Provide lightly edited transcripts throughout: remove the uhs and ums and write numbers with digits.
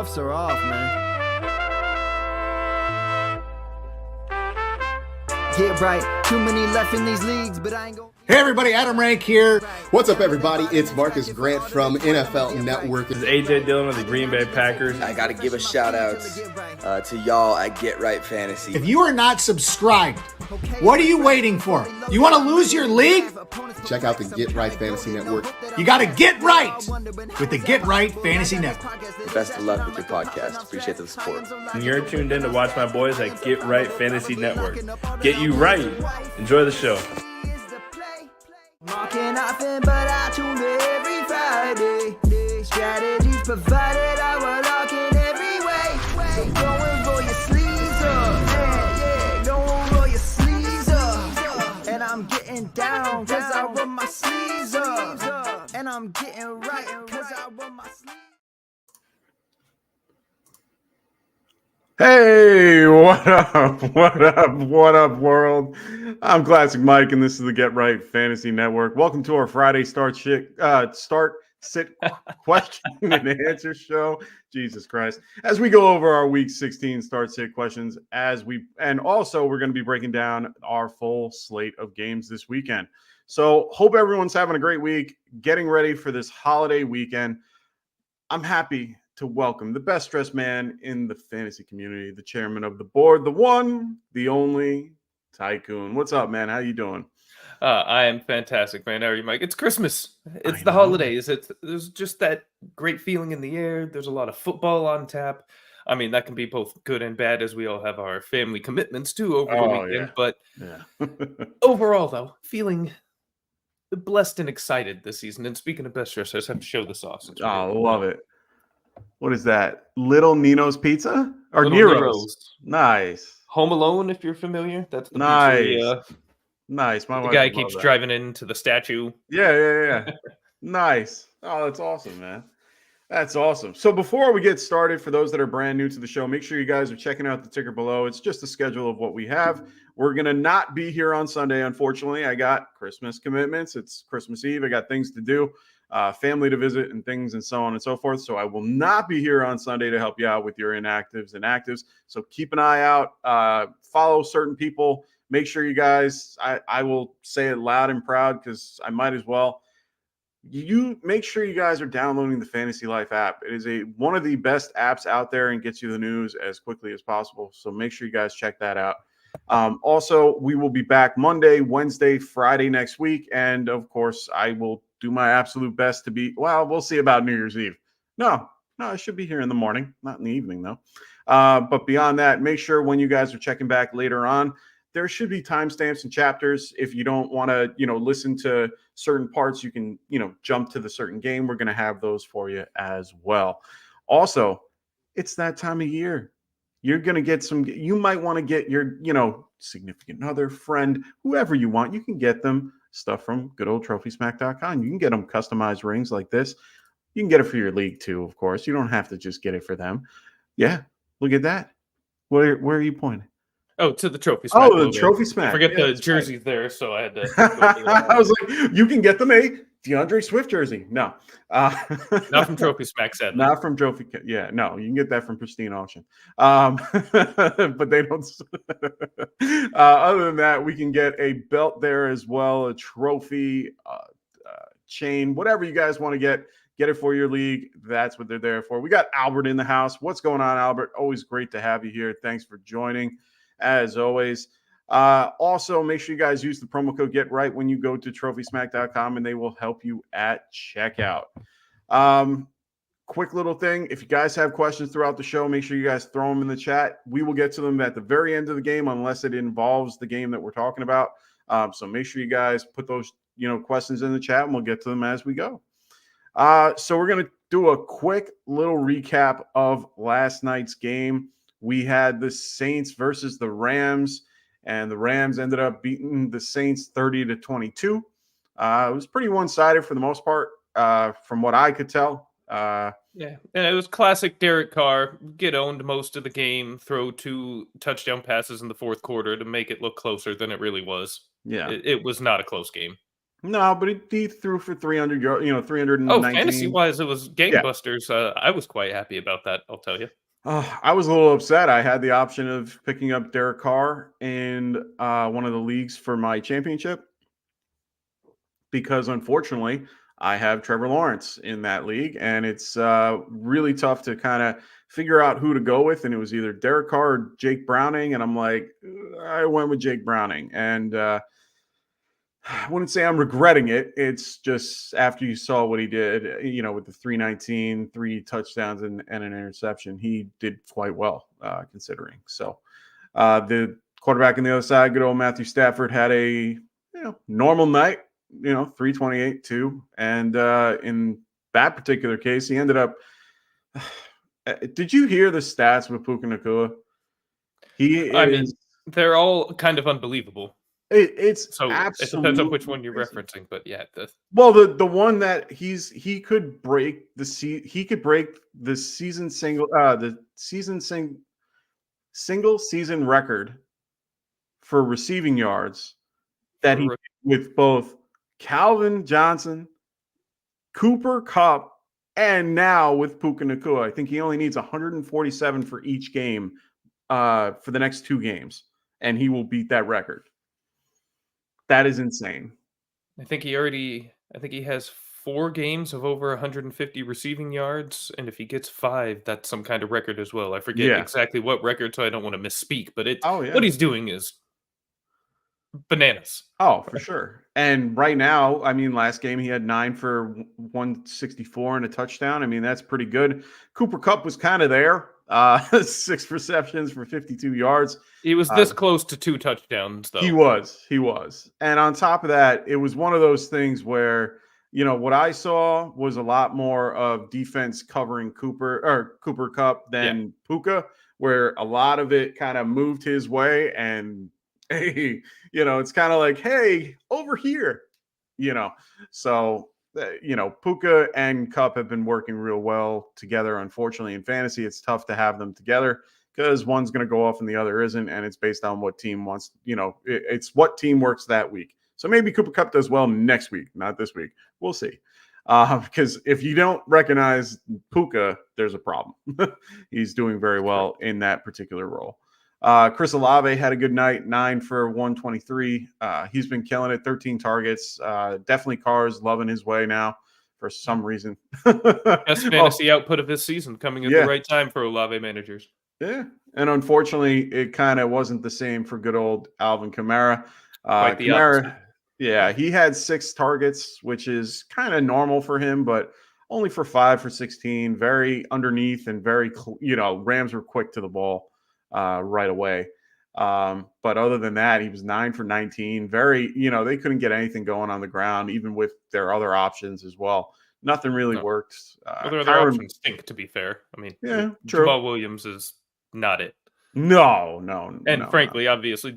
cuffs are off, man. Get right, too many left in these leagues, but I ain't gonna... Hey everybody, Adam Rank here. What's up everybody? It's Marcus Grant from NFL Network. This is AJ Dillon of the Green Bay Packers. I gotta give a shout out to y'all at Get Right Fantasy. If you are not subscribed, what are you waiting for? You want to lose your league? Check out the Get Right Fantasy Network. You got to get right with the Get Right Fantasy Network. Best of luck with your podcast. Appreciate the support. And you're tuned in to watch my boys at Get Right Fantasy Network. Get you right. Enjoy the show. Marking nothing, but I tune in every Friday. Strategies provided, I will lock in every way. So go and roll your sleeves up. Yeah, go and roll your sleeves up. And I'm getting down, cause I roll my sleeves up. And I'm getting right, cause I roll my sleeves up. Hey, what up? What up? What up, world? I'm Classic Mike, and this is the Get Right Fantasy Network. Welcome to our Friday start sit question and answer show. Jesus Christ! As we go over our Week 16 start sit questions, and also we're going to be breaking down our full slate of games this weekend. So, hope everyone's having a great week, getting ready for this holiday weekend. I'm happy to welcome the best dressed man in the fantasy community, the chairman of the board, the one, the only, Tycoon. What's up, man? How you doing? I am fantastic, man. How are you, Mike? It's Christmas. It's the holidays. There's just that great feeling in the air. There's a lot of football on tap. I mean, that can be both good and bad, as we all have our family commitments too over the weekend. Yeah. But overall, though, feeling blessed and excited this season. And speaking of best dressed, I just have to show the sausage. Oh, love it. What is that? Little Nino's Pizza? Or Little Nero's? Nice. Home Alone, if you're familiar. That's the Nice. pizzeria. Nice. My The wife guy would keeps love that. driving into the statue. Yeah. Nice. Oh, that's awesome, man. That's awesome. So before we get started, for those that are brand new to the show, make sure you guys are checking out the ticker below. It's just a schedule of what we have. We're going to not be here on Sunday, unfortunately. I got Christmas commitments. It's Christmas Eve. I got things to do, family to visit and things and so on and so forth. So I will not be here on Sunday to help you out with your inactives and actives. So keep an eye out. Follow certain people. Make sure you guys, I will say it loud and proud because I might as well. You make sure you guys are downloading the Fantasy Life app. It is one of the best apps out there and gets you the news as quickly as possible. So make sure you guys check that out. Also, we will be back Monday, Wednesday, Friday next week. And of course, I will do my absolute best to be, well, we'll see about New Year's Eve. No, I should be here in the morning, not in the evening though. But beyond that, make sure when you guys are checking back later on, there should be timestamps and chapters. If you don't want to, listen to certain parts, you can, jump to the certain game. We're going to have those for you as well. Also, it's that time of year. You're going to get you might want to get your, significant other, friend, whoever you want. You can get them stuff from goodoldtrophysmack.com. You can get them customized rings like this. You can get it for your league too, of course. You don't have to just get it for them. Yeah, look at that. Where are you pointing? Oh, to the Trophy Smack. Oh, the Trophy Smack. Forget the jerseys there, so I had to. I was like, you can get them a DeAndre Swift jersey. No. Not from Trophy Smack, sadly. Not from Trophy. Yeah, no, you can get that from Pristine Auction. But they don't. Other than that, we can get a belt there as well, a trophy, chain, whatever you guys want to get it for your league. That's what they're there for. We got Albert in the house. What's going on, Albert? Always great to have you here. Thanks for joining. As always, also make sure you guys use the promo code GetRight when you go to trophysmack.com and they will help you at checkout. Quick little thing. If you guys have questions throughout the show, make sure you guys throw them in the chat. We will get to them at the very end of the game unless it involves the game that we're talking about. So make sure you guys put those, questions in the chat and we'll get to them as we go. So we're going to do a quick little recap of last night's game. We had the Saints versus the Rams, and the Rams ended up beating the Saints 30-22. It was pretty one-sided for the most part, from what I could tell. Yeah, and it was classic Derek Carr, get owned most of the game, throw 2 touchdown passes in the fourth quarter to make it look closer than it really was. Yeah. It was not a close game. No, but he threw for 300 yards, 319. Oh, fantasy-wise, it was Yeah. gangbusters. I was quite happy about that, I'll tell you. I was a little upset. I had the option of picking up Derek Carr in one of the leagues for my championship because, unfortunately, I have Trevor Lawrence in that league, and it's really tough to kind of figure out who to go with. And it was either Derek Carr or Jake Browning, and I'm like, I went with Jake Browning, and I wouldn't say I'm regretting it. It's just after you saw what he did, with the 319, 3 touchdowns and an interception, he did quite well considering. So the quarterback on the other side, good old Matthew Stafford, had a normal night, 328 too. And in that particular case, he ended up. Did you hear the stats with Puka Nacua? I mean, they're all kind of unbelievable. It's So it depends on which one you're crazy. referencing, but yeah. The one that he could break the season single season record for receiving yards that he with both Calvin Johnson, Cooper Kupp, and now with Puka Nacua. I think he only needs 147 for each game for the next 2 games, and he will beat that record. That is insane. I think he has 4 games of over 150 receiving yards, and if he gets 5, that's some kind of record as well. I forget exactly what record, so I don't want to misspeak, but what he's doing is bananas. Oh, for sure. And right now, I mean, last game he had 9 for 164 and a touchdown. I mean, that's pretty good. Cooper Kupp was kind of there. 6 receptions for 52 yards. He was this close to 2 touchdowns, though. He was. And on top of that, it was one of those things where, what I saw was a lot more of defense covering Cooper Kupp than Puka, where a lot of it kind of moved his way. And, hey, it's kind of like, hey, over here, So, Puka and Kupp have been working real well together. Unfortunately, in fantasy, it's tough to have them together because one's going to go off and the other isn't, and it's based on what team wants. It's what team works that week. So maybe Cooper Kupp does well next week, not this week. We'll see. Because if you don't recognize Puka, there's a problem. He's doing very well in that particular role. Chris Olave had a good night, 9 for 123. He's been killing it, 13 targets. Definitely Carr's loving his way now for some reason. Best fantasy output of his season, coming at the right time for Olave managers. Yeah, and unfortunately, it kind of wasn't the same for good old Alvin Kamara. Quite the opposite. Yeah, he had 6 targets, which is kind of normal for him, but only for 5 for 16. Very underneath and very, Rams were quick to the ball right away. But other than that, he was 9 for 19. Very, they couldn't get anything going on the ground, even with their other options as well. Nothing really worked. Their other options stink, to be fair. I mean, yeah, true. Jamal Williams is not it. No. And frankly, obviously,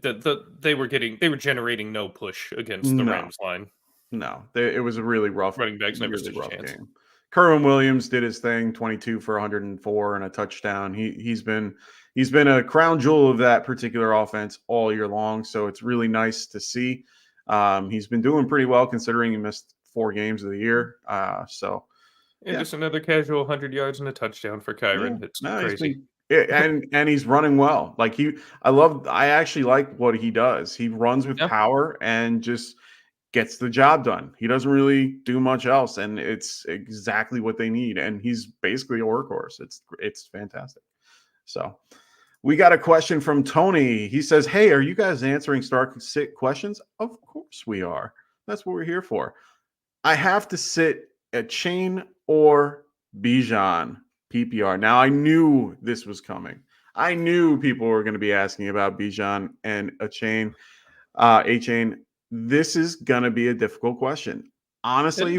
they were generating no push against the Rams line. No, it was a really rough. Running backs never really stood a chance. Game. Kerwin Williams did his thing, 22 for 104 and a touchdown. He's been a crown jewel of that particular offense all year long. So it's really nice to see. He's been doing pretty well considering he missed 4 games of the year. Just another casual 100 yards and a touchdown for Kyron. It's crazy. And he's running well. I actually like what he does. He runs with power and just gets the job done. He doesn't really do much else, and it's exactly what they need. And he's basically a workhorse. It's fantastic. So we got a question from Tony. He says, "Hey, are you guys answering start sit questions?" Of course we are. That's what we're here for. I have to sit at Chain or Bijan PPR. Now, I knew this was coming. I knew people were going to be asking about Bijan and a chain. This is going to be a difficult question. Honestly,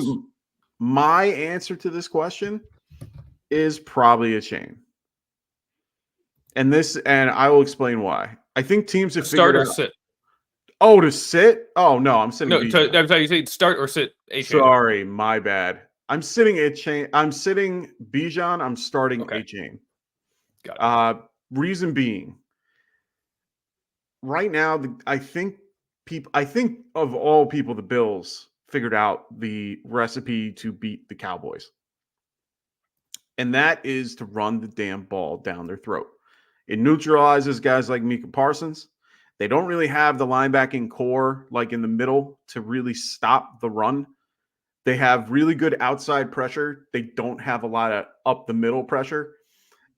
my answer to this question is probably a chain. And I will explain why. I think teams have figured out. Start or sit? Oh, to sit? Oh, no, I'm sitting. No, I'm sorry, you say start or sit a chain. Sorry, my bad. I'm sitting a chain. I'm sitting Bijan. I'm starting a chain. Got it. Reason being, right now, I think of all people, the Bills figured out the recipe to beat the Cowboys. And that is to run the damn ball down their throat. It neutralizes guys like Micah Parsons. They don't really have the linebacking core like in the middle to really stop the run. They have really good outside pressure. They don't have a lot of up the middle pressure.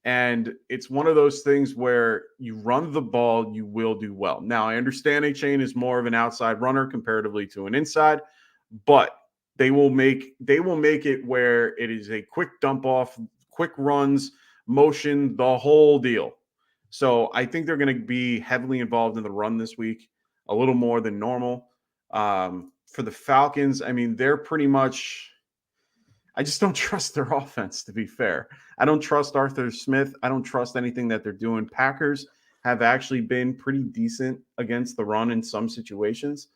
And it's one of those things where you run the ball, you will do well. Now, I understand A-Chain is more of an outside runner comparatively to an inside, but they will make it where it is a quick dump off, quick runs, motion, the whole deal. So I think they're going to be heavily involved in the run this week, a little more than normal. For the Falcons, I mean, they're pretty much – I just don't trust their offense, to be fair. I don't trust Arthur Smith. I don't trust anything that they're doing. Packers have actually been pretty decent against the run in some situations.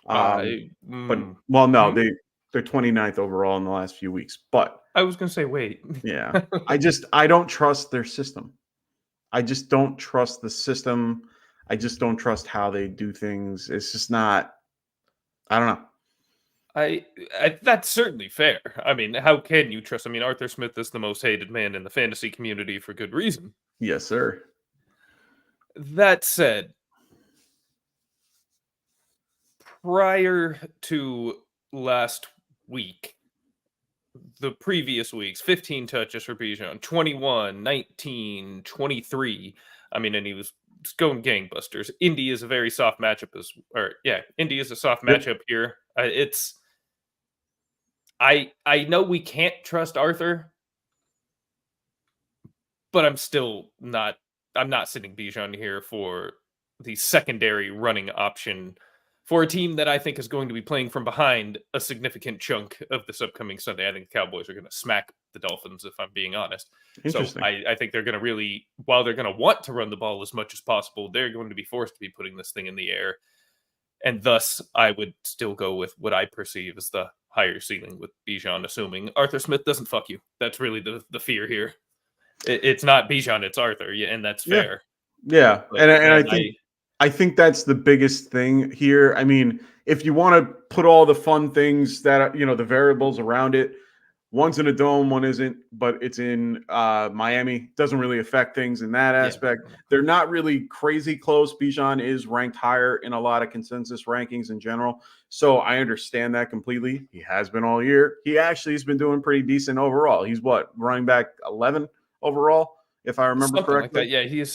They're 29th overall in the last few weeks. But I was going to say, wait. Yeah. I don't trust their system. I just don't trust the system. I just don't trust how they do things. It's just not – I don't know. I that's certainly fair. I mean, how can you trust? I mean, Arthur Smith is the most hated man in the fantasy community for good reason. Yes, sir. That said, prior to last week, the previous weeks, 15 touches for Bijan, 21, 19, 23. I mean, and he was going gangbusters. Indy is a very soft matchup Indy is a soft matchup here. I know we can't trust Arthur, but I'm not sitting Bijan here for the secondary running option for a team that I think is going to be playing from behind a significant chunk of this upcoming Sunday. I think the Cowboys are going to smack the Dolphins, if I'm being honest. So I think they're going to really, while they're going to want to run the ball as much as possible, they're going to be forced to be putting this thing in the air. And thus, I would still go with what I perceive as the higher ceiling with Bijan, assuming Arthur Smith doesn't fuck you. That's really the fear here. It's not Bijan, it's Arthur, and that's fair. Yeah, and I think that's the biggest thing here. I mean, if you want to put all the fun things that the variables around it, one's in a dome, one isn't, but it's in Miami. Doesn't really affect things in that aspect. Yeah. They're not really crazy close. Bijan is ranked higher in a lot of consensus rankings in general. So I understand that completely. He has been all year. He actually has been doing pretty decent overall. He's running back 11 overall, if I remember something correctly. Like that. Yeah,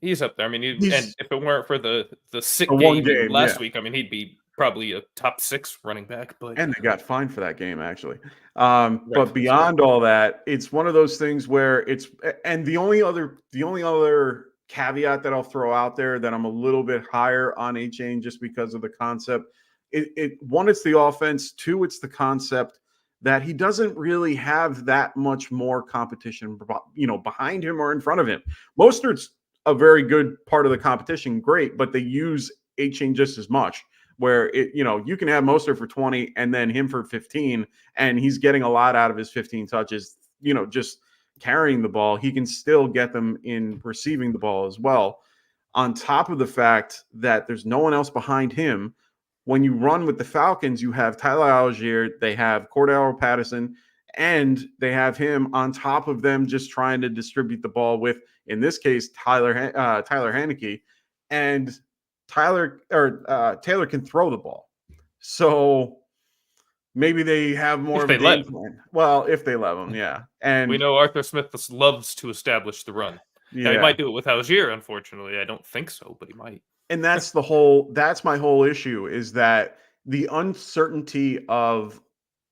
he's up there. I mean, and if it weren't for the sick game last week, I mean, he'd be probably a top 6 running back. And they got fined for that game, actually. But beyond all that, it's one of those things where and the only other caveat that I'll throw out there that I'm a little bit higher on A-Chain just because of the concept. One, it's the offense. 2, it's the concept that he doesn't really have that much more competition, behind him or in front of him. Mostert's a very good part of the competition, great, but they use A-Chain just as much. Where you can have Mostert for 20 and then him for 15, and he's getting a lot out of his 15 touches. Just carrying the ball, he can still get them in receiving the ball as well. On top of the fact that there's no one else behind him. When you run with the Falcons, you have Tyler Algier, they have Cordell Patterson, and they have him on top of them just trying to distribute the ball with, in this case, Taylor Heinicke. And Taylor can throw the ball. So maybe they have more of a game plan. Well, if they let him, yeah. And we know Arthur Smith loves to establish the run. Yeah. Now, he might do it with Algier, unfortunately. I don't think so, but he might. And that's my whole issue, is that the uncertainty of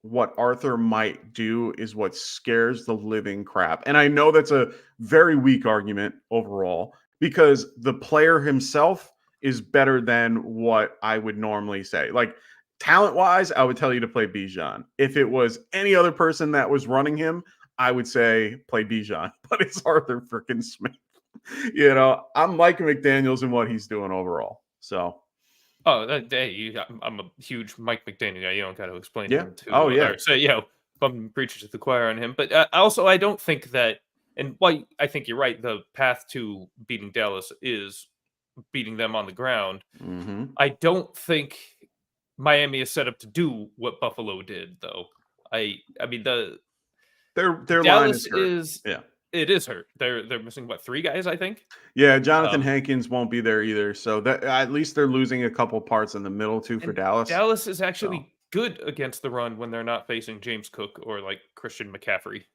what Arthur might do is what scares the living crap. And I know that's a very weak argument overall, because the player himself is better than what I would normally say. Like, talent-wise, I would tell you to play Bijan. If it was any other person that was running him, I would say play Bijan. But it's Arthur freaking Smith. I'm Mike McDaniels in what he's doing overall. So, I'm a huge Mike McDaniel guy. You don't got to explain him to. Oh yeah. So I'm preaching to the choir on him. But also, I don't think that. And why I think you're right. The path to beating Dallas is beating them on the ground. Mm-hmm. I don't think Miami is set up to do what Buffalo did, though. I mean Their line Dallas is hurt. Yeah. It is hurt. They're missing what, 3 guys, I think. Yeah, Jonathan Um, Hankins won't be there either. So that at least they're losing a couple parts in the middle too for and Dallas. Dallas is So actually good against the run when they're not facing James Cook or like Christian McCaffrey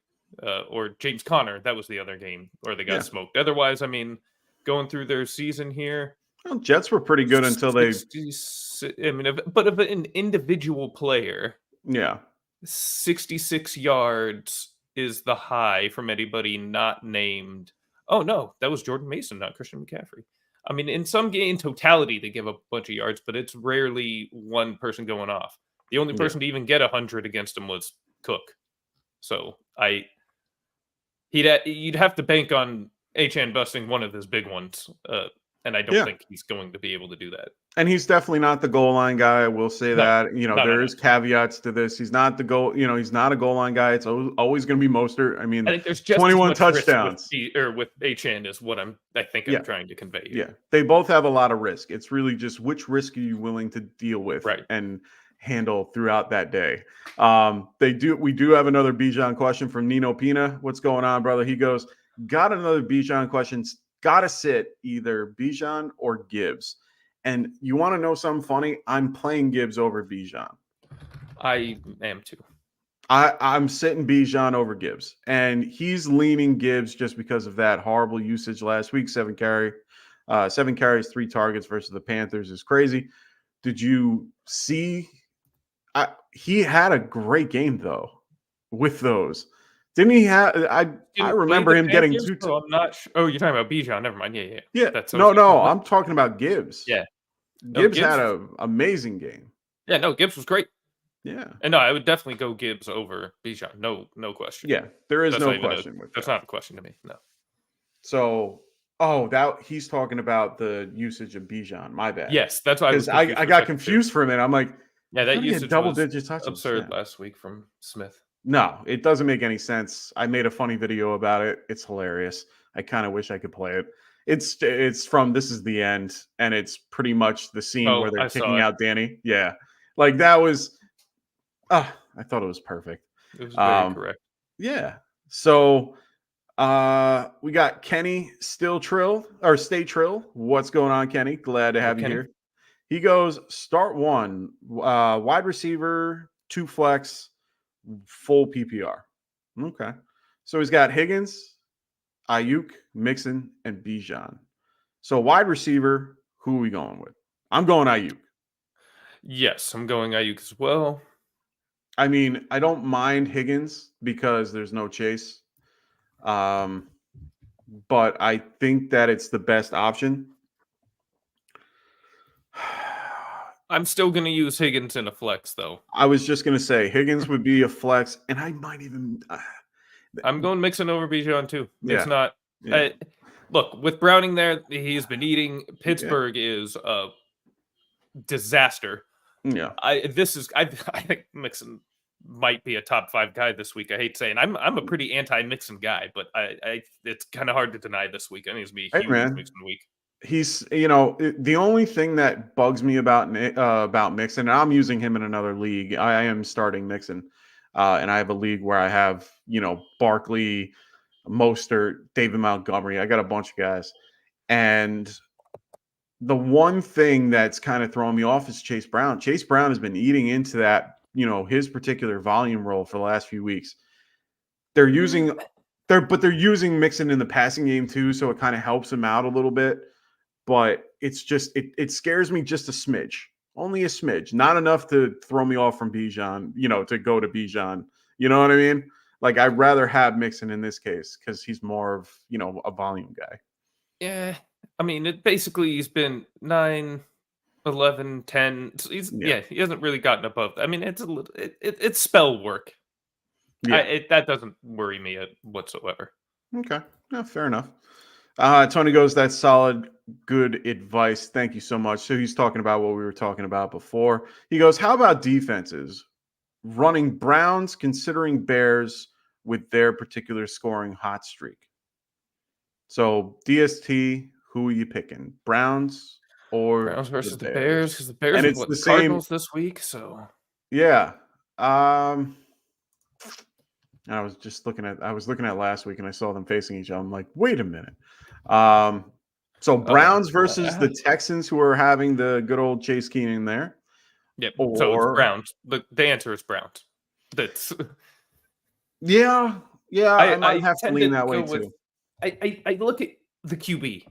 or James Conner. That was the other game where they got yeah. smoked. Otherwise, I mean, going through their season here, Well, Jets were pretty good until they 66, I mean, but of an individual player, yeah. 66 yards is the high from anybody not named. Oh no, that was Jordan Mason, not Christian McCaffrey. I mean, in some game in totality, they give up a bunch of yards, but it's rarely one person going off. The only person to even get 100 against him was Cook. So you'd have to bank on HN busting one of his big ones, and I don't think he's going to be able to do that. And he's definitely not the goal line guy. I will say that. There is caveats to this. He's not the goal. He's not a goal line guy. It's always going to be Mostert. I mean, I think there's just 21 touchdowns with HN is what I'm trying to convey here. Yeah, they both have a lot of risk. It's really just which risk are you willing to deal with and handle throughout that day. We do have another Bijan question from Nino Pina. What's going on, brother? He goes, got another Bijan question. Got to sit either Bijan or Gibbs. And you want to know something funny? I'm playing Gibbs over Bijan. I am too. I'm sitting Bijan over Gibbs. And he's leaning Gibbs just because of that horrible usage last week. 7 carries, 3 targets versus the Panthers is crazy. Did you see? He had a great game, though, with those. Didn't he have? I remember him getting 2. I'm not sure. Oh, you're talking about Bijan. Never mind. Yeah. No. I'm talking about Gibbs. Yeah. Gibbs had an amazing game. Yeah. No, Gibbs was great. Yeah. And no, I would definitely go Gibbs over Bijan. No question. Yeah. There is no question with that. That's not a question to me. No. So, he's talking about the usage of Bijan. My bad. Yes, that's why I got confused for a minute. I'm like, that usage double-digit touches. Absurd last week from Smith. No, it doesn't make any sense. I made a funny video about it. It's hilarious. I kind of wish I could play it. It's from This Is the End, and it's pretty much the scene where they're kicking out Danny. Yeah. Like that was I thought it was perfect. It was very correct. Yeah. So we got Kenny Stay Trill. What's going on, Kenny? Glad to have you here. He goes, start 1, wide receiver, 2 flex, full PPR. Okay. So he's got Higgins, Ayuk, Mixon, and Bijan. So wide receiver, who are we going with? I'm going Ayuk. Yes, I'm going Ayuk as well. I mean, I don't mind Higgins because there's no chase. But I think that it's the best option. I'm still going to use Higgins in a flex, though. I was just going to say Higgins would be a flex, and I might even. I'm going Mixon over Bijan too. It's not. Yeah. Look, with Browning there, he's been eating. Pittsburgh is a disaster. Yeah. I think Mixon might be a top 5 guy this week. I hate saying I'm a pretty anti-Mixon guy, but it's kind of hard to deny this week. I think it's be a huge Mixon week. He's, the only thing that bugs me about Mixon, and I'm using him in another league. I am starting Mixon, and I have a league where I have, Barkley, Mostert, David Montgomery. I got a bunch of guys, and the one thing that's kind of throwing me off is Chase Brown. Chase Brown has been eating into that, his particular volume role for the last few weeks. They're using Mixon in the passing game too, so it kind of helps him out a little bit. But it's just it scares me just a smidge, only a smidge, not enough to throw me off from Bijan, to go to Bijan. You know what I mean? Like I'd rather have Mixon in this case because he's more of a volume guy. Yeah, I mean, he's been 9, 11, 10. He hasn't really gotten above. I mean, it's spell work. Yeah. That doesn't worry me whatsoever. Okay, yeah, fair enough. Tony goes, that's solid, good advice. Thank you so much. So he's talking about what we were talking about before. He goes, how about defenses? Running Browns, considering Bears with their particular scoring hot streak. So DST, who are you picking? Browns or Browns versus the Bears. Bears, because the Bears And have it's what, the the same. Cardinals this week. So Yeah. I was looking at last week and I saw them facing each other. I'm like, wait a minute. So Browns versus the Texans, who are having the good old Chase Keenan there. yeah, so it's Browns. The answer is Browns. That's Yeah, I might have to tend lean to that way go with. too. I look at the QB.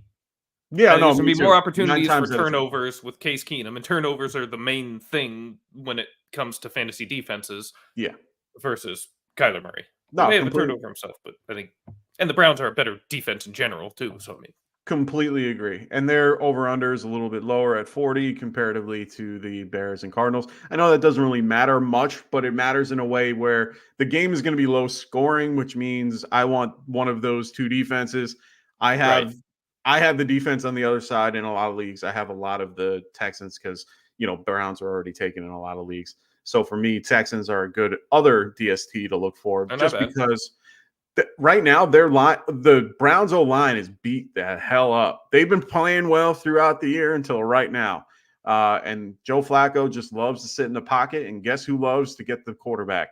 Yeah, no, There's gonna me be more too. opportunities 9 for times out of 10. turnovers with Case Keenum, and turnovers are the main thing when it comes to fantasy defenses. Yeah. Versus Kyler Murray. He No, may have a completely. turnover himself, but I think, and the Browns are a better defense in general too. So I mean, Completely agree. And their over-under is a little bit lower at 40 comparatively to the Bears and Cardinals. I know that doesn't really matter much, but it matters in a way where the game is going to be low scoring, which means I want one of those two defenses. I have the defense on the other side in a lot of leagues. I have a lot of the Texans because, Browns are already taken in a lot of leagues. So for me, Texans are a good other DST to look for just because right now the Browns O-line is beat the hell up. They've been playing well throughout the year until right now. And Joe Flacco just loves to sit in the pocket. And guess who loves to get the quarterback?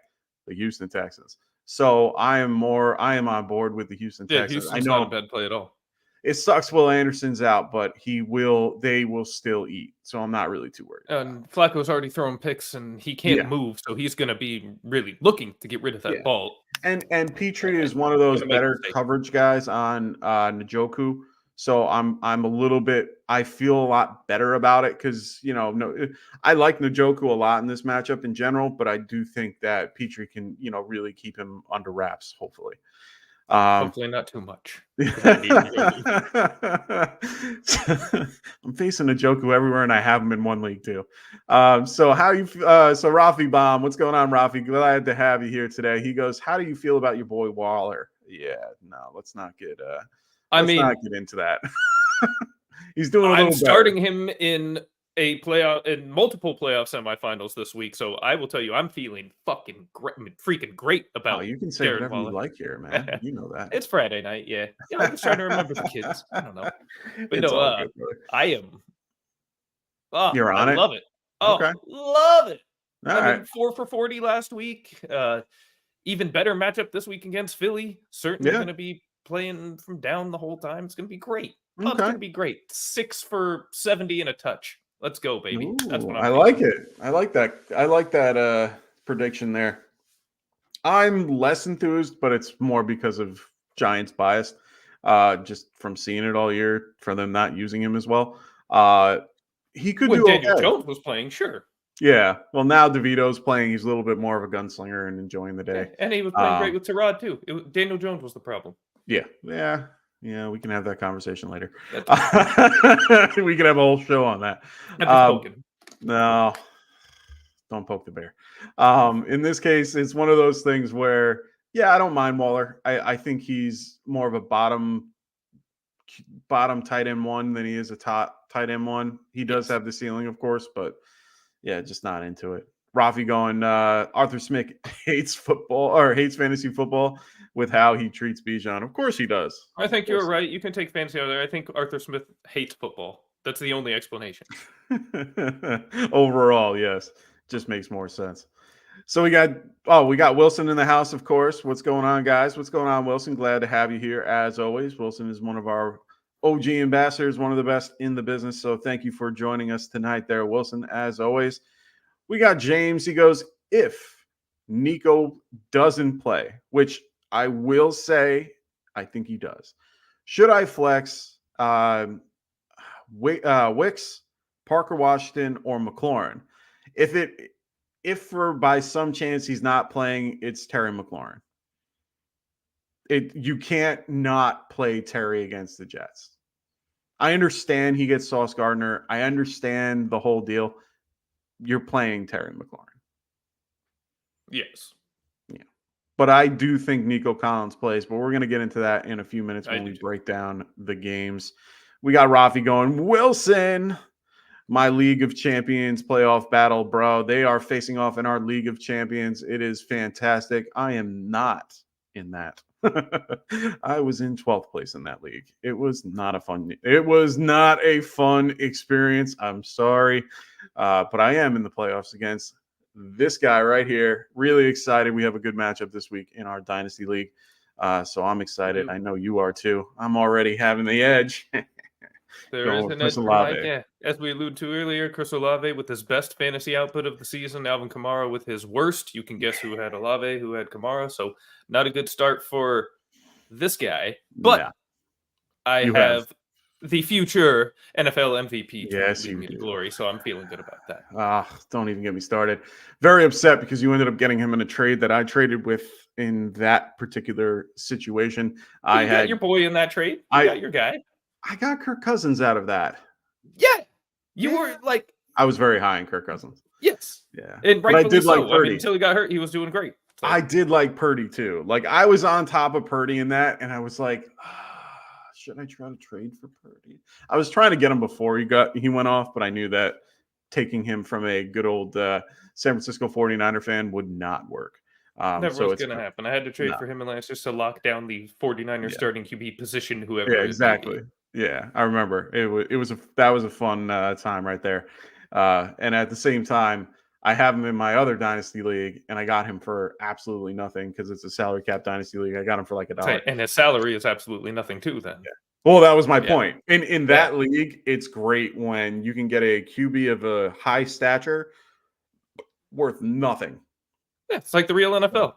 The Houston Texans. So I am on board with the Houston Texans. Houston's not a bad play at all. It sucks Will Anderson's out, but they will still eat. So I'm not really too worried. And Flacco's already thrown picks and he can't move. So he's going to be really looking to get rid of that ball. And Petrie is one of those better coverage guys on Njoku. So I feel a lot better about it because, I like Njoku a lot in this matchup in general, but I do think that Petrie can, really keep him under wraps, hopefully. Hopefully not too much. I'm facing Njoku everywhere, and I have him in one league too. So Rafi Bomb, what's going on, Rafi? Glad to have you here today. He goes, "How do you feel about your boy Waller?" Yeah, no, let's not get into that. He's doing a little better. I'm starting him in multiple playoff semifinals this week, so I will tell you, I'm feeling freaking great about. You can say Darren whatever Waller. you like here, man. You know that. It's Friday night, yeah. I'm just trying to remember the kids. I don't know, but it's all good, I am. Oh, You're on I it. love it. Oh, Okay. love it. All I right. mean, 4 for 40 last week. Even better matchup this week against Philly. Certainly going to be playing from down the whole time. It's going to be great. Oh, it's going to be great. 6 for 70 and a touch. Let's go, baby. Ooh, That's what I like it. I like that. I like that prediction there. I'm less enthused, but it's more because of Giants bias, just from seeing it all year, for them not using him as well. He could do Daniel okay. Jones was playing, sure. Yeah. Well, now DeVito's playing. He's a little bit more of a gunslinger and enjoying the day. Yeah, and he was playing great with Tyrod, too. Daniel Jones was the problem. Yeah. We can have that conversation later. We can have a whole show on that. No, don't poke the bear. In this case, it's one of those things where, I don't mind Waller. I think he's more of a bottom tight end one than he is a top tight end one. He does have the ceiling, of course, but just not into it. Rafi going, Arthur Smith hates football or hates fantasy football with how he treats Bijan. Of course he does. I think you're right. You can take fantasy out of there. I think Arthur Smith hates football. That's the only explanation. Overall, yes. Just makes more sense. So we got Wilson in the house, of course. What's going on, guys? What's going on, Wilson? Glad to have you here as always. Wilson is one of our OG ambassadors, one of the best in the business. So thank you for joining us tonight there, Wilson, as always. We got James. He goes, if Nico doesn't play, which I will say I think he does, should I flex Wicks, Parker Washington, or McLaurin? If for by some chance he's not playing, it's Terry McLaurin. You can't not play Terry against the Jets. I understand he gets Sauce Gardner. I understand the whole deal. You're playing Terry McLaurin. Yes. Yeah. But I do think Nico Collins plays, but we're going to get into that in a few minutes when we break down the games. We got Rafi going, Wilson, my League of Champions playoff battle, bro. They are facing off in our League of Champions. It is fantastic. I am not in that I was in 12th place in that league. It was not a fun experience. I'm sorry. But I am in the playoffs against this guy right here. Really excited. We have a good matchup this week in our Dynasty League. So I'm excited. I know you are too. I'm already having the edge. There Going is with an Chris edge for Mike. Olave. Yeah, as we alluded to earlier, Chris Olave with his best fantasy output of the season. Alvin Kamara with his worst. You can guess who had Olave, who had Kamara. So not a good start for this guy. But Yeah. I You have have. the future NFL MVP to Yes, lead you me to do. glory. So I'm feeling good about that. Don't even get me started. Very upset because you ended up getting him in a trade that I traded with in that particular situation. You got your boy in that trade. You got your guy. I got Kirk Cousins out of that. Yeah. You were like, I was very high in Kirk Cousins. yes. Yeah. And But I rightfully did like so. I mean, Purdy. until he got hurt, he was doing great. So. I did like Purdy too. Like I was on top of Purdy in that, and I was like, should I try to trade for Purdy? I was trying to get him before he went off, but I knew that taking him from a good old San Francisco 49er fan would not work. Never was going to happen. I had to trade for him last just to lock down the 49er starting QB position, whoever. Yeah, exactly. Yeah, I remember that was a fun time right there. And at the same time, I have him in my other dynasty league, and I got him for absolutely nothing because it's a salary cap dynasty league. I got him for like $1. And his salary is absolutely nothing too. Then. Yeah. Well, that was my point. In that league, it's great when you can get a QB of a high stature worth nothing. Yeah, it's like the real NFL.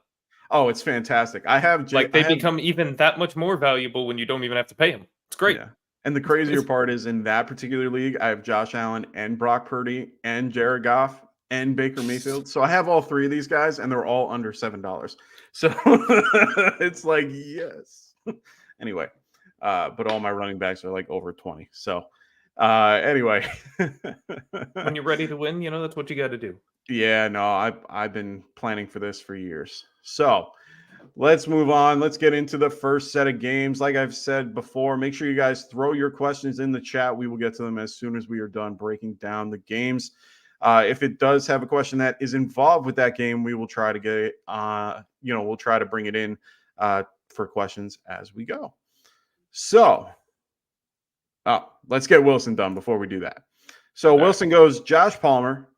Oh, it's fantastic. I have they become even that much more valuable when you don't even have to pay them. It's great. Yeah. And the crazier part is in that particular league, I have Josh Allen and Brock Purdy and Jared Goff and Baker Mayfield. So I have all three of these guys, and they're all under $7. So it's like, yes. Anyway, but all my running backs are like over 20. So anyway. When you're ready to win, that's what you got to do. Yeah, no, I've been planning for this for years. So let's move on. Let's get into the first set of games. Like I've said before, make sure you guys throw your questions in the chat. We will get to them as soon as we are done breaking down the games. If it does have a question that is involved with that game, we will try to get it, we'll try to bring it in for questions as we go. So let's get Wilson done before we do that. So Wilson goes, Josh Palmer,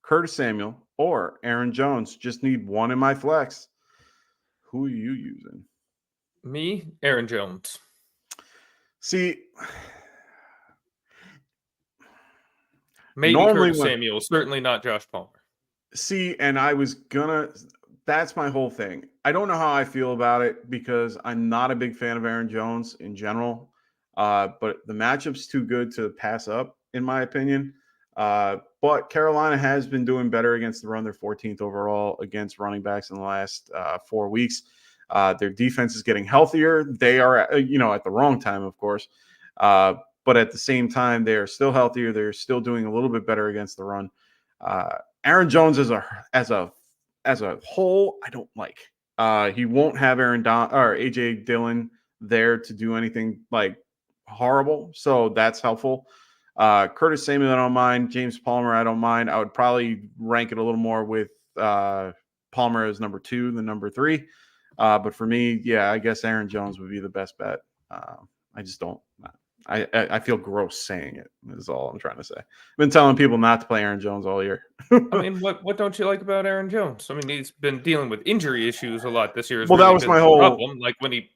Curtis Samuel, or Aaron Jones. Just need one in my flex. Who are you using? Me, Aaron Jones. See, maybe Curtis Samuel, certainly not Josh Palmer. See, and that's my whole thing. I don't know how I feel about it because I'm not a big fan of Aaron Jones in general. But the matchup's too good to pass up, in my opinion. But Carolina has been doing better against the run. They're 14th overall against running backs in the last 4 weeks. Their defense is getting healthier. They are, at the wrong time, of course. But at the same time, they are still healthier. They're still doing a little bit better against the run. Aaron Jones as a whole, I don't like. He won't have AJ Dillon there to do anything like horrible, so that's helpful. Curtis Samuel, I don't mind. James Palmer, I don't mind. I would probably rank it a little more with Palmer as number 2 than number 3. But for me, I guess Aaron Jones would be the best bet. I just don't. I feel gross saying it. Is all I'm trying to say. I've been telling people not to play Aaron Jones all year. I mean, what don't you like about Aaron Jones? I mean, he's been dealing with injury issues a lot this year. Well, that was my whole problem. Like when he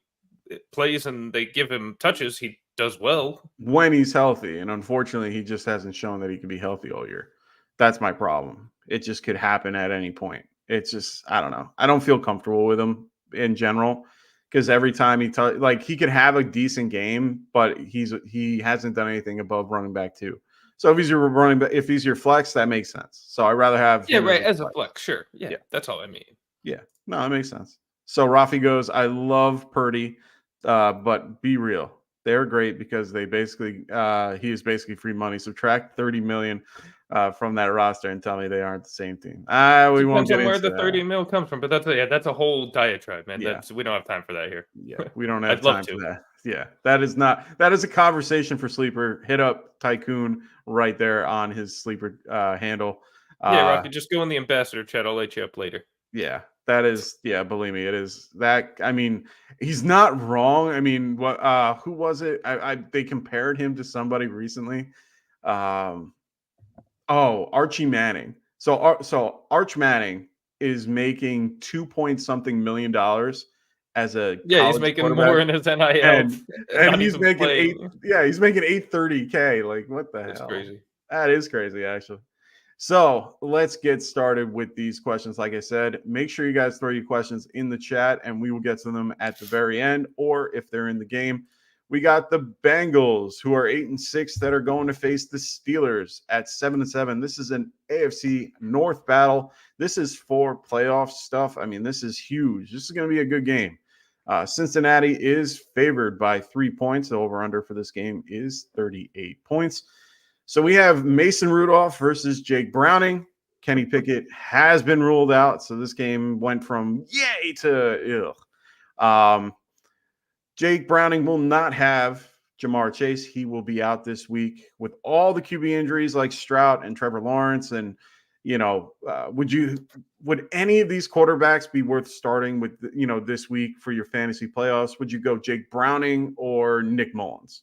plays and they give him touches, he does well when he's healthy, and unfortunately, he just hasn't shown that he can be healthy all year. That's my problem. It just could happen at any point. It's just I don't know. I don't feel comfortable with him in general. Because every time he could have a decent game, but he hasn't done anything above running back 2. So if he's your flex, that makes sense. So I'd rather have as a flex, sure. Yeah, that's all I mean. Yeah, no, that makes sense. So Rafi goes, I love Purdy, but be real. They're great because they basically he is basically free money. Subtract $30 million from that roster and tell me they aren't the same team. We won't get into where the $30 million comes from, but that's a whole diatribe, man. Yeah. We don't have time for that here. Yeah, we don't have time for that. Yeah, that is a conversation for Sleeper. Hit up Tycoon right there on his Sleeper handle. Rocky, just go in the ambassador chat. I'll let you up later. Yeah, That is, yeah, believe me, it is that. I mean, he's not wrong. I mean, what? Who was it? They compared him to somebody recently. Um, Archie Manning. So Arch Manning is making 2 point something million as a Yeah, he's college making quarterback, more in his NIL. and Not he's even making playing. he's making 830K. Like, what the That's hell? crazy. That is crazy, actually. So let's get started with these questions. Like I said, make sure you guys throw your questions in the chat and we will get to them at the very end, or if they're in the game. We got the Bengals, who are 8-6, that are going to face the Steelers at 7-7. This is an AFC North battle. This is for playoff stuff. I mean, this is huge. This is going to be a good game. Cincinnati is favored by 3 points. The over-under for this game is 38 points. So we have Mason Rudolph versus Jake Browning. Kenny Pickett has been ruled out, so this game went from yay to ugh. Jake Browning will not have Jamar Chase. He will be out this week with all the QB injuries like Stroud and Trevor Lawrence. And, would any of these quarterbacks be worth starting with, this week for your fantasy playoffs? Would you go Jake Browning or Nick Mullins?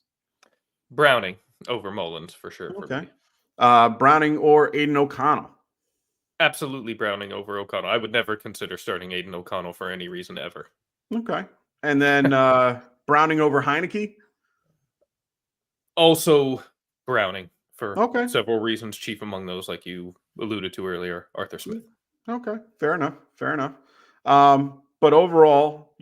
Browning over Mullins for sure. Okay. Browning or Aiden O'Connell? Absolutely Browning over O'Connell. I would never consider starting Aiden O'Connell for any reason ever. Okay. And then Browning over Heineke? Also Browning for Okay. several reasons, chief among those, like you alluded to earlier, Arthur Smith. Okay. Fair enough. But overall,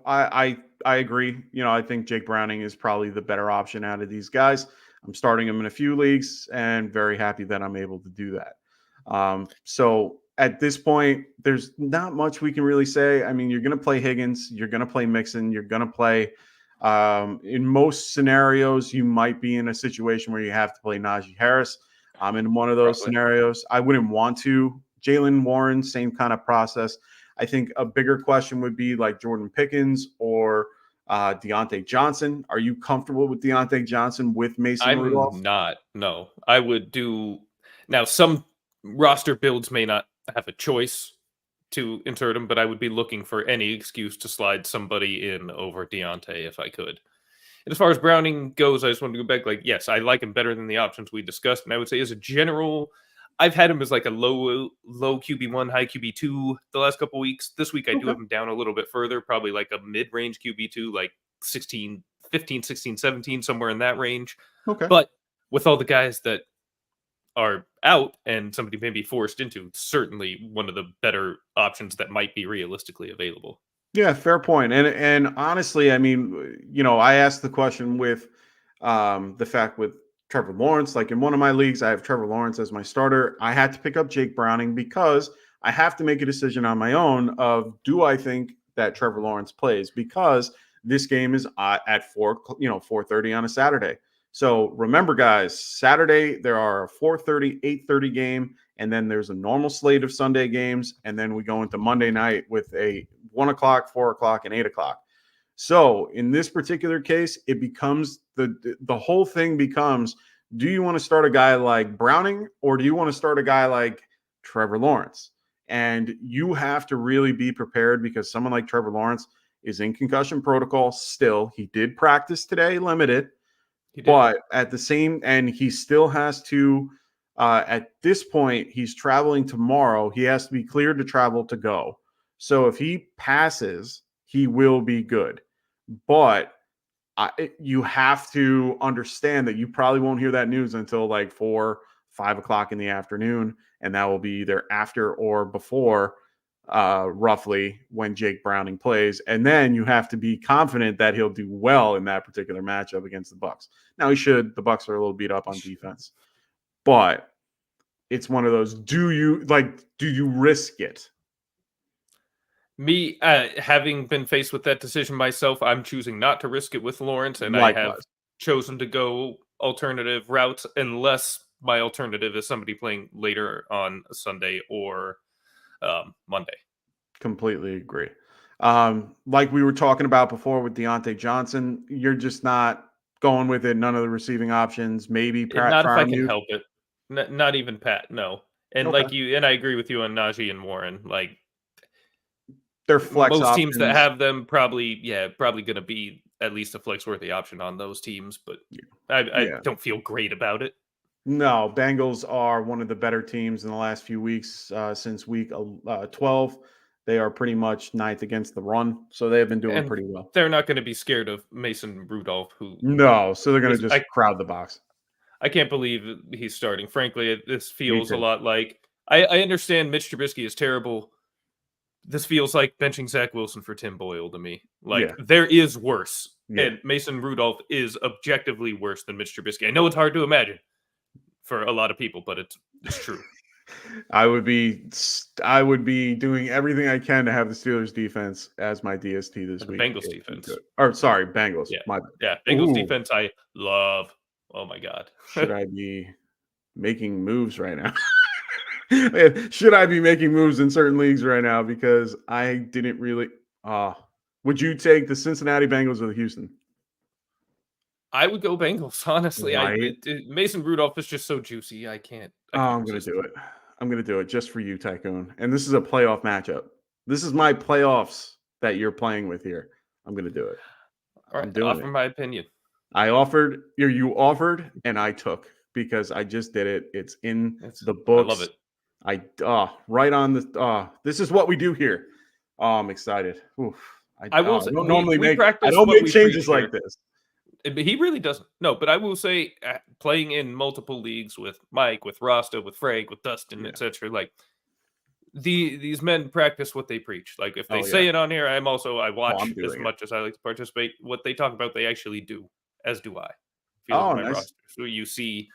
I agree. I think Jake Browning is probably the better option out of these guys. I'm starting him in a few leagues and very happy that I'm able to do that. So at this point, there's not much we can really say. I mean, you're going to play Higgins, you're going to play Mixon, you're going to play. In most scenarios, you might be in a situation where you have to play Najee Harris. I'm in one of those scenarios. I wouldn't want to. Jalen Warren, same kind of process. I think a bigger question would be like Jordan Pickens or Deontay Johnson. Are you comfortable with Deontay Johnson with Mason Rudolph? I'm not. No, I would do. Now, some roster builds may not have a choice to insert him, but I would be looking for any excuse to slide somebody in over Deontay if I could. And as far as Browning goes, I just want to go back. Like, yes, I like him better than the options we discussed. And I would say as a general, I've had him as like a low QB1, high QB2 the last couple weeks. This week, I do have him down a little bit further, probably like a mid-range QB2, like 15, 16, 17, somewhere in that range. Okay. But with all the guys that are out and somebody may be forced into, certainly one of the better options that might be realistically available. Yeah, fair point. And honestly, I mean, I asked the question with the fact with Trevor Lawrence. Like in one of my leagues, I have Trevor Lawrence as my starter. I had to pick up Jake Browning because I have to make a decision on my own of, do I think that Trevor Lawrence plays? Because this game is at 4:30 on a Saturday. So remember, guys, Saturday there are a 4:30, 8:30 game, and then there's a normal slate of Sunday games, and then we go into Monday night with a 1 o'clock, 4 o'clock, and 8 o'clock. So in this particular case, it becomes the whole thing becomes, do you want to start a guy like Browning or do you want to start a guy like Trevor Lawrence? And you have to really be prepared because someone like Trevor Lawrence is in concussion protocol still. He did practice today, limited, but at the same, and he still has to, at this point, he's traveling tomorrow. He has to be cleared to travel to go. So if he passes, he will be good. But you have to understand that you probably won't hear that news until like 4, 5 o'clock in the afternoon. And that will be either after or before roughly when Jake Browning plays. And then you have to be confident that he'll do well in that particular matchup against the Bucs. Now he should. The Bucs are a little beat up on defense. But it's one of those, do you risk it? Me, having been faced with that decision myself, I'm choosing not to risk it with Lawrence, and Likewise. I have chosen to go alternative routes unless my alternative is somebody playing later on Sunday or Monday. Completely agree. Like we were talking about before with Deontay Johnson, you're just not going with it. None of the receiving options, maybe Pat not if I can Freiermuth. help it. Not even Pat, no. And Okay. like you, and I agree with you on Najee and Warren. Like, They're flex Most teams that options. have them probably going to be at least a flex-worthy option on those teams, but I don't feel great about it. No, Bengals are one of the better teams in the last few weeks since week 12. They are pretty much ninth against the run, so they have been doing And pretty well. they're not going to be scared of Mason Rudolph, who No, so they're going to Listen, just crowd the box. I can't believe he's starting. Frankly, this feels a too. lot like I understand Mitch Trubisky is terrible. This feels like benching Zach Wilson for Tim Boyle to me. Like, Yeah. there is worse. Yeah. And Mason Rudolph is objectively worse than Mitch Trubisky. I know it's hard to imagine for a lot of people, but it's true. I would be doing everything I can to have the Steelers defense as my DST this week. Bengals defense. Or sorry, Bengals. Yeah, Bengals defense I love. Oh my God. Should I be making moves right now? Should I be making moves in certain leagues right now? Because I didn't really. Would you take the Cincinnati Bengals or the Houston? I would go Bengals, honestly. Right. Mason Rudolph is just so juicy. I can't I'm going to do it. I'm going to do it just for you, Tycoon. And this is a playoff matchup. This is my playoffs that you're playing with here. I'm going to do it. All right, offer my opinion. I offered, you offered, and I took because I just did it. It's in the books. I love it. Right on the. This is what we do here. Oh, I'm excited. Oof. I will I say, don't normally make changes changes like this. But he really doesn't. No, but I will say, playing in multiple leagues with Mike, with Rasta, with Frank, with Dustin, etc. Like these men practice what they preach. Like if they say it on here, I watch as much as I like to participate. What they talk about, they actually do, as do I. My roster. So you see,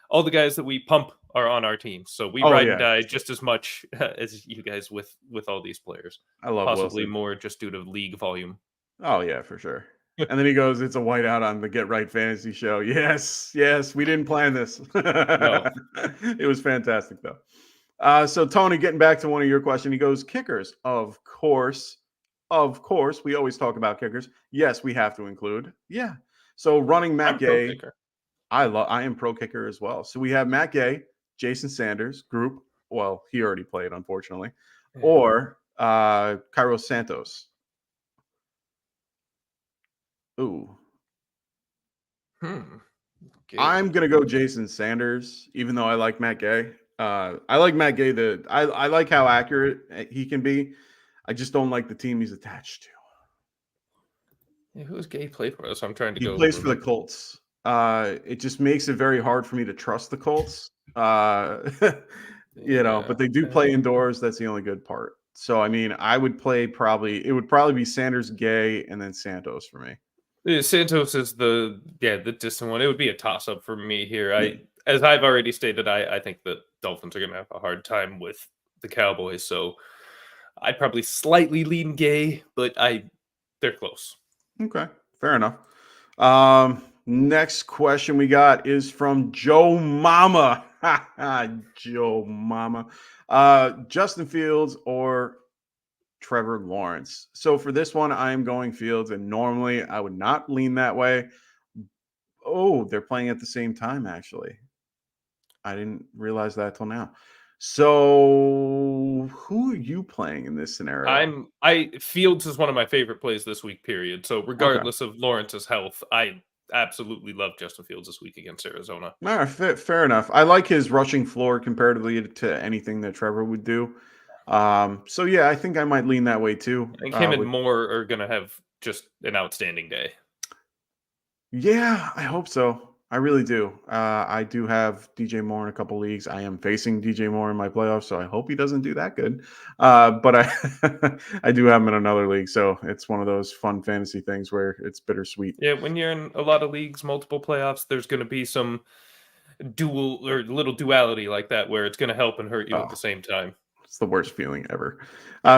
all the guys that we pump are on our team. So we ride and die just as much as you guys with all these players. I love possibly Wilson. More just due to league volume. Oh yeah, for sure. And then he goes, "It's a whiteout on the Get Right Fantasy Show." Yes, we didn't plan this. No. It was fantastic though. So Tony, getting back to one of your questions, he goes, "Kickers, of course. We always talk about kickers. Yes, we have to include. Yeah. So running Matt Gay, I am pro kicker as well. So we have Matt Gay, Jason Sanders group. Well, he already played, unfortunately, or Cairo Santos. Ooh. I'm gonna go Jason Sanders, even though I like Matt Gay. I like Matt Gay. I like how accurate he can be. I just don't like the team he's attached to. Yeah, who does Gay play for us? I'm trying to He go. plays for the Colts. It just makes it very hard for me to trust the Colts. But they do play indoors. That's the only good part. So I mean, it would probably be Sanders, Gay, and then Santos for me. Santos is the distant one. It would be a toss-up for me here. As I've already stated, I think the Dolphins are going to have a hard time with the Cowboys, so I'd probably slightly lean Gay, but they're close. Okay, fair enough. Next question we got is from Joe Mama. Joe Mama. Justin Fields or Trevor Lawrence. So for this one, I am going Fields, and normally I would not lean that way. Oh, they're playing at the same time, actually. I didn't realize that till now. So who are you playing in this scenario? Fields is one of my favorite plays this week, period. So regardless of Lawrence's health, I absolutely love Justin Fields this week against Arizona. All right, fair enough. I like his rushing floor comparatively to anything that Trevor would do. So yeah, I think I might lean that way too. I think him and Moore are going to have just an outstanding day. Yeah, I hope so. I really do. I do have DJ Moore in a couple leagues. I am facing DJ Moore in my playoffs, so I hope he doesn't do that good. But I do have him in another league, so it's one of those fun fantasy things where it's bittersweet. Yeah, when you're in a lot of leagues, multiple playoffs, there's going to be some dual or little duality like that where it's going to help and hurt you at the same time. It's the worst feeling ever.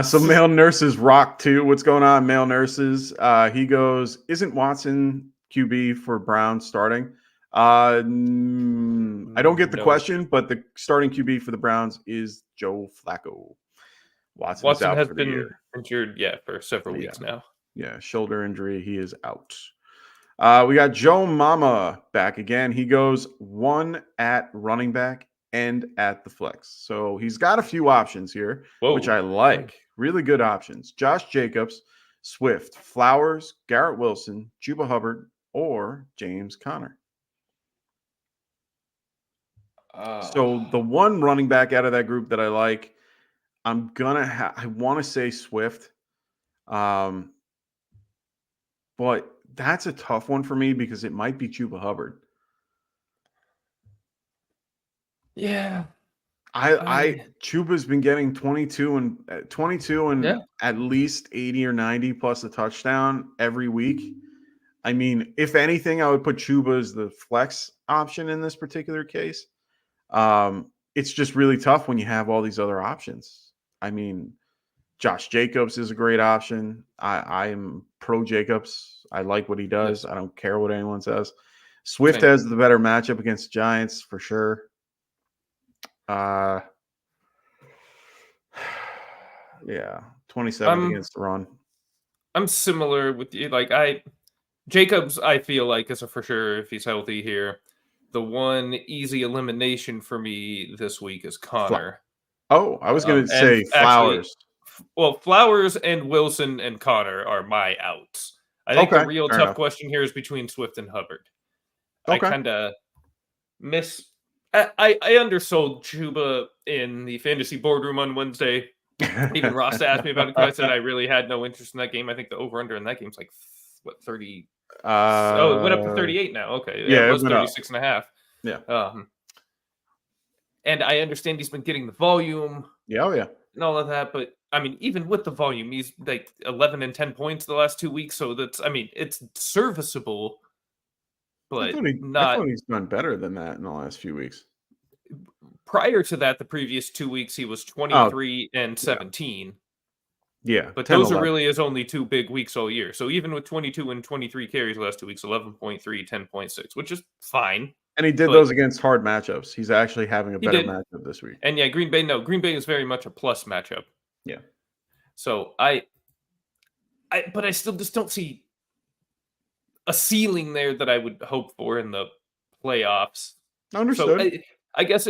So Male Nurses Rock 2. What's going on, Male Nurses? He goes, isn't Watson QB for Brown starting? I don't get the question, but the starting QB for the Browns is Joe Flacco. Watson has been injured, for several weeks now. Yeah, shoulder injury. He is out. We got Joe Mama back again. He goes 1 at running back and at the flex. So he's got a few options here, which I like. Really good options. Josh Jacobs, Swift, Flowers, Garrett Wilson, Chuba Hubbard, or James Conner. So the one running back out of that group that I like, I want to say Swift. But that's a tough one for me because it might be Chuba Hubbard. Yeah. Chuba's been getting 22 and at least 80 or 90 plus a touchdown every week. I mean, if anything, I would put Chuba as the flex option in this particular case. It's just really tough when you have all these other options. I mean, Josh Jacobs is a great option. I am pro Jacobs. I like what he does. I don't care what anyone says. Swift has the better matchup against Giants for sure. Yeah, 27 against the run. I'm similar with you. Jacobs, I feel like is a for sure if he's healthy here. The one easy elimination for me this week is Connor. Oh, I was going to say Flowers. Flowers and Wilson and Connor are my outs. I think the real tough question here is between Swift and Hubbard. I kind of miss. I undersold Chuba in the fantasy boardroom on Wednesday. Even Ross asked me about it because I said I really had no interest in that game. I think the over-under in that game is like, 30? It went up to 38 now. Okay. Yeah, it was 36.5. Yeah. And I understand he's been getting the volume. Yeah, and all of that. But, I mean, even with the volume, he's like 11 and 10 points the last 2 weeks. So it's serviceable. But I thought he's done better than that in the last few weeks. Prior to that, the previous 2 weeks, he was 23 and 17. Yeah. But those are really his only 2 big weeks all year. So even with 22 and 23 carries the last 2 weeks, 11.3, 10.6, which is fine. And he did those against hard matchups. He's actually having a better matchup this week. And yeah, Green Bay is very much a plus matchup. Yeah. So but I still just don't see a ceiling there that I would hope for in the playoffs. Understood. So I guess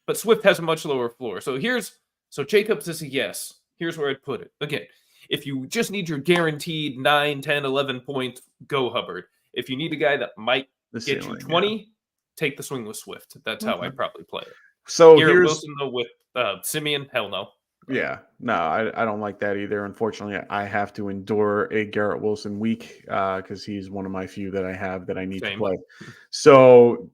but Swift has a much lower floor. So Jacobs is a yes. Here's where I'd put it. Again, if you just need your guaranteed 9, 10, 11 points, go Hubbard. If you need a guy that might get you 20, take the swing with Swift. That's how I probably play it. So Garrett Wilson, though, with Simeon, hell no. Yeah, no, I don't like that either. Unfortunately, I have to endure a Garrett Wilson week because he's one of my few that I have that I need to play. So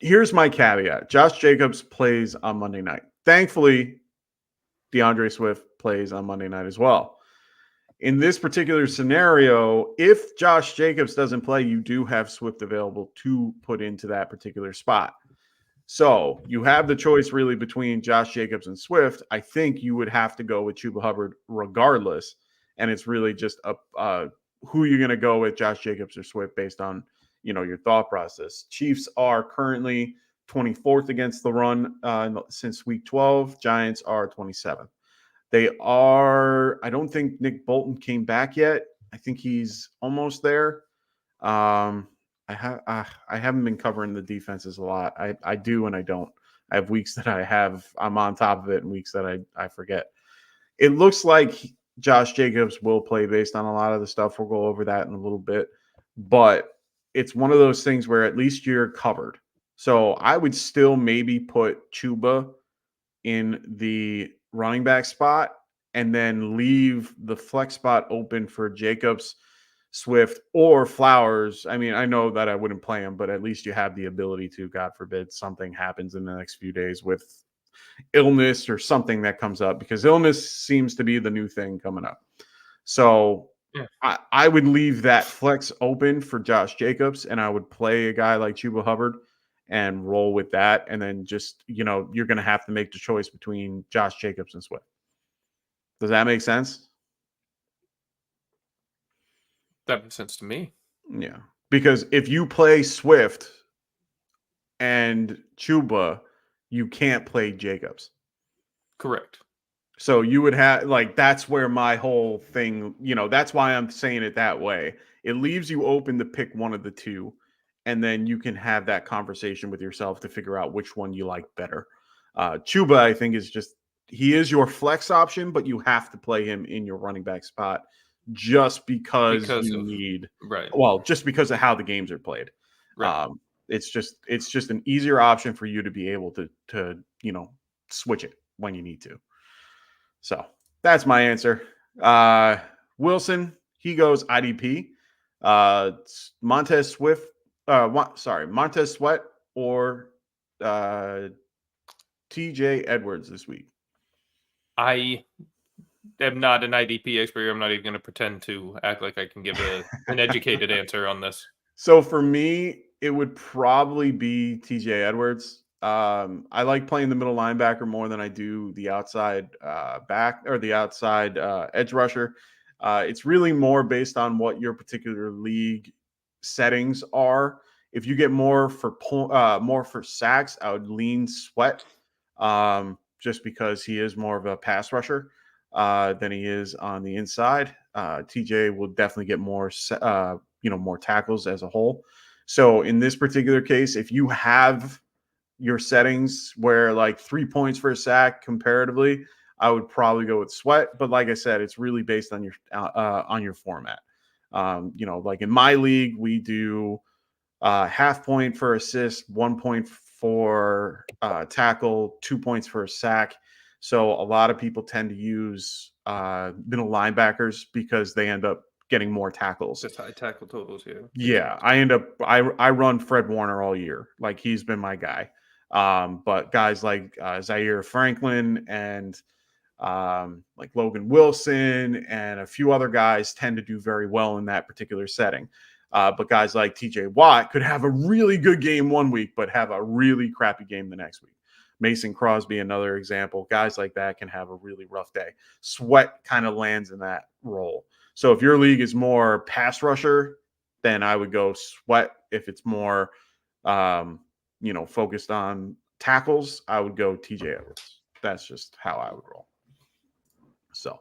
here's my caveat. Josh Jacobs plays on Monday night. Thankfully, DeAndre Swift plays on Monday night as well. In this particular scenario, if Josh Jacobs doesn't play, you do have Swift available to put into that particular spot. So you have the choice really between Josh Jacobs and Swift. I think you would have to go with Chuba Hubbard regardless. And it's really just who you're going to go with, Josh Jacobs or Swift, based on, your thought process. Chiefs are currently 24th against the run since week 12. Giants are 27th. I don't think Nick Bolton came back yet. I think he's almost there. I haven't been covering the defenses a lot. I do and I don't. I have weeks that I'm on top of it and weeks that I forget. It looks like Josh Jacobs will play based on a lot of the stuff. We'll go over that in a little bit. But it's one of those things where at least you're covered. So I would still maybe put Chuba in the running back spot and then leave the flex spot open for Jacobs, Swift, or Flowers. I mean, I know that I wouldn't play him, but at least you have the ability to, God forbid, something happens in the next few days with illness or something that comes up, because illness seems to be the new thing coming up. So I would leave that flex open for Josh Jacobs, and I would play a guy like Chuba Hubbard and roll with that. And then just, you're going to have to make the choice between Josh Jacobs and Swift. Does that make sense? That makes sense to me. Yeah. Because if you play Swift and Chuba, you can't play Jacobs. Correct. So you would have, that's where my whole thing, that's why I'm saying it that way. It leaves you open to pick one of the two. and then you can have that conversation with yourself to figure out which one you like better. Chuba, I think, he is your flex option, but you have to play him in your running back spot just because just because of how the games are played. Right. It's just an easier option for you to be able to switch it when you need to. So that's my answer. Wilson, he goes IDP. Montez Sweat or TJ Edwards this week. I am not an IDP expert. I'm not even going to pretend to act like I can give an educated answer on this. So for me, it would probably be TJ Edwards. I like playing the middle linebacker more than I do the outside back or the outside edge rusher. It's really more based on what your particular league settings are. If you get more for sacks, I would lean Sweat, just because he is more of a pass rusher than he is on the inside. TJ will definitely get more more tackles as a whole. So in this particular case, if you have your settings where like 3 points for a sack comparatively, I would probably go with Sweat. But like I said, it's really based on your format. Like in my league, we do half point for assist, 1 point for tackle, 2 points for a sack. So a lot of people tend to use middle linebackers because they end up getting more tackles. Just high tackle totals, yeah. Yeah, I run Fred Warner all year. Like, he's been my guy. But guys like Zaire Franklin and like Logan Wilson and a few other guys tend to do very well in that particular setting. But guys like TJ Watt could have a really good game one week, but have a really crappy game the next week. Mason Crosby, another example. Guys like that can have a really rough day. Sweat kind of lands in that role. So if your league is more pass rusher, then I would go Sweat. If it's more, focused on tackles, I would go TJ Edwards. That's just how I would roll. So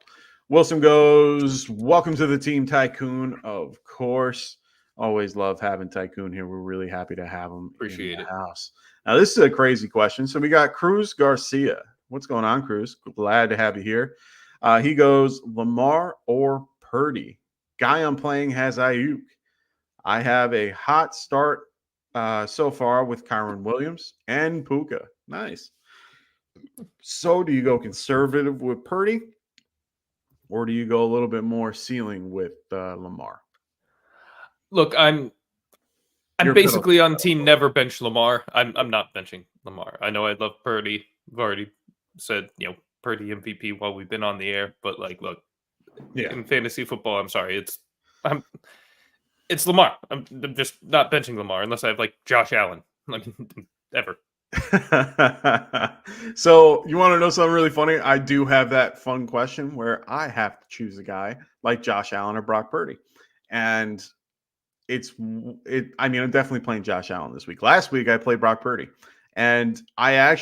Wilson goes, welcome to the team, Tycoon. Of course. Always love having Tycoon here. We're really happy to have him in the house. Now, this is a crazy question. So we got Cruz Garcia. What's going on, Cruz? Glad to have you here. He goes, Lamar or Purdy? Guy I'm playing has Ayuk. I have a hot start so far with Kyron Williams and Puka. Nice. So do you go conservative with Purdy, or do you go a little bit more ceiling with Lamar? Look, I'm basically on team never bench Lamar. I'm not benching Lamar. I know I love Purdy. I've already said, Purdy MVP while we've been on the air, but look, in fantasy football, I'm sorry, it's Lamar. I'm just not benching Lamar unless I have like Josh Allen. I mean, ever. So you want to know something really funny? I do have that fun question where I have to choose a guy like Josh Allen or Brock Purdy, and I'm definitely playing Josh Allen this week. Last week I played Brock Purdy, and I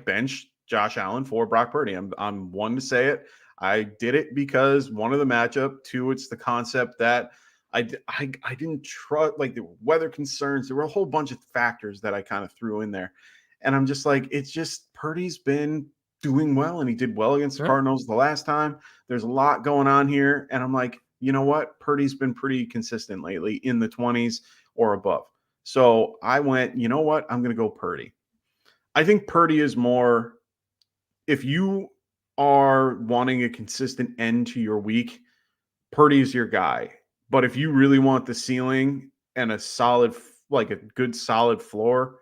benched Josh Allen for Brock Purdy. I'm one to say it. I did it because one of the matchup, two, it's the concept that I didn't trust, like the weather concerns. There were a whole bunch of factors that I kind of threw in there, and I'm just like, it's just Purdy's been doing well, and he did well against the Cardinals the last time. There's a lot going on here, and I'm like, you know what? Purdy's been pretty consistent lately in the 20s or above. So I went, you know what? I'm going to go Purdy. I think Purdy is more, if you are wanting a consistent end to your week, Purdy is your guy. But if you really want the ceiling and a solid, like a good solid floor,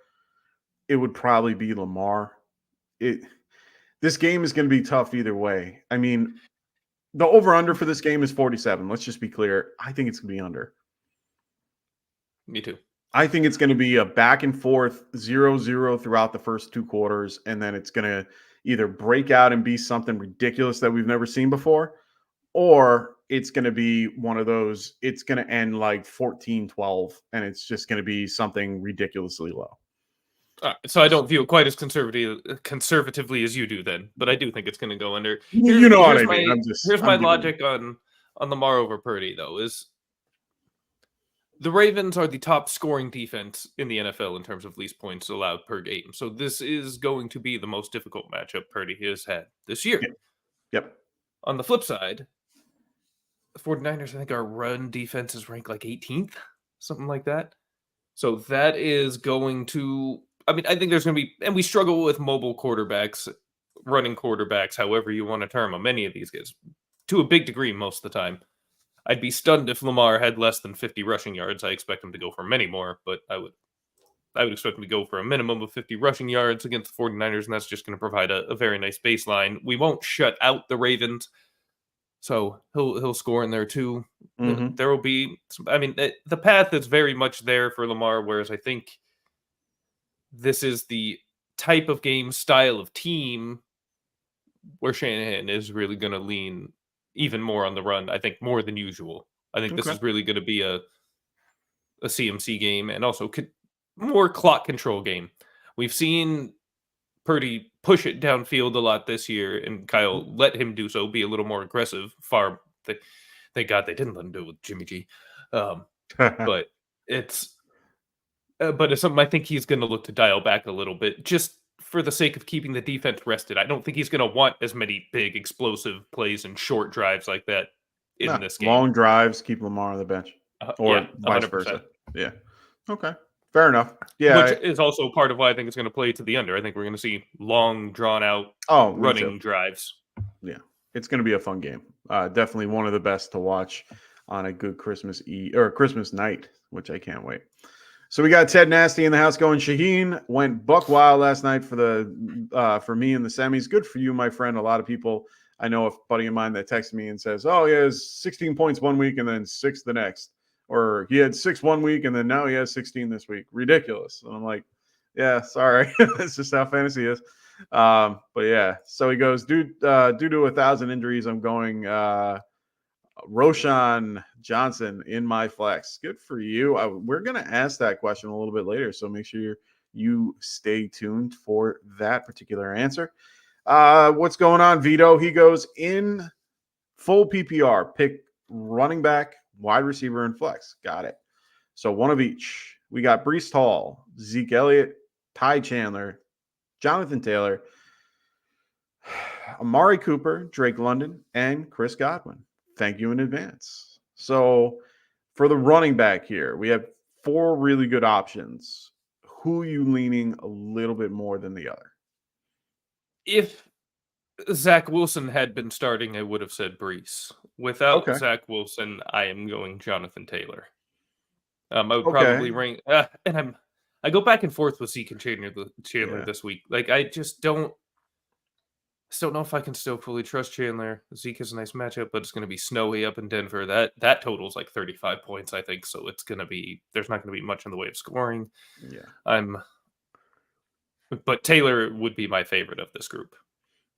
it would probably be Lamar. This game is going to be tough either way. I mean, the over-under for this game is 47. Let's just be clear. I think it's going to be under. Me too. I think it's going to be a back and forth 0-0 throughout the first two quarters, and then it's going to either break out and be something ridiculous that we've never seen before, or it's going to be one of those, it's going to end like 14-12, and it's just going to be something ridiculously low. So I don't view it quite as conservatively as you do then, but I do think it's going to go under. You know what I mean. Here's my logic on Lamar over Purdy, though, is The Ravens are the top scoring defense in the NFL in terms of least points allowed per game. So this is going to be the most difficult matchup Purdy has had this year. Yep. On the flip side, the 49ers, I think our run defense is ranked like 18th, something like that. So that is going to, I think there's going to be, and we struggle with mobile quarterbacks, running quarterbacks, however you want to term them, many of these guys, to a big degree most of the time. I'd be stunned if Lamar had less than 50 rushing yards. I expect him to go for many more, but I would expect him to go for a minimum of 50 rushing yards against the 49ers, and that's just going to provide a very nice baseline. We won't shut out the Ravens, so he'll score in there too. Mm-hmm. There will be, the path is very much there for Lamar, whereas I think this is the type of game, style of team where Shanahan is really going to lean even more on the run, I think more than usual. I think this is really going to be a CMC game and also more clock control game. We've seen Purdy push it downfield a lot this year, and Kyle let him do so, be a little more aggressive. Thank God they didn't let him do it with Jimmy G. But it's something I think he's going to look to dial back a little bit, just for the sake of keeping the defense rested. I don't think he's going to want as many big explosive plays and short drives like that in this game. Long drives keep Lamar on the bench, or vice 100%. versa. Yeah. Okay. Fair enough. Yeah. Which is also part of why I think it's going to play to the under. I think we're going to see long, drawn-out running drives. Yeah. It's going to be a fun game. Definitely one of the best to watch on a good Christmas Eve or Christmas night, which I can't wait. So we got Ted Nasty in the house going. Shaheen went buck wild last night for me in the semis. Good for you, my friend. A lot of people, I know a buddy of mine that texted me and says, oh, he has 16 points one week and then 6 the next. Or he had 6 1 week and then now he has 16 this week. Ridiculous. And I'm like, yeah, sorry. That's just how fantasy is. But yeah, so he goes, due to 1,000 injuries, I'm going Roshan Johnson in my flex. Good for you. We're going to ask that question a little bit later, so make sure you stay tuned for that particular answer. What's going on, Vito? He goes in full PPR, pick running back, wide receiver, and flex. Got it. So one of each. We got Breece Hall, Zeke Elliott, Ty Chandler, Jonathan Taylor, Amari Cooper, Drake London, and Chris Godwin. Thank you in advance. So for the running back here, we have 4 really good options. Who are you leaning a little bit more than the other? If Zach Wilson had been starting, I would have said Breece. Without Zach Wilson, I am going Jonathan Taylor. I would probably rank, and I go back and forth with Zeke and Chandler this week. Like, I just don't know if I can still fully trust Chandler. Zeke is a nice matchup, but it's going to be snowy up in Denver. That totals like 35 points, I think. So there's not going to be much in the way of scoring. Yeah, but Taylor would be my favorite of this group.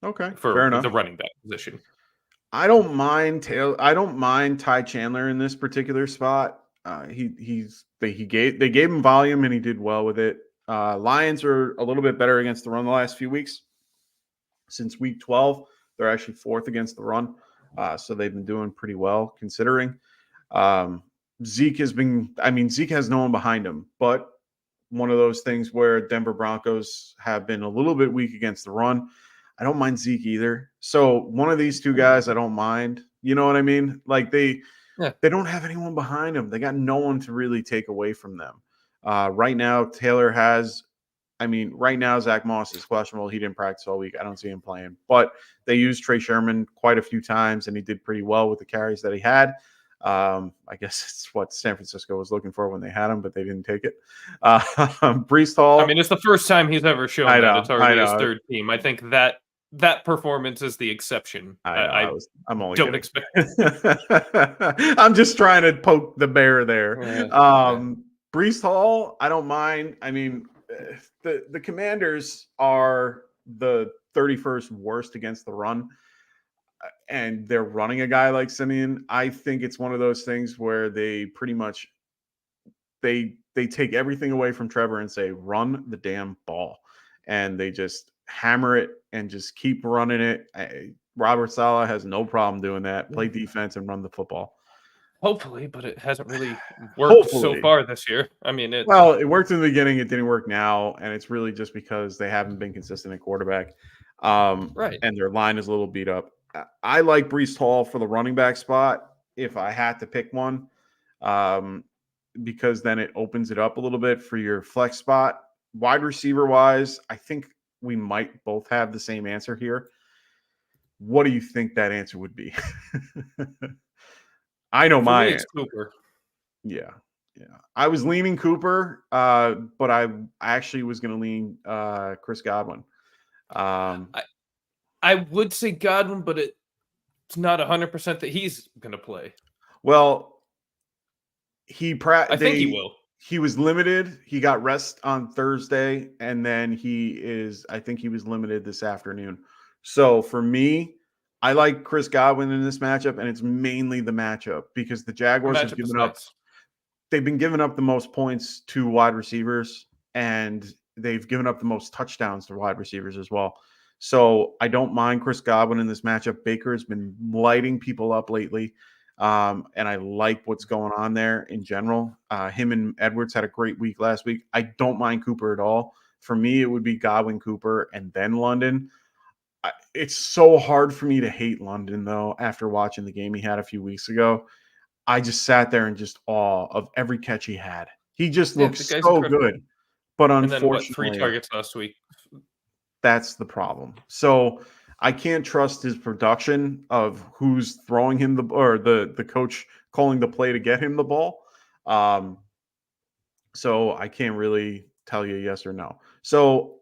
Okay, for fair enough. The running back position. I don't mind I don't mind Ty Chandler in this particular spot. They gave him volume and he did well with it. Lions are a little bit better against the run the last few weeks. Since week 12, they're actually 4th against the run. So they've been doing pretty well considering. Zeke has no one behind him, but one of those things where Denver Broncos have been a little bit weak against the run. I don't mind Zeke either. So one of these two guys, I don't mind. You know what I mean? Like they don't have anyone behind them. They got no one to really take away from them. Right now, Zach Moss is questionable. He didn't practice all week. I don't see him playing. But they used Trey Sherman quite a few times, and he did pretty well with the carries that he had. I guess it's what San Francisco was looking for when they had him, but they didn't take it. Breece Hall. I mean, it's the first time he's ever shown that it's already his third team. I think that performance is the exception. I'm only don't expect. I'm just trying to poke the bear there. Breece Hall, I don't mind. I mean, the Commanders are the 31st worst against the run, and they're running a guy like Simeon. I think it's one of those things where they pretty much they take everything away from Trevor and say, run the damn ball. And they just hammer it and just keep running it. Robert Saleh has no problem doing that. Play defense and run the football. Hopefully, but it hasn't really worked so Hopefully. far this year. I mean, Well, it worked in the beginning. It didn't work now, and it's really just because they haven't been consistent at quarterback, right. and their line is a little beat up. I like Brees Hall for the running back spot if I had to pick one, because then it opens it up a little bit for your flex spot. Wide receiver wise, I think we might both have the same answer here. What do you think that answer would be? I know For my me, it's answer. Cooper. Yeah. I was leaning Cooper, but I actually was going to lean Chris Godwin. I would say Godwin, but it's not 100% that he's going to play. Well, I think he will. He was limited. He got rest on Thursday, and then I think he was limited this afternoon. So for me, I like Chris Godwin in this matchup, and it's mainly the matchup because the Jaguars have given up. Nice. They've been giving up the most points to wide receivers, and they've given up the most touchdowns to wide receivers as well. So I don't mind Chris Godwin in this matchup. Baker has been lighting people up lately, and I like what's going on there in general. Him and Edwards had a great week last week. I don't mind Cooper at all. For me, it would be Godwin, Cooper, and then London. It's so hard for me to hate London, though, after watching the game he had a few weeks ago. I just sat there in just awe of every catch he had. He just looks the guy's so incredible. good. But And then 3 unfortunately, targets last week. that's the problem. So I can't trust his production of who's throwing him the coach calling the play to get him the ball. So I can't really tell you yes or no. So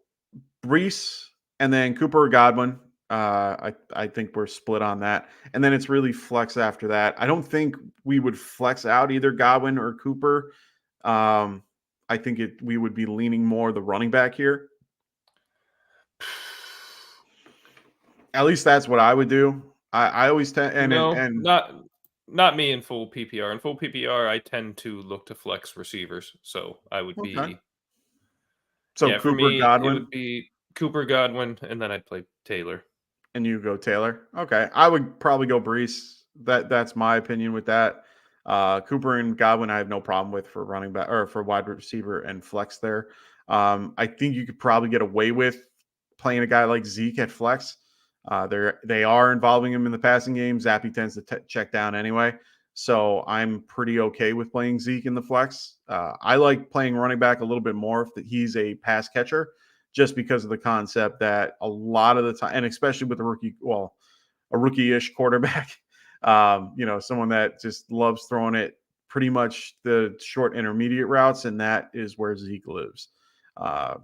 Brees and then Cooper or Godwin. I think we're split on that. And then it's really flex after that. I don't think we would flex out either Godwin or Cooper. I think we would be leaning more the running back here. At least that's what I would do. I always tend and not me in full PPR. In full PPR, I tend to look to flex receivers. So I would be. So yeah, Cooper, for me, Godwin, it would be Cooper, Godwin, and then I'd play Taylor. and you go Taylor. Okay, I would probably go Brees. That's my opinion with that. Cooper and Godwin, I have no problem with for running back or for wide receiver and flex there. I think you could probably get away with playing a guy like Zeke at flex. They are involving him in the passing game. Zappy tends to check down anyway. So I'm pretty okay with playing Zeke in the flex. I like playing running back a little bit more if he's a pass catcher, just because of the concept that a lot of the time, and especially with a rookie-ish quarterback, someone that just loves throwing it pretty much the short intermediate routes, and that is where Zeke lives.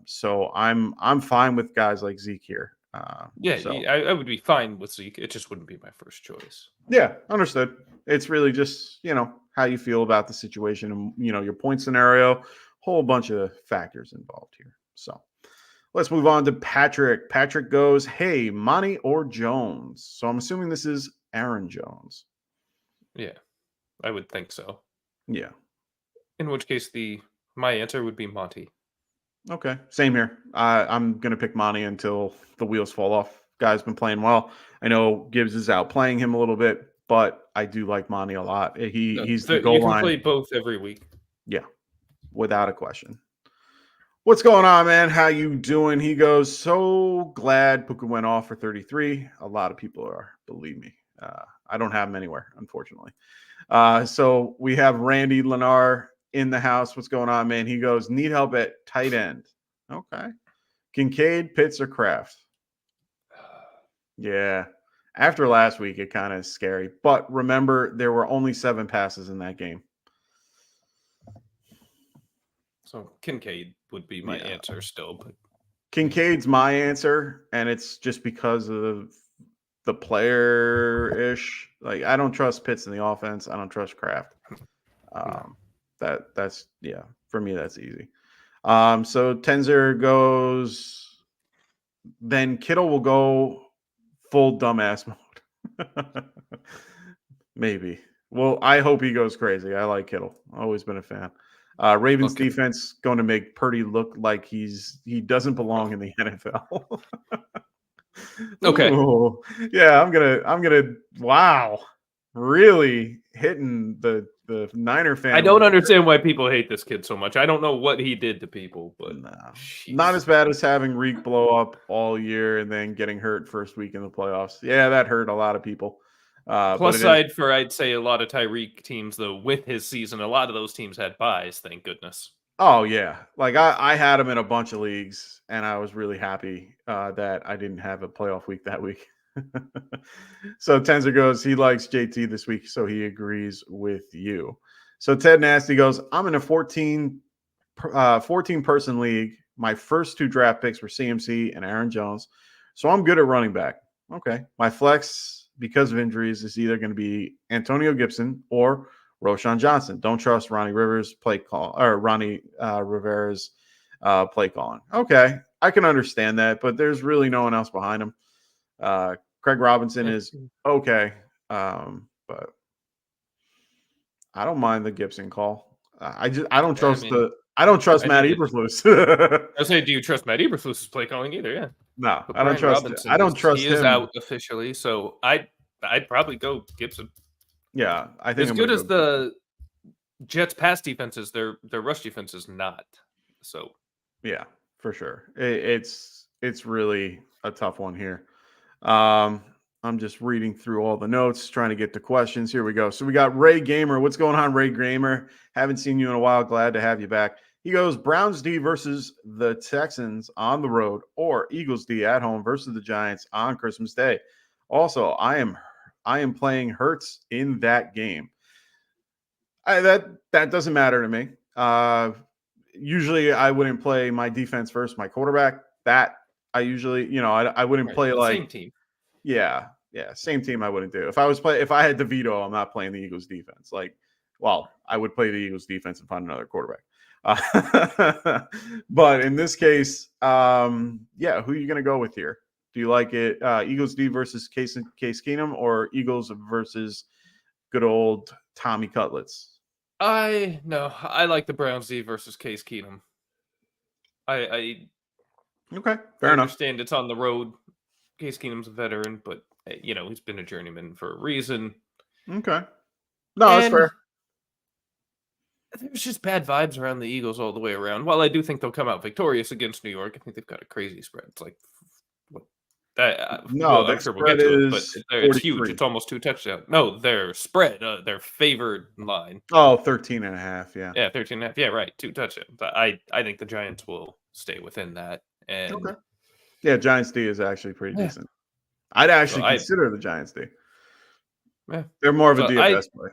So I'm fine with guys like Zeke here. I would be fine with Zeke. It just wouldn't be my first choice. Yeah, understood. It's really just, how you feel about the situation and, your point scenario, whole bunch of factors involved here. So let's move on to Patrick. Patrick goes, hey, Monty or Jones? So I'm assuming this is Aaron Jones. Yeah, I would think so. Yeah. In which case, my answer would be Monty. Okay, same here. I'm going to pick Monty until the wheels fall off. Guy's been playing well. I know Gibbs is outplaying him a little bit, but I do like Monty a lot. He's the goal line. You can play both every week. Yeah, without a question. What's going on, man? How you doing? He goes, so glad Puka went off for 33. A lot of people are, believe me. I don't have him anywhere, unfortunately. So we have Randy Lennar in the house. What's going on, man? He goes, need help at tight end. Okay. Kincaid, Pitts, or Kraft? Yeah. After last week, it kind of is scary. But remember, there were only 7 passes in that game. So Kincaid would be my answer still. But Kincaid's my answer, and it's just because of the player-ish. Like, I don't trust Pitts in the offense. I don't trust Kraft. That's for me, that's easy. So Tenzer goes, then Kittle will go full dumbass mode. Maybe. Well, I hope he goes crazy. I like Kittle. Always been a fan. Ravens defense going to make Purdy look like he doesn't belong in the NFL. Okay. Ooh. Yeah, I'm gonna. Wow. really hitting the Niner fan. I don't understand why people hate this kid so much. I don't know what he did to people, but No, jeez. not as bad as having Reek blow up all year and then getting hurt first week in the playoffs. Yeah, that hurt a lot of people. Plus side for, I'd say, a lot of Tyreek teams, though, with his season, a lot of those teams had buys, thank goodness. Oh, yeah. Like, I had him in a bunch of leagues, and I was really happy that I didn't have a playoff week that week. So Tenzer goes, he likes JT this week, so he agrees with you. So Ted Nasty goes, I'm in a 14-person league. My first 2 draft picks were CMC and Aaron Jones, so I'm good at running back. Okay. My flex, because of injuries, is either going to be Antonio Gibson or Roshan Johnson. Don't trust Ronnie Rivers' play call, or Ronnie Rivera's play calling. Okay, I can understand that, but there's really no one else behind him. Craig Robinson is okay, but I don't mind the Gibson call. I don't trust Matt Eberflus. I say, do you trust Matt Eberflus's play calling either? Yeah. No, But I don't trust. I don't trust he him. He is out officially, so I'd probably go Gibson. Yeah, I think as good as the Jets' pass defense is, their rush defense is not. So yeah, for sure, it's really a tough one here. I'm just reading through all the notes, trying to get to questions. Here we go. So we got Ray Gamer. What's going on, Ray Gamer? Haven't seen you in a while. Glad to have you back. He goes, Browns D versus the Texans on the road, or Eagles D at home versus the Giants on Christmas Day. Also, I am playing Hurts in that game. That doesn't matter to me. Usually I wouldn't play my defense versus my quarterback. That I usually, I wouldn't play like same team. Yeah, same team I wouldn't do. If I had DeVito, I'm not playing the Eagles defense. I would play the Eagles defense and find another quarterback. But in this case, who are you going to go with here? Do you like it Eagles D versus Case Keenum, or Eagles versus good old Tommy Cutlets? I like the Browns D versus Case Keenum. I okay, fair enough. Understand it's on the road. Case Keenum's a veteran, but he's been a journeyman for a reason. Okay, that's fair. There's just bad vibes around the Eagles all the way around. While I do think they'll come out victorious against New York, I think they've got a crazy spread. It's like I'm sure we'll get to it, but it's huge. It's almost 2 touchdowns. No, their spread, their favored line. Oh, 13.5. Yeah. Yeah, 13.5. Yeah, right. 2 touchdowns. I think the Giants will stay within that. And okay. Yeah, Giants D is actually pretty decent. I'd actually consider the Giants D. Yeah. They're more of a DFS play.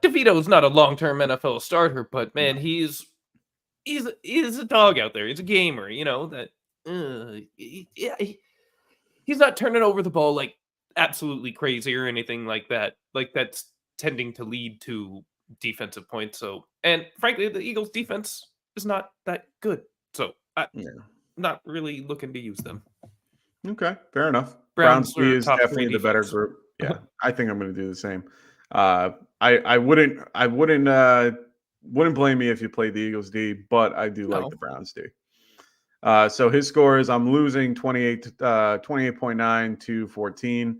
DeVito's not a long-term NFL starter, but man, he's a dog out there. He's a gamer, he's not turning over the ball like absolutely crazy or anything like that. Like, that's tending to lead to defensive points. So, and frankly, the Eagles defense is not that good. So I'm not really looking to use them. Okay, fair enough. Browns D is definitely the better group. Yeah, I think I'm going to do the same. I wouldn't blame me if you played the Eagles D, but I do like the Browns D. So his score is, I'm losing 28.9 to 14,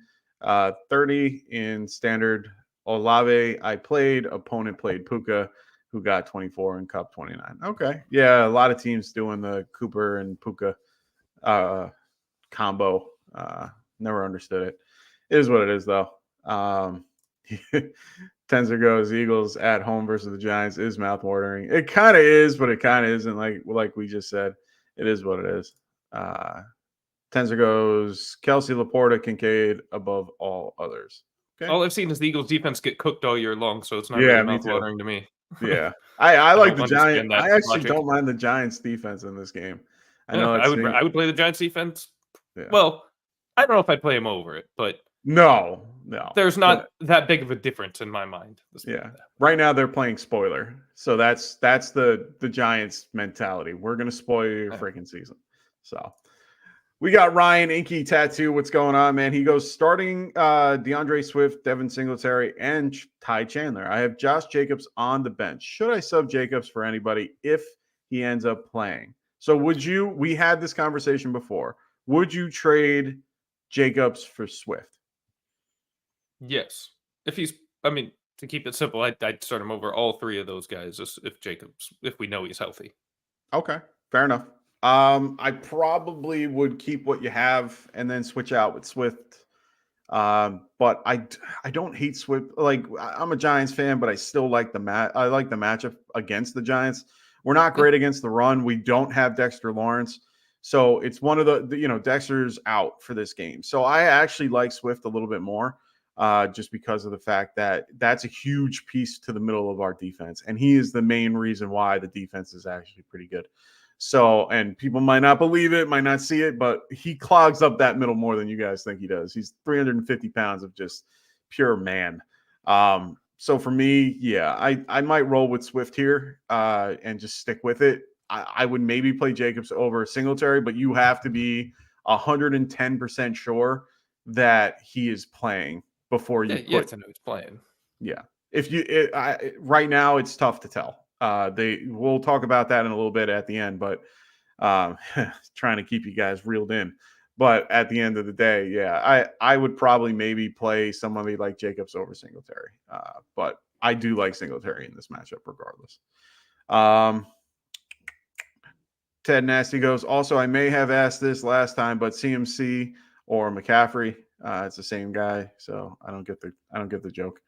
30 in standard. Olave, I played. Opponent played Puka, who got 24 and Cup 29. Okay. Yeah, a lot of teams doing the Cooper and Puka combo. Never understood it. It is what it is, though. Tenzer goes, Eagles at home versus the Giants is mouth-watering. It kind of is, but it kind of isn't, like we just said. It is what it is. Tenzer goes, Kelsey, Laporta, Kincaid above all others. Okay. All I've seen is the Eagles defense get cooked all year long, so it's not really mouth-watering to me. Yeah. I like the Giants. I actually don't mind the Giants defense in this game. I would play the Giants defense. Yeah. Well, I don't know if I'd play him over it, but no. There's not that big of a difference in my mind. Yeah. Right now they're playing spoiler. So that's the Giants mentality. We're going to spoil your freaking season. So we got Ryan Inky Tattoo. What's going on, man? He goes, starting DeAndre Swift, Devin Singletary, and Ty Chandler. I have Josh Jacobs on the bench. Should I sub Jacobs for anybody if he ends up playing? So we had this conversation before. Would you trade Jacobs for Swift? Yes. If he's, I mean, to keep it simple, I'd start him over all three of those guys if we know he's healthy. Okay, fair enough. I probably would keep what you have and then switch out with Swift. But I don't hate Swift. Like, I'm a Giants fan, but I still like I like the matchup against the Giants. We're not great against the run. We don't have Dexter Lawrence. So it's one of Dexter's out for this game. So I actually like Swift a little bit more, just because of the fact that that's a huge piece to the middle of our defense. And he is the main reason why the defense is actually pretty good. So, and people might not believe it, might not see it, but he clogs up that middle more than you guys think he does. He's 350 pounds of just pure man. So for me, yeah, I might roll with Swift here and just stick with it. I would maybe play Jacobs over Singletary, but you have to be 110% sure that he is playing before you you have to know he's playing. Yeah. Right now it's tough to tell. We'll talk about that in a little bit at the end, but trying to keep you guys reeled in. But at the end of the day, yeah, I would probably maybe play somebody like Jacobs over Singletary. But I do like Singletary in this matchup regardless. Ted Nasty goes, also, I may have asked this last time, but CMC or McCaffrey, it's the same guy, so I don't get the joke.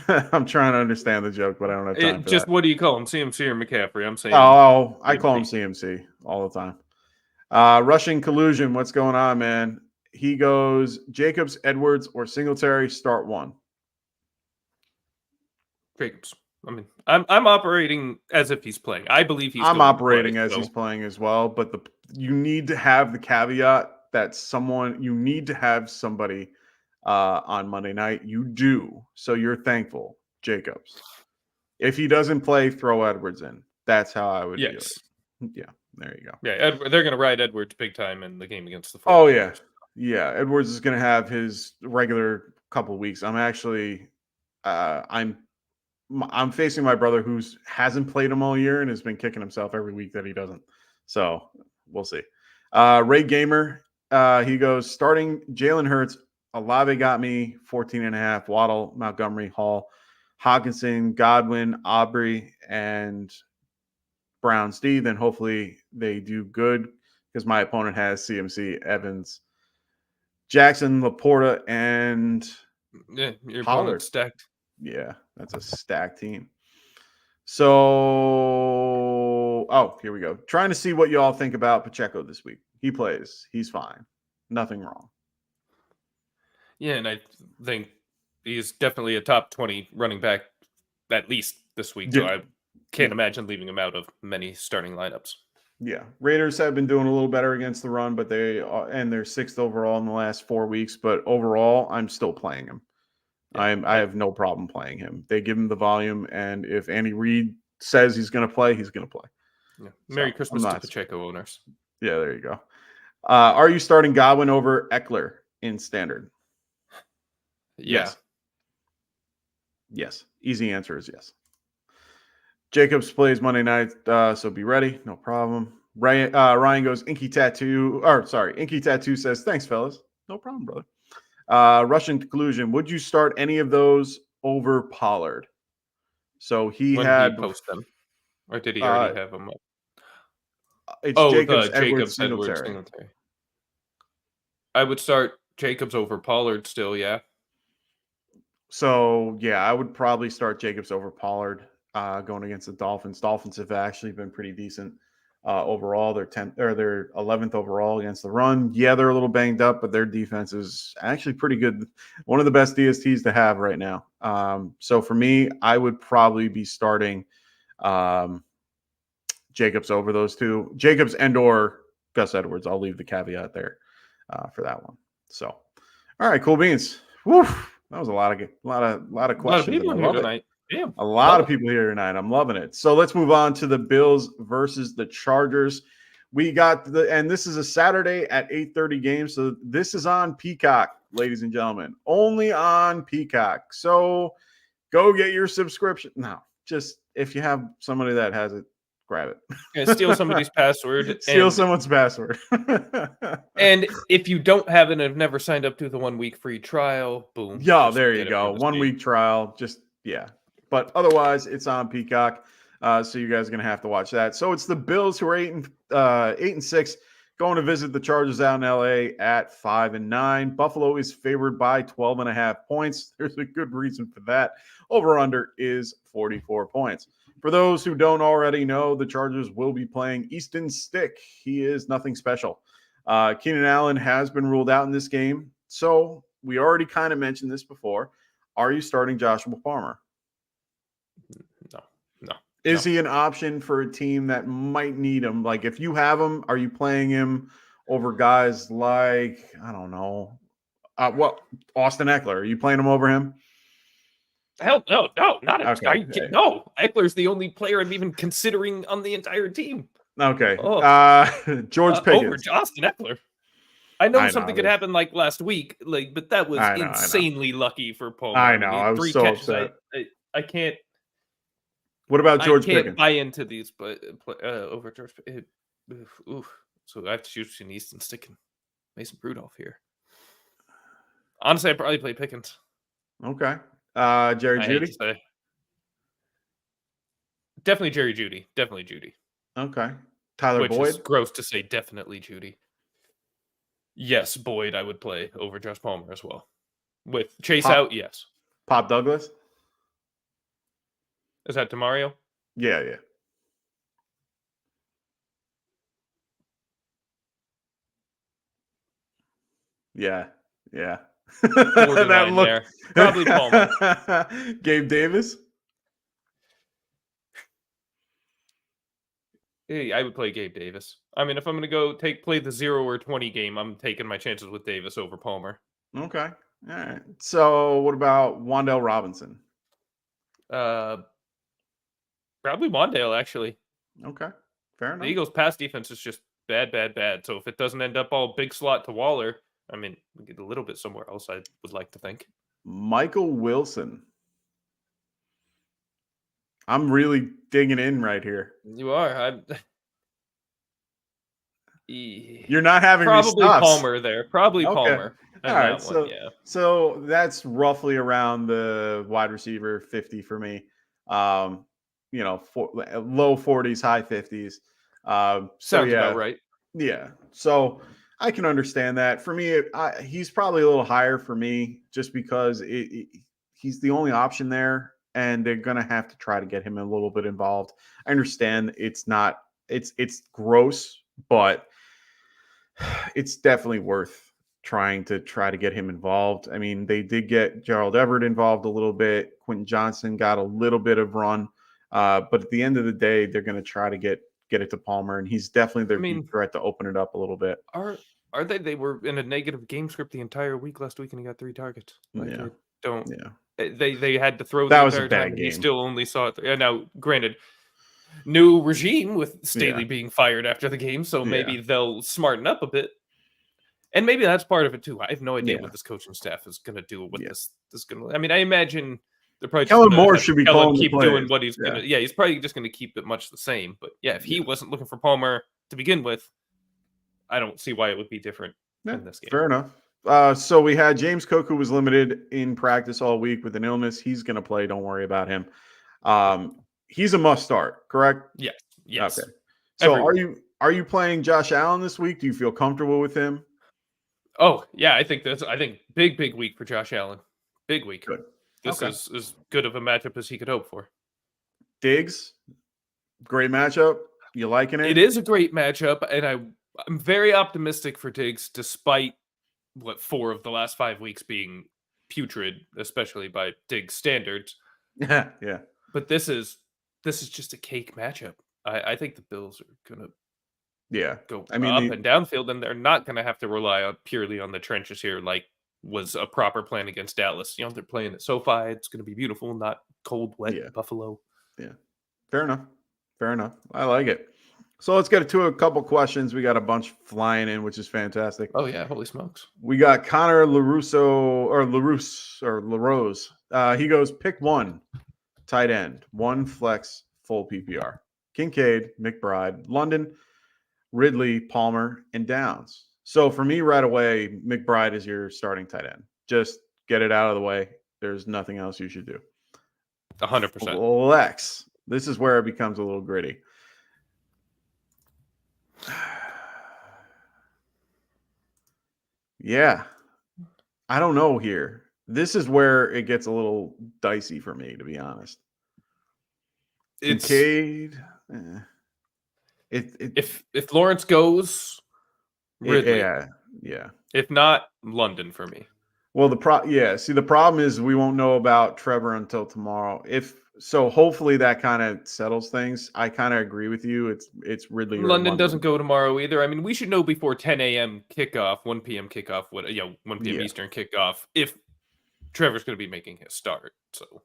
I'm trying to understand the joke, but I don't have time for Just that. what do you call him, CMC or McCaffrey? I'm saying. Oh, I call him CMC all the time. Rushing Collusion, what's going on, man? He goes, Jacobs, Edwards, or Singletary, start one. Jacobs. I mean, I'm operating as if he's playing. I believe he's. I'm operating as he's playing as well, but you need to have the caveat that you need to have somebody on Monday night. You do, so you're thankful, Jacobs. If he doesn't play, throw Edwards in. That's how I would do it. Yeah, there you go. Yeah, they're going to ride Edwards big time in the game against the 49ers. Oh, yeah. Edwards is going to have his regular couple weeks. I'm actually, I'm facing my brother who hasn't played him all year and has been kicking himself every week that he doesn't. So we'll see. Ray Gamer, he goes, starting Jalen Hurts, Olave got me 14.5, Waddle, Montgomery, Hall, Hawkinson, Godwin, Aubrey, and Browns D. Then hopefully they do good because my opponent has CMC, Evans, Jackson, Laporta, and your Pollard. opponent's stacked. Yeah, that's a stacked team. So, here we go. Trying to see what you all think about Pacheco this week. He plays. He's fine. Nothing wrong. Yeah, and I think he's definitely a top 20 running back at least this week. So I can't imagine leaving him out of many starting lineups. Yeah, Raiders have been doing a little better against the run, but they're 6th overall in the last 4 weeks. But overall, I'm still playing him. Yeah. I have no problem playing him. They give him the volume, and if Andy Reid says he's going to play, he's going to play. Yeah. Merry Christmas to Pacheco owners. Yeah, there you go. Are you starting Godwin over Eckler in standard? Yeah. Yes. Easy answer is yes. Jacobs plays Monday night, so be ready. No problem. Ryan goes, Inky Tattoo says, thanks, fellas. No problem, brother. Russian Conclusion, would you start any of those over Pollard? So he had post them, or did he already have them up? It's Jacobs, Edwards, Singletary. I would start Jacobs over Pollard still, yeah. So, yeah, I would probably start Jacobs over Pollard going against the Dolphins. Dolphins have actually been pretty decent overall. They're 10th or they're 11th overall against the run. Yeah, they're a little banged up, but their defense is actually pretty good. One of the best DSTs to have right now. So for me, I would probably be starting Jacobs over those two. Jacobs and or Gus Edwards. I'll leave the caveat there for that one. So, all right, cool beans. Woo! That was a lot of questions. A lot of people here tonight. Yeah, a lot of people here tonight. I'm loving it. So let's move on to the Bills versus the Chargers. We got and this is a Saturday at 8:30 game. So this is on Peacock, ladies and gentlemen, only on Peacock. So go get your subscription. No, just if you have somebody that has it, grab it. Yeah, steal somebody's password. Steal and, someone's password. and if you don't have it and have never signed up to the 1 week free trial, boom. Yeah, just there get you it go. for this 1 week. week trial. Just, yeah. But otherwise, it's on Peacock. So you guys are going to have to watch that. So it's the Bills who are 8-6, going to visit the Chargers out in LA at 5-9. Buffalo is favored by 12.5 points. There's a good reason for that. Over under is 44 points. For those who don't already know, the Chargers will be playing Easton Stick. He is nothing special. Keenan Allen has been ruled out in this game. So we already kind of mentioned this before. Are you starting Joshua Palmer? No. Is he an option for a team that might need him? Like, if you have him, are you playing him over guys like, I don't know, Austin Eckler? Are you playing him over him? Hell no, not a, Okay. no. Eckler's the only player I'm even considering on the entire team. Okay. Oh. George Pickens. Over Austin Eckler. I know something could happen like last week, but that was insanely lucky for Palmer. I know. I was 3 so catches. upset. I can't. What about George I can't Pickens? buy into these, but over George. So I have to choose between Easton Stick and Mason Rudolph here. Honestly, I'd probably play Pickens. Okay. Jerry I hate Jeudy? to say. Definitely Jerry Jeudy. Definitely Jeudy. Okay. Tyler Which Boyd? is gross to say definitely Jeudy. Yes, Boyd I would play over Josh Palmer as well. With Chase out, yes. Pop Douglas? Is that Demario? Yeah. Yeah. Borderline there. Probably Palmer. Gabe Davis? Hey, I would play Gabe Davis. I mean, if I'm going to go play the 0 or 20 game, I'm taking my chances with Davis over Palmer. Okay. All right. So what about Wan'Dale Robinson? Probably Wandale, actually. Okay. Fair enough. The Eagles' pass defense is just bad. So if it doesn't end up all big slot to Waller, I mean, we get a little bit somewhere else, I would like to think. Michael Wilson. I'm really digging in right here. You are. You're not having probably me sus. Palmer there. Probably Okay. Palmer. All right. That one, yeah. So that's roughly around the wide receiver 50 for me. Low 40s, high 50s. Sounds about right. Yeah. So I can understand that. For me, he's probably a little higher for me just because he's the only option there, and they're going to have to try to get him a little bit involved. I understand it's gross, but it's definitely worth trying to get him involved. I mean, they did get Gerald Everett involved a little bit. Quentin Johnson got a little bit of run. But at the end of the day, they're going to try to get it to Palmer, and he's definitely their deep threat to open it up a little bit. Are they? They were in a negative game script the entire week last week, and he got 3 targets. They had to throw that the was entire a bad time. game. He still only saw it. Now, granted, new regime with Staley being fired after the game, so maybe they'll smarten up a bit. And maybe that's part of it too. I have no idea what this coaching staff is going to do with this is going to. I mean, I imagine they're probably Kellen Moore should be calling keep the plays. doing what he's going to. Yeah, he's probably just going to keep it much the same. But yeah, if he wasn't looking for Palmer to begin with, I don't see why it would be different in this game. Fair enough. So we had James Cook, who was limited in practice all week with an illness. He's going to play. Don't worry about him. He's a must start, correct? Yes. Yes. Okay. So are you playing Josh Allen this week? Do you feel comfortable with him? Oh yeah, I think big week for Josh Allen. Big week. Good. This is as good of a matchup as he could hope for. Diggs, great matchup. You liking it? It is a great matchup, and I'm very optimistic for Diggs, despite 4 of the last 5 weeks being putrid, especially by Diggs standards. Yeah. But this is just a cake matchup. I think the Bills are gonna go up and downfield, and they're not gonna have to rely purely on the trenches here, like was a proper plan against Dallas. They're playing at SoFi. It's gonna be beautiful, not cold, wet Buffalo. Yeah. Fair enough. I like it. So let's get to a couple questions. We got a bunch flying in, which is fantastic. Oh yeah, holy smokes. We got Connor LaRose. He goes, pick one tight end, one flex, full PPR. Kincaid, McBride, London, Ridley, Palmer, and Downs. So for me right away, McBride is your starting tight end. Just get it out of the way. There's nothing else you should do. 100%. Flex. This is where it becomes a little gritty. Yeah. I don't know here. This is where it gets a little dicey for me, to be honest. Kincaid. If Lawrence goes, Ridley. Yeah. If not, London for me. Well, the problem is we won't know about Trevor until tomorrow. Hopefully that kind of settles things. I kind of agree with you. It's Ridley. London doesn't go tomorrow either. I mean, we should know before 10 a.m. kickoff, 1 p.m. kickoff, 1 p.m. Eastern kickoff, if Trevor's going to be making his start. So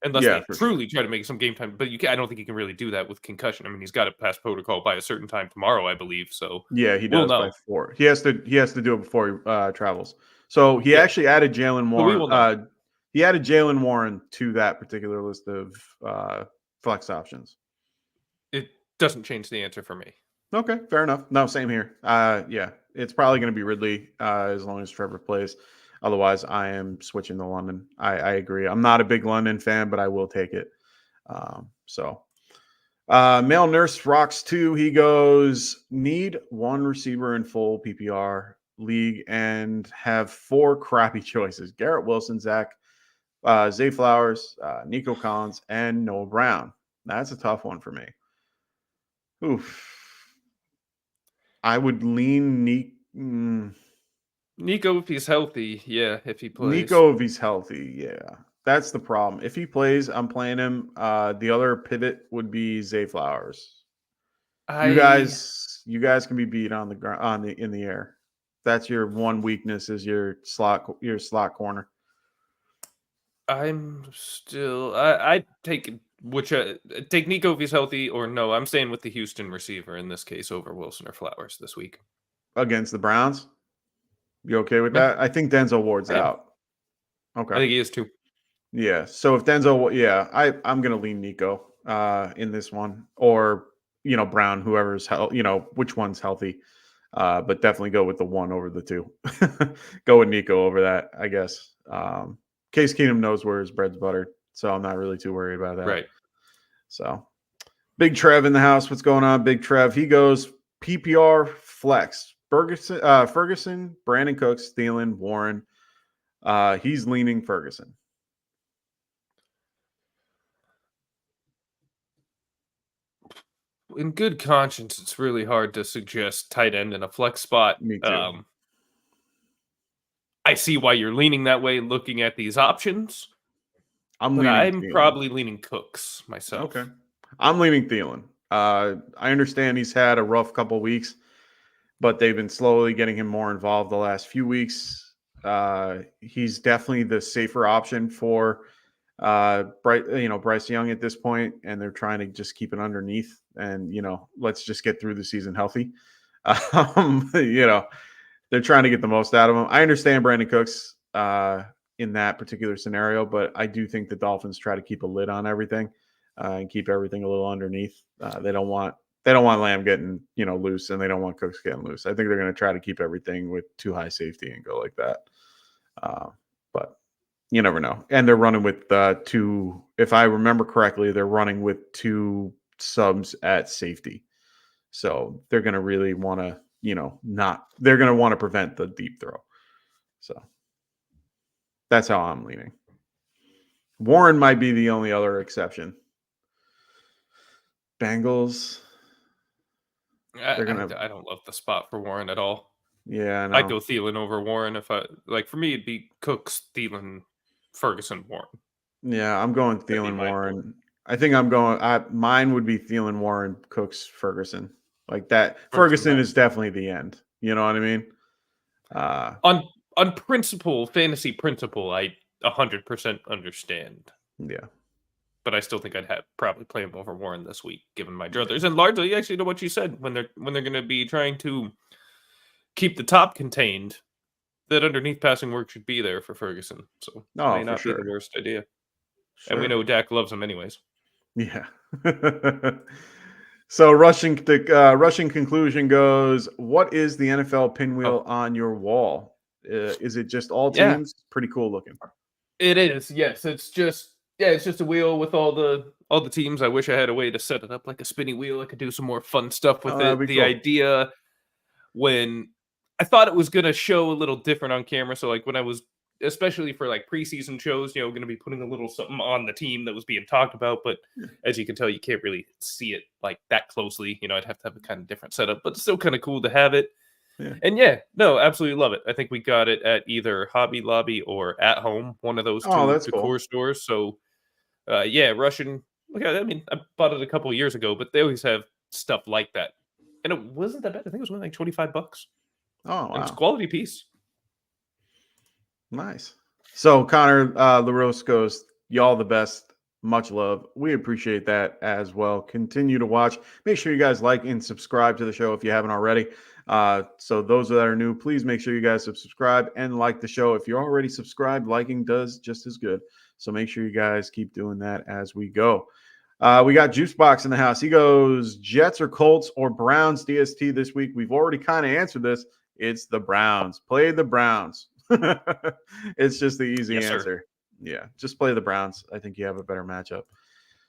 unless they truly try to make some game time, but I don't think he can really do that with concussion. I mean, he's got to pass protocol by a certain time tomorrow, I believe. So yeah, he does by 4. He has to do it before he travels. So he actually added Jalen Warren. He added Jalen Warren to that particular list of flex options. It doesn't change the answer for me. Okay, fair enough. No, same here. It's probably going to be Ridley as long as Trevor plays. Otherwise, I am switching to London. I agree. I'm not a big London fan, but I will take it. Male Nurse Rocks 2. He goes, need one receiver in full PPR league and have 4 crappy choices: Garrett Wilson, Zay Flowers, Nico Collins, and Noah Brown. That's a tough one for me. Oof. I would lean Nico if he's healthy. Yeah, if he plays. Nico if he's healthy. Yeah, that's the problem. If he plays, I'm playing him. The other pivot would be Zay Flowers. You guys can be beat on the ground, in the air. That's your one weakness, is your slot corner. I'm still. I take take Nico if he's healthy, or no. I'm staying with the Houston receiver in this case over Wilson or Flowers this week against the Browns. You okay with that? I think Denzel Ward's out. Okay, I think he is too. Yeah. So if Denzel, I'm gonna lean Nico in this one, or Brown, whoever's which one's healthy. But definitely go with the 1 over the 2. Go with Nico over that, I guess. Case Keenum knows where his bread's buttered, so I'm not really too worried about that. Right. So, Big Trev in the house. What's going on, Big Trev? He goes PPR flex. Ferguson, Brandon Cooks, Thielen, Warren. He's leaning Ferguson. In good conscience, it's really hard to suggest tight end in a flex spot. Me too. I see why you're leaning that way looking at these options. I'm probably leaning Cooks myself. Okay. I'm leaning Thielen. I understand he's had a rough couple weeks, but they've been slowly getting him more involved the last few weeks. He's definitely the safer option for Bryce Young at this point, and they're trying to just keep it underneath and let's just get through the season healthy. They're trying to get the most out of him. I understand Brandon Cooks in that particular scenario, but I do think the Dolphins try to keep a lid on everything and keep everything a little underneath. They don't want Lamb getting loose, and they don't want Cooks getting loose. I think they're going to try to keep everything with too high safety and go like that. But you never know. And they're running with 2. If I remember correctly, they're running with 2 subs at safety. So they're going to really want to, they're going to want to prevent the deep throw. So that's how I'm leaning. Warren might be the only other exception. Bengals. I don't love the spot for Warren at all. Yeah, I'd go Thielen over Warren for me, it'd be Cooks, Thielen, Ferguson, Warren. Yeah, I'm going Thielen, Warren. I think mine would be Thielen, Warren, Cooks, Ferguson. Like that. Ferguson is definitely the end. You know what I mean? On principle, fantasy principle, I 100% understand. Yeah. But I still think I'd probably play him over Warren this week, given my druthers. And largely, actually, to what you said, when they're going to be trying to keep the top contained, that underneath passing work should be there for Ferguson. So may not be the worst idea. Sure. And we know Dak loves him anyways. Yeah. So rushing conclusion goes, what is the NFL pinwheel on your wall? Is it just all Yeah. teams? Pretty cool looking. It is, yes. It's just a wheel with all the teams. I wish I had a way to set it up like a spinny wheel. I could do some more fun stuff with that'd it. be The cool. idea when I thought it was gonna show a little different on camera. So like when I was, especially for like preseason shows, gonna be putting a little something on the team that was being talked about. But as you can tell, you can't really see it like that closely. I'd have to have a kind of different setup, but it's still kind of cool to have it. Yeah. And no, absolutely love it. I think we got it at either Hobby Lobby or At Home, one of those two that's decor cool. stores. So, Russian. Look at, I mean, I bought it a couple of years ago, but they always have stuff like that, and it wasn't that bad. I think it was only like $25. Oh, And it's a wow. quality piece. Nice. So Connor LaRose goes, y'all the best. Much love. We appreciate that as well. Continue to watch. Make sure you guys like and subscribe to the show if you haven't already. So those that are new, please make sure you guys subscribe and like the show. If you're already subscribed, liking does just as good. So make sure you guys keep doing that as we go. We got Juicebox in the house. He goes, Jets or Colts or Browns DST this week. We've already kind of answered this. It's the Browns. Play the Browns. It's just the easy answer. Sir. Yeah, just play the Browns. I think you have a better matchup.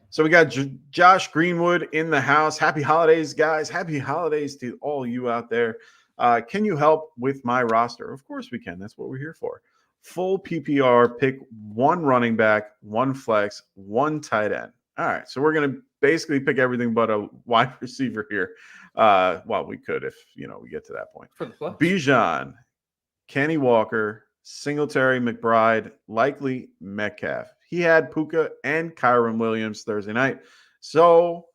So we got Josh Greenwood in the house. Happy holidays, guys. Happy holidays to all you out there. Can you help with my roster? Of course we can. That's what we're here for. Full PPR, pick one running back, one flex, one tight end. All right, so we're going to basically pick everything but a wide receiver here. Well, we could if, we get to that point. For the flex. Bijan, Kenny Walker, Singletary, McBride, likely Metcalf. He had Puka and Kyron Williams Thursday night. So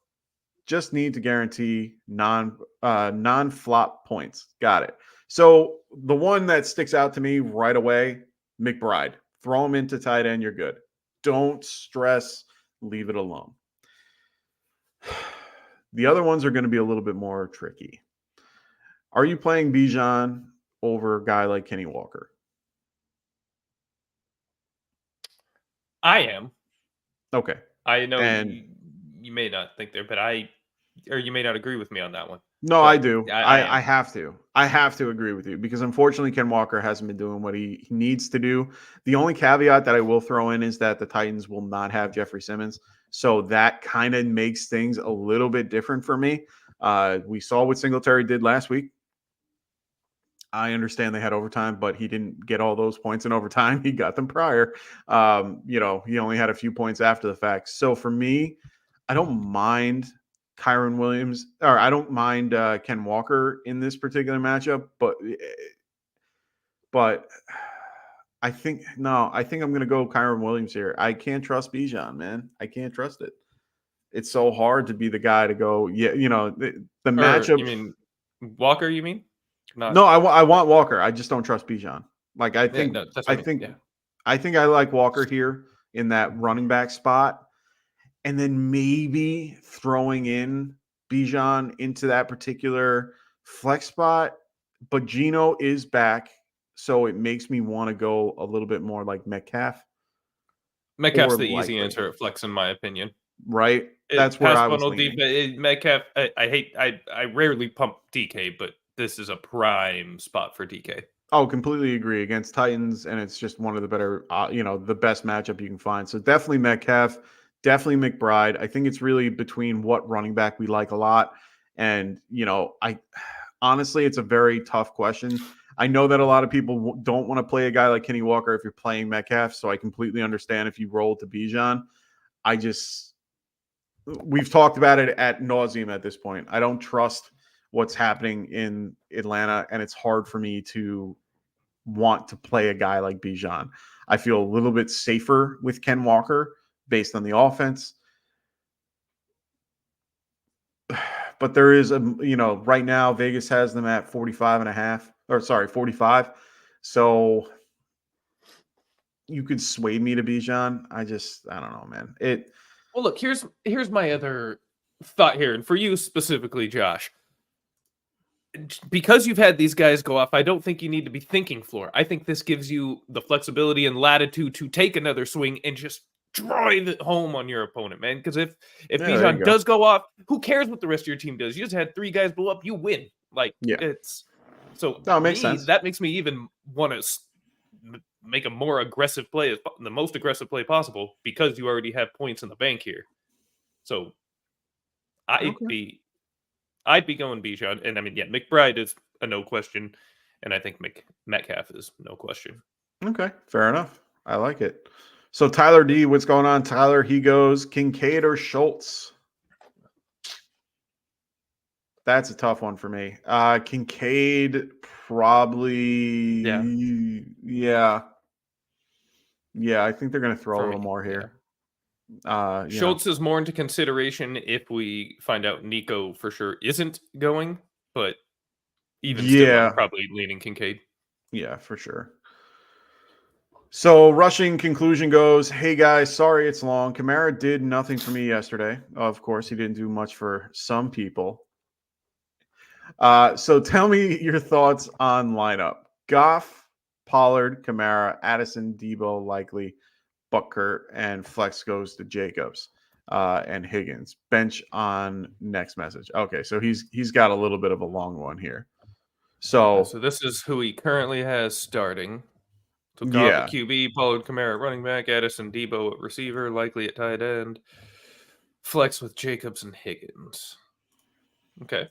just need to guarantee non-flop points. Got it. So the one that sticks out to me right away, McBride. Throw him into tight end, you're good. Don't stress, leave it alone. The other ones are going to be a little bit more tricky. Are you playing Bijan over a guy like Kenny Walker? I am. Okay. I know And you may not think there, but you may not agree with me on that one. No, But I do. I I have to. I have to agree with you because unfortunately Ken Walker hasn't been doing what he needs to do. The only caveat that I will throw in is that the Titans will not have Jeffrey Simmons. So that kind of makes things a little bit different for me. We saw what Singletary did last week. I understand they had overtime, but he didn't get all those points in overtime. He got them prior. He only had a few points after the fact. So for me, I don't mind Kyron Williams, or I don't mind Ken Walker in this particular matchup, but I think I'm going to go Kyron Williams here. I can't trust Bijan, man. I can't trust it. It's so hard to be the guy to go. Yeah, the matchup. You mean Walker? You mean? No, I want Walker. I just don't trust Bijan. Like I think I think I like Walker here in that running back spot. And then maybe throwing in Bijan into that particular flex spot. But Geno is back, so it makes me want to go a little bit more like Metcalf. Metcalf's the easy answer at flex, in my opinion. Right? That's where I was thinking. Metcalf, I rarely pump DK, but this is a prime spot for DK. Oh, completely agree. Against Titans, and it's just one of the better, the best matchup you can find. So definitely Metcalf. Definitely McBride. I think it's really between what running back we like a lot. And, I honestly, it's a very tough question. I know that a lot of people don't want to play a guy like Kenny Walker if you're playing Metcalf. So I completely understand if you roll to Bijan. We've talked about it ad nauseum at this point. I don't trust what's happening in Atlanta, and it's hard for me to want to play a guy like Bijan. I feel a little bit safer with Ken Walker based on the offense. But there is right now Vegas has them at 45. So you could sway me to Bijan. I don't know, man. Well, look, here's my other thought here. And for you specifically, Josh, because you've had these guys go off, I don't think you need to be thinking floor. I think this gives you the flexibility and latitude to take another swing and just drive it home on your opponent, man. Because if there you Bijan go. does go off, who cares what the rest of your team does? You just had 3 guys blow up, you win. Like, Yeah. it's so No, it makes sense. that makes me even want to make a more aggressive play, the most aggressive play possible, because you already have points in the bank here. So I'd be going Bijan, and I mean, yeah, McBride is a no question, and I think Metcalf is no question. Okay, fair enough. I like it. So Tyler D, what's going on? Tyler, he goes Kincaid or Schultz. That's a tough one for me. Kincaid probably. Yeah. I think they're going to throw a little more here. Schultz is more into consideration if we find out Nico for sure isn't going, but even still, I'm probably leaning Kincaid. Yeah, for sure. So rushing conclusion goes, hey guys, sorry it's long. Kamara did nothing for me yesterday. Of course, he didn't do much for some people. So tell me your thoughts on lineup. Goff, Pollard, Kamara, Addison, Debo, likely, Butker, and flex goes to Jacobs and Higgins. Bench on next message. Okay, so he's got a little bit of a long one here. So this is who he currently has starting. So Goff at QB, Pollard, Kamara at running back, Addison, Debo at receiver, likely at tight end. Flex with Jacobs and Higgins. Okay.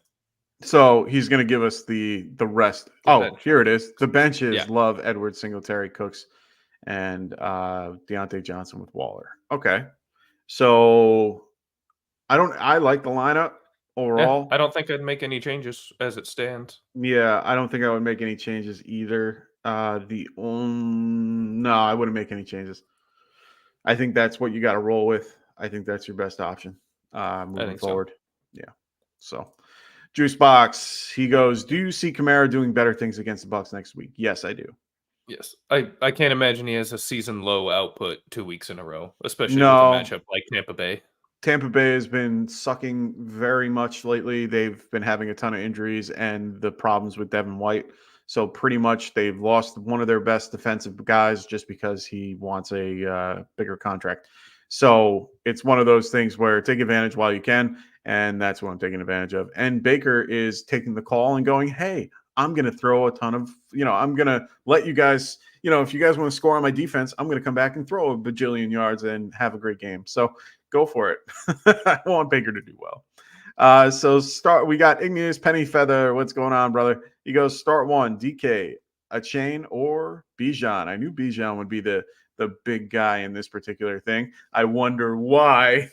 So he's going to give us the rest. Bench. Here it is. The bench is Love, Edwards, Singletary, Cooks, and Deontay Johnson with Waller. Okay. So I like the lineup overall. I don't think I'd make any changes as it stands. Yeah, I don't think I would make any changes either. No, I wouldn't make any changes. I think that's what you got to roll with. I think that's your best option moving forward. So. Yeah. So Juicebox, he goes, do you see Kamara doing better things against the Bucs next week? Yes, I do. Yes. I can't imagine he has a season low output 2 weeks in a row, especially with a matchup like Tampa Bay. Tampa Bay has been sucking very much lately. They've been having a ton of injuries and the problems with Devin White. So pretty much they've lost one of their best defensive guys just because he wants a bigger contract. So it's one of those things where take advantage while you can, and that's what I'm taking advantage of. And Baker is taking the call and going, hey, I'm going to throw a ton of, I'm going to let you guys, if you guys want to score on my defense, I'm going to come back and throw a bajillion yards and have a great game. So go for it. I want Baker to do well. We got Igneous Pennyfeather. What's going on, brother? He goes, start one, DK, a chain, or Bijan. I knew Bijan would be the big guy in this particular thing. I wonder why.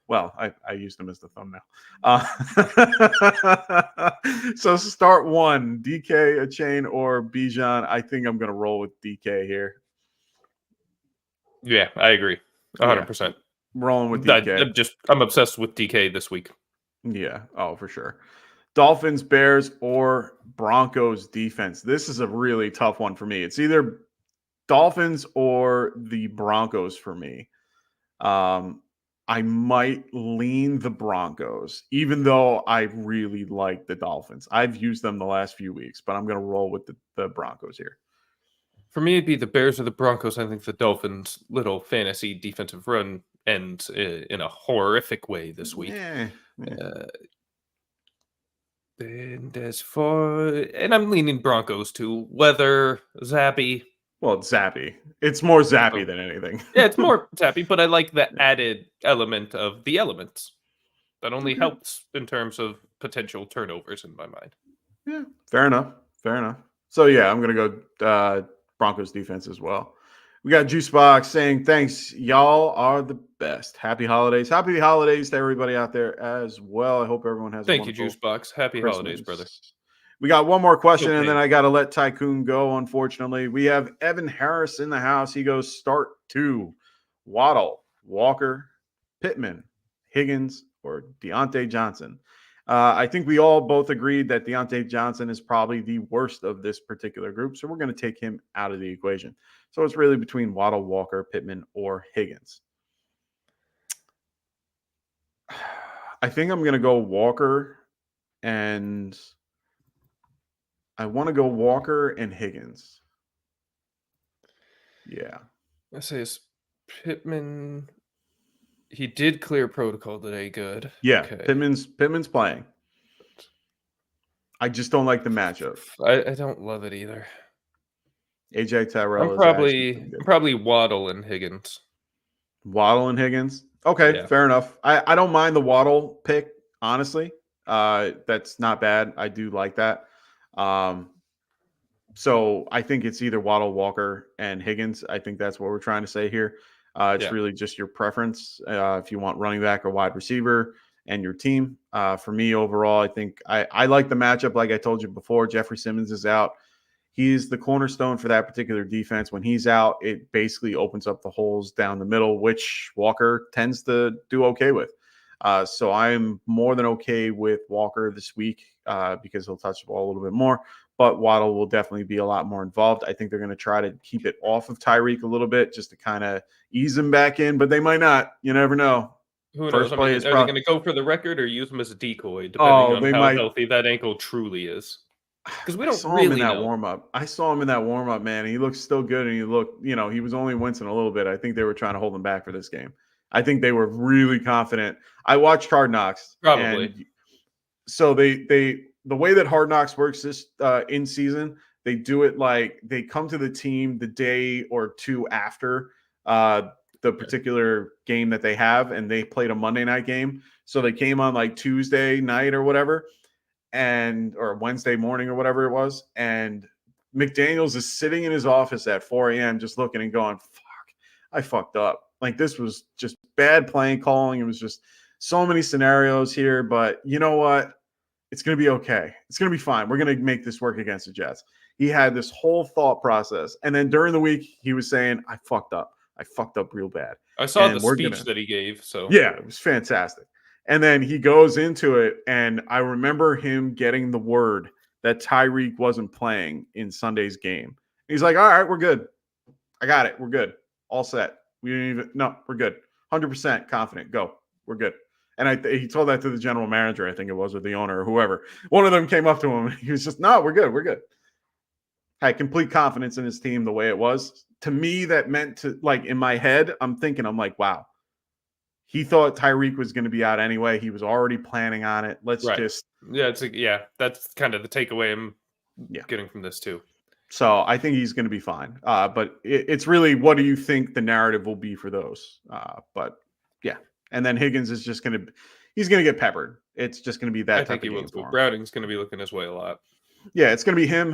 Well, I used him as the thumbnail. So start one, DK, a chain, or Bijan. I think I'm going to roll with DK here. Yeah, I agree. 100%. Rolling with DK. I'm obsessed with DK this week. Yeah. Oh, for sure. Dolphins, Bears, or Broncos defense. This is a really tough one for me. It's either Dolphins or the Broncos for me. I might lean the Broncos, even though I really like the Dolphins. I've used them the last few weeks, but I'm going to roll with the Broncos here. For me, it'd be the Bears or the Broncos. I think the Dolphins' little fantasy defensive run ends in a horrific way this week. And I'm leaning Broncos too. Weather, Zappy. Well, it's Zappy. It's more Zappy than anything. Yeah, it's more Zappy, but I like the added element of the elements. That only helps in terms of potential turnovers in my mind. Yeah, fair enough. So, yeah, I'm going to go Broncos defense as well. We got Juicebox saying, thanks. Y'all are the best. Happy holidays. Happy holidays to everybody out there as well. I hope everyone has Thank you, Juicebox. Happy holidays, brother. We got one more question, and then I got to let Tycoon go, unfortunately. We have Evan Harris in the house. He goes, start two. Waddle, Walker, Pittman, Higgins, or Deontay Johnson. I think we all both agreed that Deontay Johnson is probably the worst of this particular group, so we're going to take him out of the equation. So it's really between Waddle, Walker, Pittman, or Higgins. I think I'm going to go Walker, and I want to go Walker and Higgins. Yeah. I say is Pittman. He did clear protocol today. Good. Yeah, Okay. Pittman's playing. I just don't like the matchup. I don't love it either. AJ Tyrell I'm is actually pretty good. probably Waddle and Higgins. Waddle and Higgins. Okay, Yeah. fair enough. I don't mind the Waddle pick, honestly. That's not bad. I do like that. So I think it's either Waddle, Walker, and Higgins. I think that's what we're trying to say here. It's really just your preference if you want running back or wide receiver and your team. For me, overall, I think I like the matchup. Like I told you before, Jeffrey Simmons is out. He's the cornerstone for that particular defense. When he's out, it basically opens up the holes down the middle, which Walker tends to do okay with. So I'm more than okay with Walker this week because he'll touch the ball a little bit more. But Waddle will definitely be a lot more involved. I think they're going to try to keep it off of Tyreek a little bit just to kind of ease him back in, but they might not. You never know. Who First knows? play Are is they probably- going to go for the record or use him as a decoy, depending on they how might- healthy that ankle truly is? Because we I don't saw him really in that know. warm up. I saw him in that warm up, man. He looked still good, and he looked, he was only wincing a little bit. I think they were trying to hold him back for this game. I think they were really confident. I watched Hard Knocks, Probably. and so the way that Hard Knocks works this in season, they do it like they come to the team the day or two after the particular game that they have, and they played a Monday night game. So they came on like Tuesday night or whatever, or Wednesday morning or whatever it was. And McDaniels is sitting in his office at 4 a.m. just looking and going, fuck, I fucked up. Like, this was just bad playing calling. It was just so many scenarios here, but you know what? It's going to be okay. It's going to be fine. We're going to make this work against the Jets. He had this whole thought process. And then during the week, he was saying, I fucked up. I fucked up real bad. I saw And the we're speech gonna- that he gave. So Yeah, it was fantastic. And then he goes into it, and I remember him getting the word that Tyreek wasn't playing in Sunday's game. He's like, all right, we're good. I got it. We're good. All set. We didn't even – no, we're good. 100% confident. Go. We're good. And he told that to the general manager, I think it was, or the owner or whoever. One of them came up to him, and he was just, no, we're good. We're good. Had complete confidence in his team the way it was. To me, that meant to – like, in my head, I'm like, wow. He thought Tyreek was going to be out anyway. He was already planning on it. Let's just – that's kind of the takeaway I'm getting from this too. So I think he's going to be fine. But it's really, what do you think the narrative will be for those? But yeah. And then Higgins is just going to – he's going to get peppered. It's just going to be that type of game for him. Browning's going to be looking his way a lot. Yeah, it's going to be him,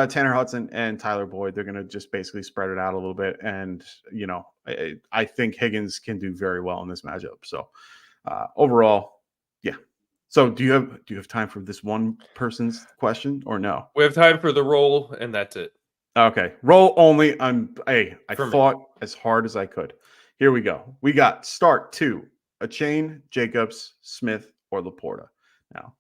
Tanner Hudson, and Tyler Boyd. They're going to just basically spread it out a little bit. And, I think Higgins can do very well in this matchup. So overall, yeah. So do you have time for this one person's question or no? We have time for the roll, and that's it. Okay. Roll only. I For fought as hard as I could. Here we go. We got start 2, Achane, Jacobs, Smith, or Laporta. Now,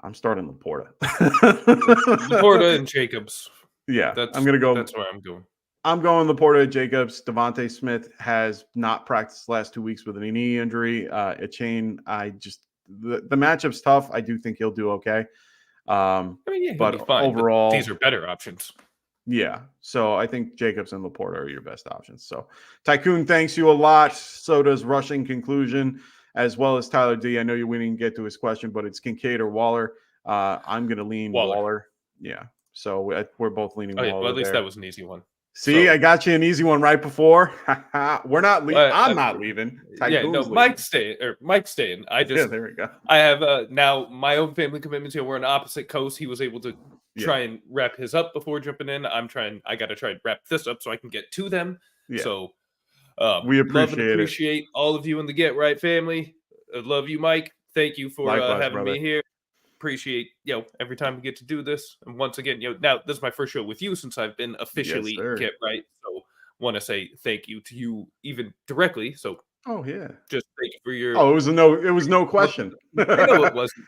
I'm starting Laporta. Laporta and Jacobs. Yeah, I'm going to go. That's where I'm going. I'm going Laporta, Jacobs. Devontae Smith has not practiced the last 2 weeks with a knee injury. Achane, the matchup's tough. I do think he'll do okay. He'll but be fine, overall, but these are better options. Yeah. So I think Jacobs and Laporta are your best options. So Tycoon, thanks you a lot. So does Rushing Conclusion, as well as Tyler D. I know we didn't get to his question, but it's Kincaid or Waller. I'm going to lean Waller. Yeah. So we're both leaning Waller. Well, at least there. that was an easy one. See, I got you an easy one right before. We're not leaving. I'm not leaving. Mike's staying. There we go. I have now my own family commitments here. We're on opposite coasts. He was able to try and wrap his up before jumping in. I got to try and wrap this up so I can get to them. Yeah. So we appreciate all of you in the Get Right family. I love you, Mike. Thank you for having me here. Appreciate every time we get to do this. And once again, now this is my first show with you since I've been officially Get Right. So want to say thank you to you even directly. So just thank you for your it was no question. I know it wasn't,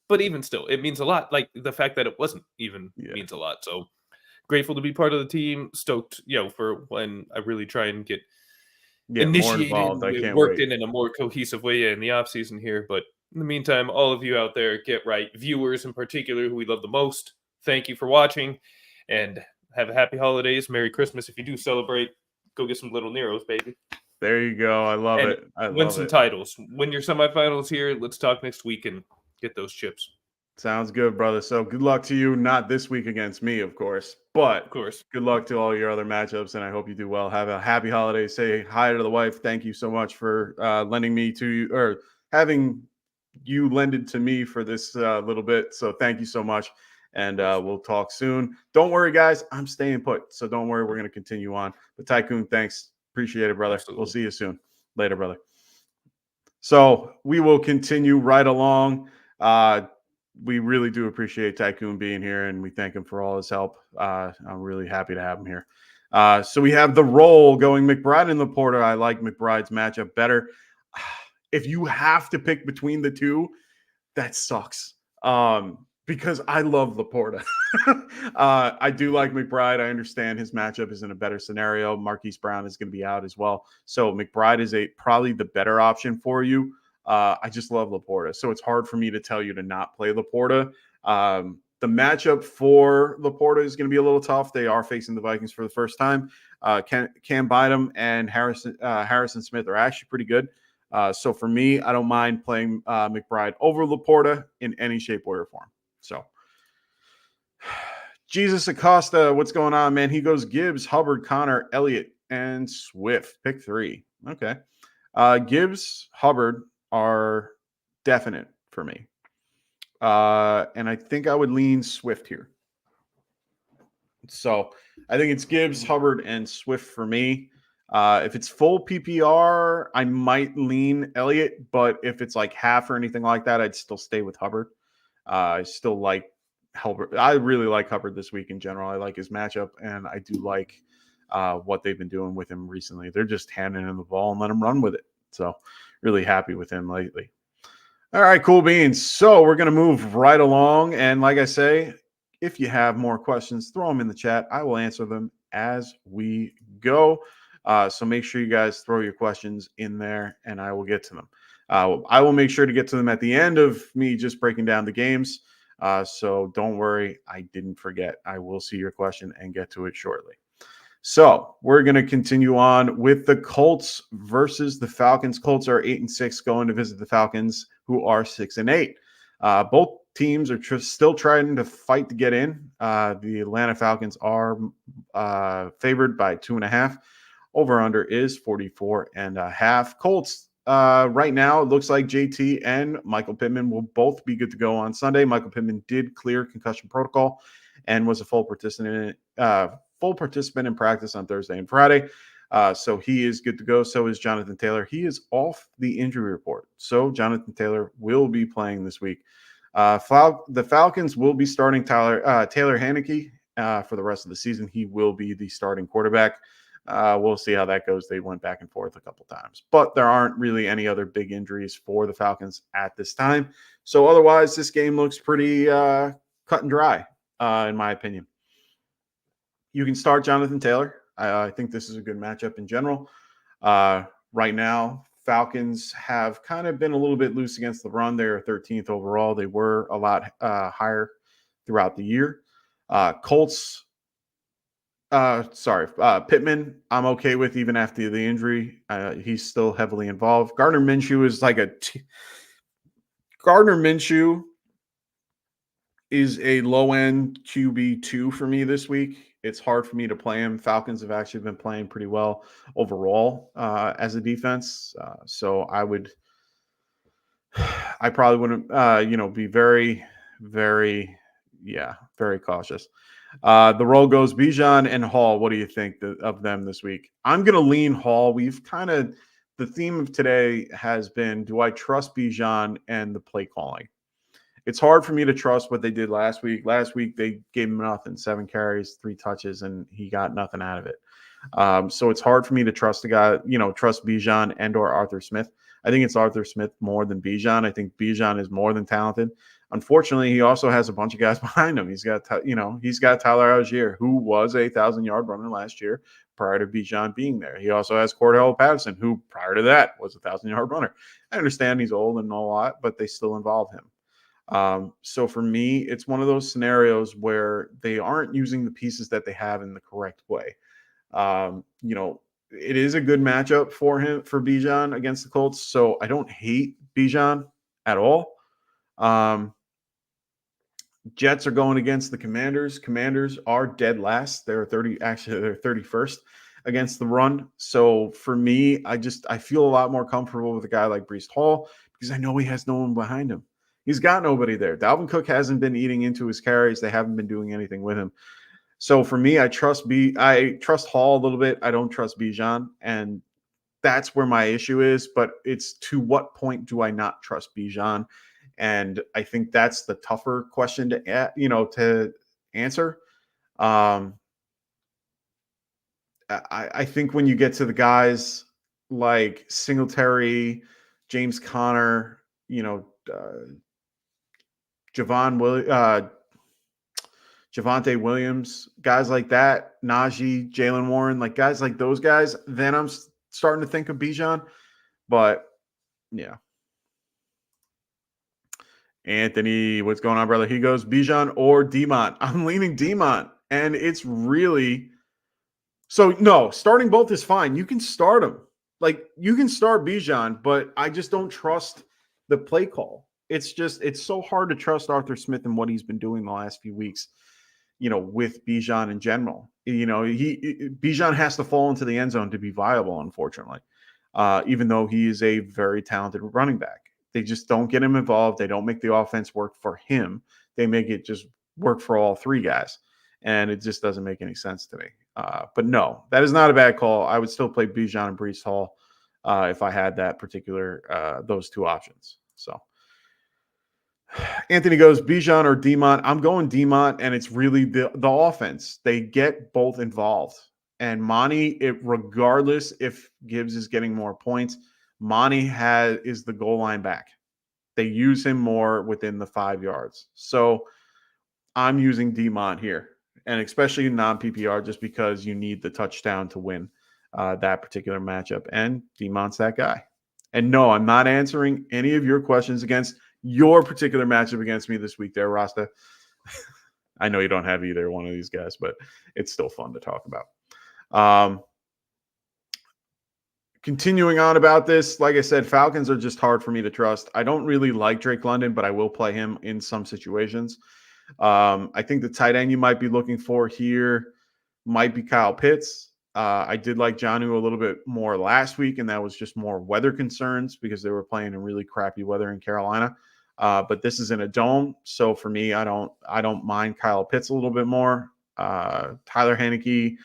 but even still, it means a lot. Like the fact that it wasn't even means a lot. So grateful to be part of the team. Stoked, for when I really try and get initiated, worked in a more cohesive way in the off season here. But in the meantime, all of you out there, Get Right viewers in particular, who we love the most, thank you for watching, and have a happy holidays. Merry Christmas if you do celebrate. go get some little Neros, baby. There you go. I love And it. I win love some it. titles. Win your semifinals here. Let's talk next week and get those chips. Sounds good, brother. So good luck to you. Not this week against me, of course, but Of course. good luck to all your other matchups, and I hope you do well. Have a happy holiday. Say hi to the wife. Thank you so much for lending me to you, or having you lended to me for this little bit. So thank you so much, and we'll talk soon. Don't worry, guys. I'm staying put, so don't worry. We're going to continue on. But Tycoon, thanks. Appreciate it, brother. Absolutely. We'll see you soon. Later, brother. So we will continue right along. We really do appreciate Tycoon being here, and we thank him for all his help. I'm really happy to have him here. So we have the roll going McBride and Laporta. I like McBride's matchup better. If you have to pick between the two, that sucks. Because I love Laporta. I do like McBride. I understand his matchup is in a better scenario. Marquise Brown is going to be out as well. So McBride is probably the better option for you. I just love Laporta. So it's hard for me to tell you to not play Laporta. The matchup for Laporta is going to be a little tough. They are facing the Vikings for the first time. Cam Bynum and Harrison Smith are actually pretty good. So for me, I don't mind playing McBride over Laporta in any shape, way, or form. So Jesus Acosta, what's going on, man? He goes Gibbs, Hubbard, Connor, Elliott, and Swift. Pick 3. Okay. Gibbs, Hubbard are definite for me. And I think I would lean Swift here. So I think it's Gibbs, Hubbard, and Swift for me. If it's full PPR, I might lean Elliott, but if it's like half or anything like that, I'd still stay with Hubbard. I still like Hubbard. I really like Hubbard this week in general. I like his matchup, and I do like what they've been doing with him recently. They're just handing him the ball and let him run with it. So really happy with him lately. All right, cool beans. So we're going to move right along. And like I say, if you have more questions, throw them in the chat. I will answer them as we go. So make sure you guys throw your questions in there, and I will get to them. I will make sure to get to them at the end of me just breaking down the games. So don't worry, I didn't forget. I will see your question and get to it shortly. So we're going to continue on with the Colts versus the Falcons. Colts are 8-6, going to visit the Falcons, who are 6-8. Both teams are still trying to fight to get in. The Atlanta Falcons are favored by 2.5. Over-under is 44.5. Colts, right now, it looks like JT and Michael Pittman will both be good to go on Sunday. Michael Pittman did clear concussion protocol and was a full participant in practice on Thursday and Friday. So he is good to go. So is Jonathan Taylor. He is off the injury report. So Jonathan Taylor will be playing this week. The Falcons will be starting Taylor Heinicke for the rest of the season. He will be the starting quarterback. We'll see how that goes. They went back and forth a couple times, but there aren't really any other big injuries for the Falcons at this time. So otherwise, this game looks pretty cut and dry, in my opinion. You can start Jonathan Taylor. I think this is a good matchup in general. Right now, Falcons have kind of been a little bit loose against the run. They're 13th overall. They were a lot higher throughout the year. Colts, Pittman, I'm okay with even after the injury. He's still heavily involved. Gardner Minshew is like Gardner Minshew is a low-end QB2 for me this week. It's hard for me to play him. Falcons have actually been playing pretty well overall as a defense. So I probably wouldn't, be very, very, very cautious. The roll goes Bijan and Hall. What do you think of them this week? I'm going to lean Hall. The theme of today has been, do I trust Bijan and the play calling? It's hard for me to trust what they did last week. Last week, they gave him nothing, 7 carries, 3 touches, and he got nothing out of it. So it's hard for me to trust the guy, trust Bijan and or Arthur Smith. I think it's Arthur Smith more than Bijan. I think Bijan is more than talented. Unfortunately, he also has a bunch of guys behind him. He's got Tyler Algier, who was a 1,000-yard runner last year prior to Bijan being there. He also has Cordell Patterson, who prior to that was a 1,000-yard runner. I understand he's old and a lot, but they still involve him. So for me, it's one of those scenarios where they aren't using the pieces that they have in the correct way. it is a good matchup for Bijan against the Colts. So I don't hate Bijan at all. Jets are going against the Commanders. Commanders are dead last. They're 31st against the run. So for me, I feel a lot more comfortable with a guy like Breece Hall because I know he has no one behind him. He's got nobody there. Dalvin Cook hasn't been eating into his carries. They haven't been doing anything with him. So for me, I trust Hall a little bit. I don't trust Bijan, and that's where my issue is. But it's to what point do I not trust Bijan? And I think that's the tougher question to answer. I think when you get to the guys like Singletary, James Conner, Javonte Williams, guys like that, Najee, Jalen Warren, like guys like those guys, then I'm starting to think of Bijan. But yeah. Anthony, what's going on, brother? He goes Bijan or Demont. I'm leaning Demont, and it's really so. No, starting both is fine. You can start them, like you can start Bijan, but I just don't trust the play call. It's so hard to trust Arthur Smith and what he's been doing the last few weeks. With Bijan in general, Bijan has to fall into the end zone to be viable, unfortunately. Even though he is a very talented running back. They just don't get him involved. They don't make the offense work for him. They make it just work for all three guys. And it just doesn't make any sense to me. But no, that is not a bad call. I would still play Bijan and Breece Hall if I had that particular, those two options. So Anthony goes Bijan or Demont. I'm going Demont, and it's really the offense. They get both involved. And Monty, regardless if Gibbs is getting more points, Monty is the goal line back. They use him more within the 5 yards. So I'm using Demont here, and especially in non-PPR just because you need the touchdown to win that particular matchup. And Demont's that guy. And no, I'm not answering any of your questions against your particular matchup against me this week there, Rasta. I know you don't have either one of these guys, but it's still fun to talk about. Continuing on about this, like I said, Falcons are just hard for me to trust. I don't really like Drake London, but I will play him in some situations. I think the tight end you might be looking for here might be Kyle Pitts. I did like Jonnu a little bit more last week, and that was just more weather concerns because they were playing in really crappy weather in Carolina. But this is in a dome, so for me, I don't mind Kyle Pitts a little bit more. Tyler Heineke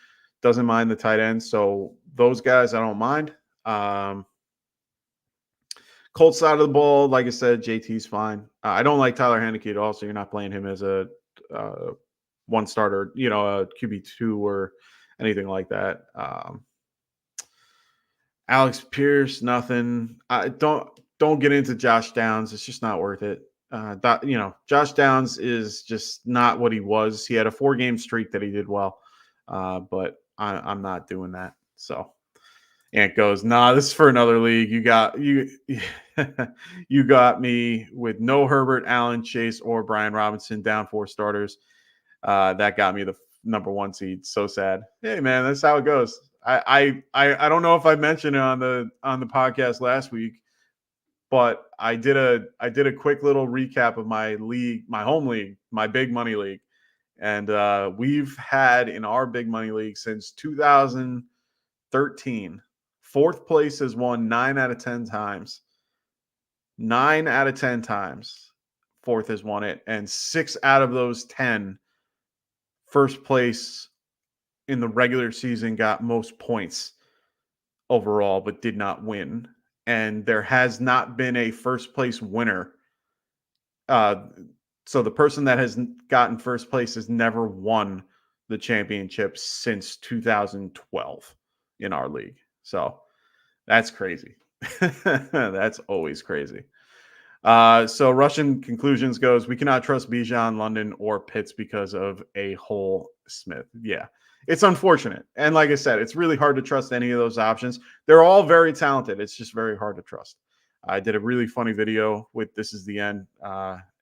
doesn't mind the tight end, so those guys I don't mind. Colts side of the ball, like I said, JT's fine. I don't like Tyler Heineke at all, so you're not playing him as a one starter, a QB2 or anything like that. Alex Pierce, nothing. Don't get into Josh Downs. It's just not worth it. Josh Downs is just not what he was. He had a 4-game streak that he did well, but I'm not doing that. So Ant goes, nah, this is for another league. You got me with no Herbert, Allen, Chase, or Brian Robinson down 4 starters. That got me the number 1 seed. So sad. Hey man, that's how it goes. I don't know if I mentioned it on the podcast last week, but I did a quick little recap of my league, my home league, my big money league. And we've had in our big money league since 2013, 4th place has won 9 out of 10 times. 9 out of 10 times, 4th has won it. And 6 out of those 10, first place in the regular season got most points overall, but did not win. And there has not been a first place winner. So the person that has gotten first place has never won the championship since 2012 in our league. So that's crazy. That's always crazy. So Russian conclusions goes, we cannot trust Bijan, London, or Pitts because of a whole Smith. Yeah, it's unfortunate. And like I said, it's really hard to trust any of those options. They're all very talented. It's just very hard to trust. I did a really funny video with This Is the End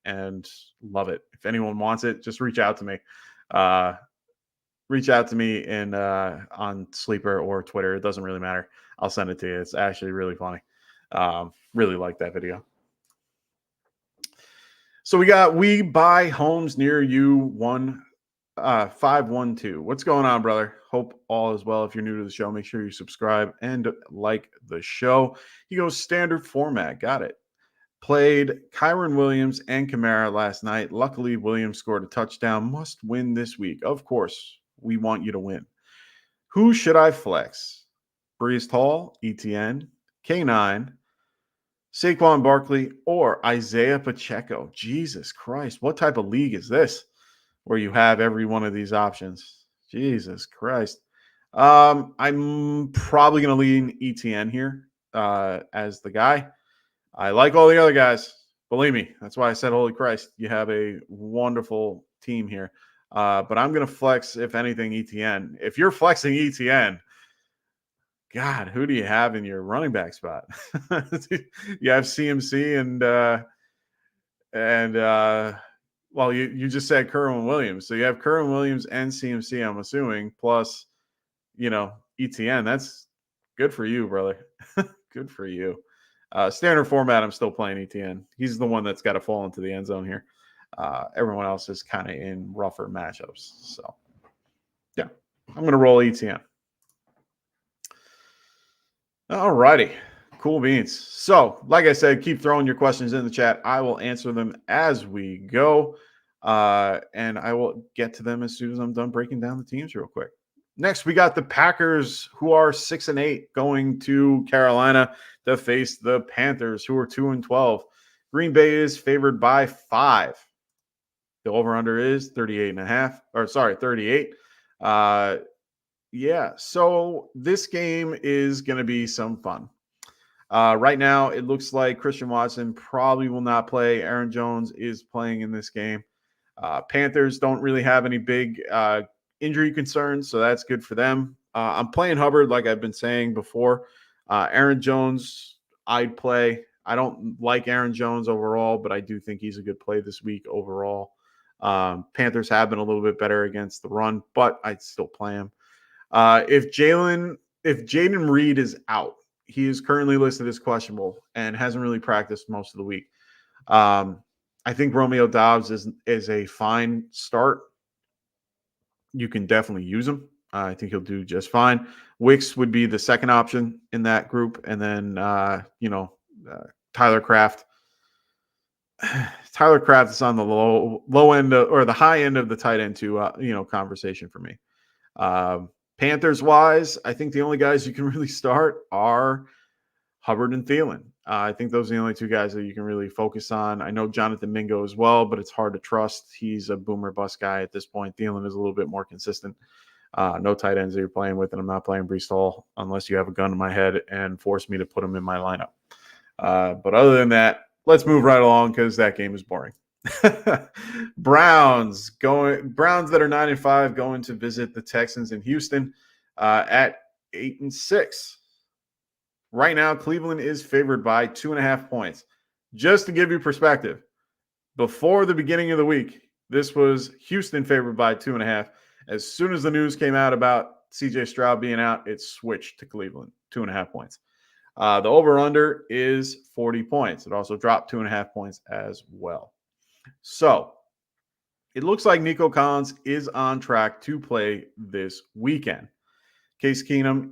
and love it. If anyone wants it, just reach out to me. reach out to me in on Sleeper or Twitter. It doesn't really matter. I'll send it to you. It's actually really funny. Really like that video. So we buy homes near you 512. What's going on, brother? Hope all is well. If you're new to the show, make sure you subscribe and like the show. He goes standard format. Got it. Played Kyron Williams and Kamara last night. Luckily, Williams scored a touchdown. Must win this week. Of course, we want you to win. Who should I flex? Brees Hall, ETN, K9, Saquon Barkley, or Isaiah Pacheco? Jesus Christ, what type of league is this where you have every one of these options? Jesus Christ. I'm probably going to lean ETN here as the guy. I like all the other guys. Believe me, that's why I said, holy Christ, you have a wonderful team here. But I'm going to flex, if anything, ETN. If you're flexing ETN, God, who do you have in your running back spot? You have CMC and well, you just said Kerwin Williams. So you have Kerwin Williams and CMC, I'm assuming, plus, ETN. That's good for you, brother. Good for you. Standard format, I'm still playing ETN. He's the one that's got to fall into the end zone here. Everyone else is kind of in rougher matchups. So, yeah, I'm going to roll ETN. All righty. Cool beans. So, like I said, keep throwing your questions in the chat. I will answer them as we go. And I will get to them as soon as I'm done breaking down the teams real quick. Next, we got the Packers, who are 6-8, going to Carolina to face the Panthers, who are 2-12. Green Bay is favored by 5. The over-under is 38. Yeah, so this game is going to be some fun. Right now, it looks like Christian Watson probably will not play. Aaron Jones is playing in this game. Panthers don't really have any big injury concerns, so that's good for them. I'm playing Hubbard, like I've been saying before. Aaron Jones, I'd play. I don't like Aaron Jones overall, but I do think he's a good play this week overall. Panthers have been a little bit better against the run, but I'd still play him. If Jaden Reed is out, he is currently listed as questionable and hasn't really practiced most of the week. I think Romeo Doubs is a fine start. You can definitely use him. I think he'll do just fine. Wicks would be the second option in that group. And then, Tyler Kraft. Tyler Kraft is on the low end or the high end of the tight end conversation for me. Panthers wise, I think the only guys you can really start are Hubbard and Thielen. I think those are the only two guys that you can really focus on. I know Jonathan Mingo as well, but it's hard to trust. He's a boomer bust guy at this point. Thielen is a little bit more consistent. No tight ends that you're playing with, and I'm not playing Brees Hall unless you have a gun to my head and force me to put him in my lineup. But other than that, let's move right along because that game is boring. Browns that are 9-5 going to visit the Texans in Houston at 8-6. Right now, Cleveland is favored by 2.5 points. Just to give you perspective, before the beginning of the week, this was Houston favored by 2.5. As soon as the news came out about CJ Stroud being out, it switched to Cleveland, 2.5 points. The over-under is 40 points. It also dropped 2.5 points as well. So it looks like Nico Collins is on track to play this weekend. Case Keenum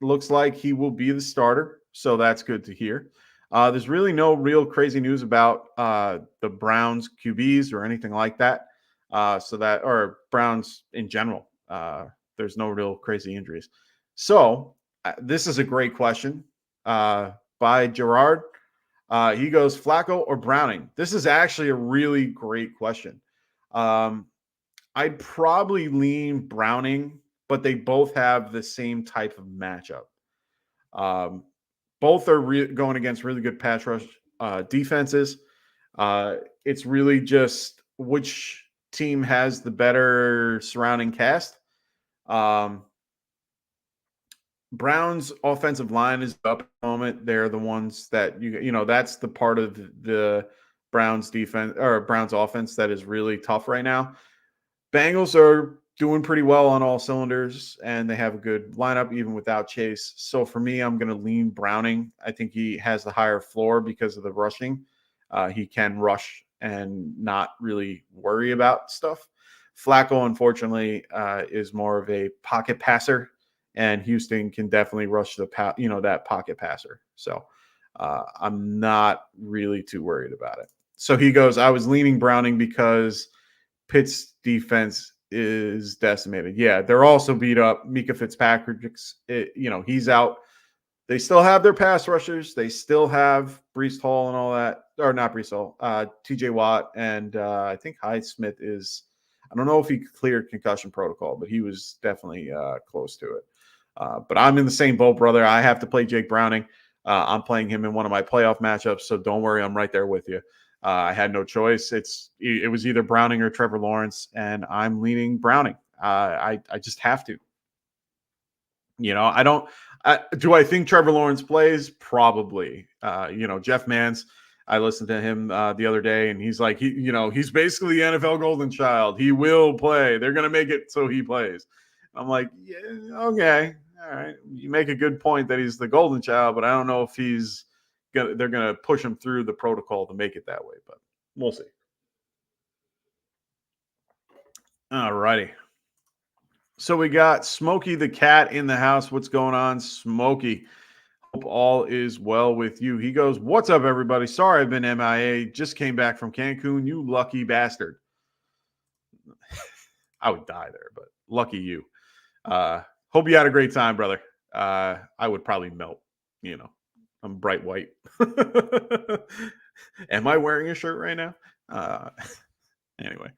looks like he will be the starter, so that's good to hear. There's really no real crazy news about the Browns QBs or anything like that. Or Browns in general. There's no real crazy injuries. So this is a great question by Gerard. He goes, Flacco or Browning? This is actually a really great question. I'd probably lean Browning, but they both have the same type of matchup. Both are going against really good pass rush defenses. It's really just which team has the better surrounding cast. Browns offensive line is up at the moment. They're the ones that that's the part of the Browns defense or Browns offense that is really tough right now. Bengals are doing pretty well on all cylinders, and they have a good lineup even without Chase. So for me, I'm going to lean Browning. I think he has the higher floor because of the rushing. He can rush and not really worry about stuff. Flacco, unfortunately, is more of a pocket passer, and Houston can definitely rush that pocket passer. So I'm not really too worried about it. So he goes, I was leaning Browning because Pitt's defense is decimated. Yeah, they're also beat up. Mika Fitzpatrick's, he's out. They still have their pass rushers. They still have Breece Hall and all that. Or not Breece Hall. TJ Watt. And I think Highsmith is, I don't know if he cleared concussion protocol, but he was definitely close to it. But I'm in the same boat, brother. I have to play Jake Browning. I'm playing him in one of my playoff matchups, so don't worry. I'm right there with you. I had no choice. It was either Browning or Trevor Lawrence, and I'm leaning Browning. I just have to. Do I think Trevor Lawrence plays? Probably. Jeff Mans, I listened to him the other day, and he's like, he's basically the NFL golden child. He will play. They're going to make it so he plays. I'm like, yeah, okay. All right. You make a good point that he's the golden child, but I don't know if they're going to push him through the protocol to make it that way, but we'll see. All righty. So we got Smokey the Cat in the house. What's going on, Smokey? Hope all is well with you. He goes, what's up, everybody? Sorry I've been MIA. Just came back from Cancun. You lucky bastard. I would die there, but lucky you. Hope you had a great time, brother. I would probably melt. I'm bright white. Am I wearing a shirt right now? Anyway.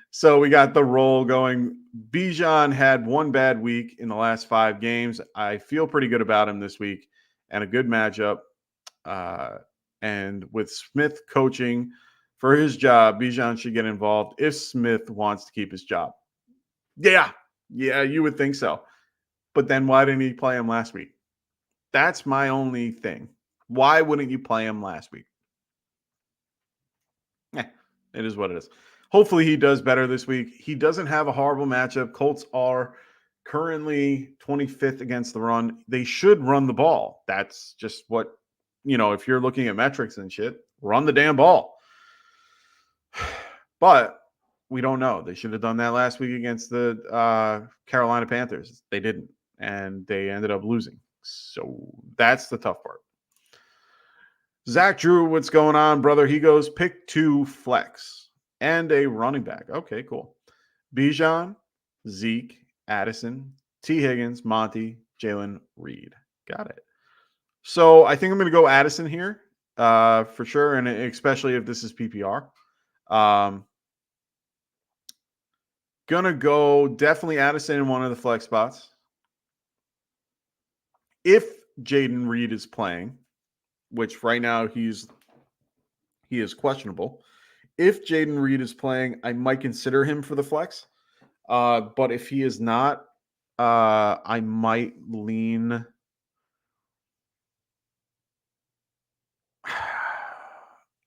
So we got the roll going. Bijan had one bad week in the last 5 games. I feel pretty good about him this week and a good matchup. And with Smith coaching for his job, Bijan should get involved if Smith wants to keep his job. Yeah, you would think so. But then why didn't he play him last week? That's my only thing. Why wouldn't you play him last week? It is what it is. Hopefully he does better this week. He doesn't have a horrible matchup. Colts are currently 25th against the run. They should run the ball. That's just what, if you're looking at metrics and shit, run the damn ball. But we don't know. They should have done that last week against the Carolina Panthers. They didn't, and they ended up losing. So that's the tough part. Zach Drew, what's going on, brother? He goes, pick 2 flex and a running back. Okay, cool. Bijan, Zeke, Addison, T. Higgins, Monty, Jalen Reed. Got it. So I think I'm going to go Addison here for sure, and especially if this is PPR. Going to go definitely Addison in one of the flex spots. If Jaden Reed is playing, which right now he is questionable. If Jaden Reed is playing, I might consider him for the flex. But if he is not, I might lean.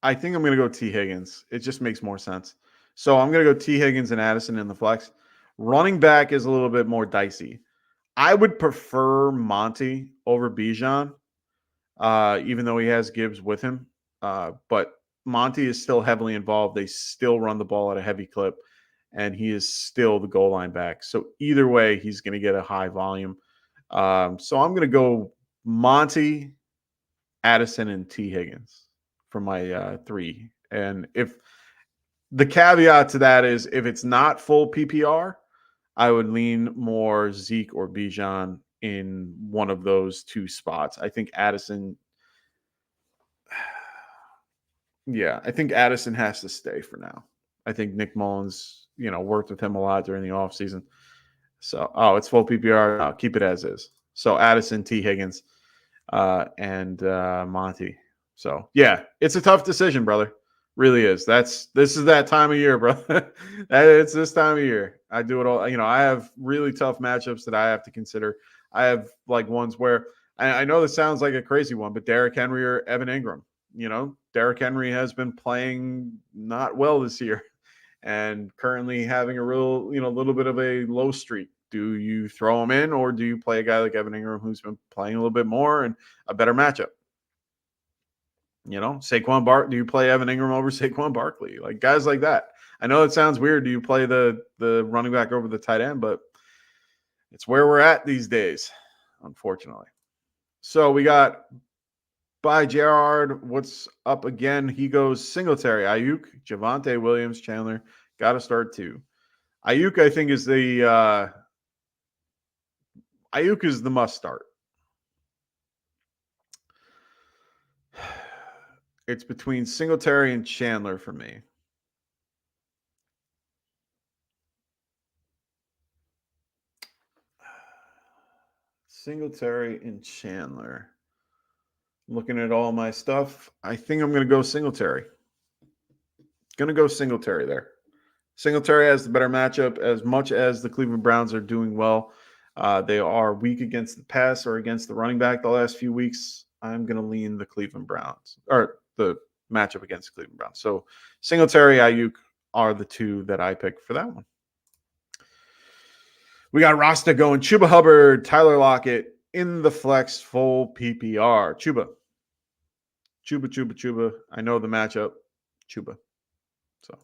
I think I'm going to go T. Higgins. It just makes more sense. So I'm going to go T. Higgins and Addison in the flex. Running back is a little bit more dicey. I would prefer Monty over Bijan, even though he has Gibbs with him. But Monty is still heavily involved. They still run the ball at a heavy clip, and he is still the goal line back. So either way, he's going to get a high volume. So I'm going to go Monty, Addison, and T. Higgins for my 3. And if the caveat to that is if it's not full PPR, I would lean more Zeke or Bijan in one of those 2 spots. I think Addison – yeah, I think Addison has to stay for now. I think Nick Mullins, worked with him a lot during the offseason. So, it's full PPR. No, keep it as is. So, Addison, T. Higgins, and Monty. So, yeah, it's a tough decision, brother. Really is. This is that time of year, brother. It's this time of year. I do it all. I have really tough matchups that I have to consider. I have ones where I know this sounds like a crazy one, but Derrick Henry or Evan Ingram. Derrick Henry has been playing not well this year, and currently having a real, little bit of a low streak. Do you throw him in, or do you play a guy like Evan Ingram who's been playing a little bit more and a better matchup? Do you play Evan Ingram over Saquon Barkley? Like guys like that. I know it sounds weird. Do you play the running back over the tight end? But it's where we're at these days, unfortunately. So we got by Gerard. What's up again? He goes Singletary, Ayuk, Javonte Williams, Chandler. Got to start too. Ayuk, I think, is the must start. It's between Singletary and Chandler for me. Singletary and Chandler. Looking at all my stuff, I think I'm going to go Singletary. Going to go Singletary there. Singletary has the better matchup. As much as the Cleveland Browns are doing well, they are weak against the pass or against the running back the last few weeks. I'm going to lean the Cleveland Browns, or the matchup against the Cleveland Browns. So Singletary, Ayuk are the two that I pick for that one. We got Rasta going Chuba Hubbard, Tyler Lockett in the flex full PPR. Chuba. I know the matchup. Chuba. So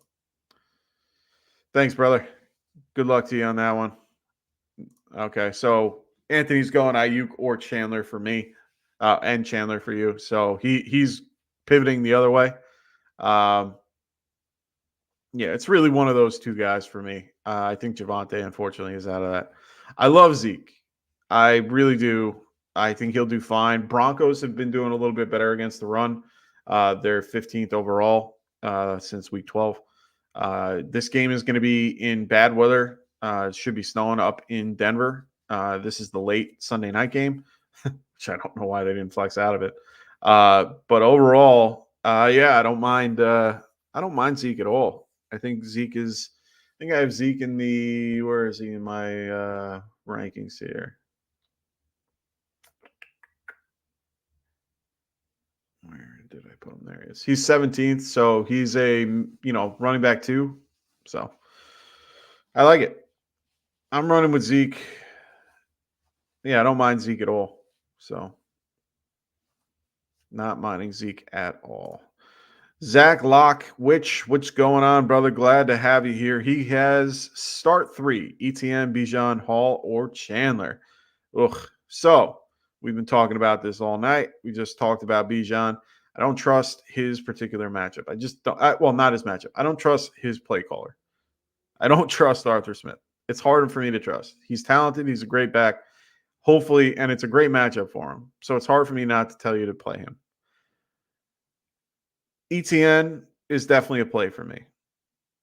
thanks, brother. Good luck to you on that one. Okay, so Anthony's going Ayuk or Chandler for me, and Chandler for you. So he's pivoting the other way. Yeah, it's really one of those two guys for me. I think Javonte, unfortunately, is out of that. I love Zeke. I really do. I think he'll do fine. Broncos have been doing a little bit better against the run. They're 15th overall since week 12. This game is going to be in bad weather. It should be snowing up in Denver. This is the late Sunday night game, which I don't know why they didn't flex out of it. But overall, yeah, I don't mind Zeke at all. I think I have Zeke in the, where is he in my rankings here? Where did I put him? There he is. He's 17th, so he's a, running back 2. So I like it. I'm running with Zeke. Yeah, I don't mind Zeke at all. So not minding Zeke at all. Zach Locke, what's going on, brother? Glad to have you here. He has start 3, ETN, Bijan, Hall, or Chandler. Ugh. So we've been talking about this all night. We just talked about Bijan. I don't trust his particular matchup. I just don't. Not his matchup. I don't trust his play caller. I don't trust Arthur Smith. It's harder for me to trust. He's talented. He's a great back. Hopefully, and it's a great matchup for him. So it's hard for me not to tell you to play him. ETN is definitely a play for me.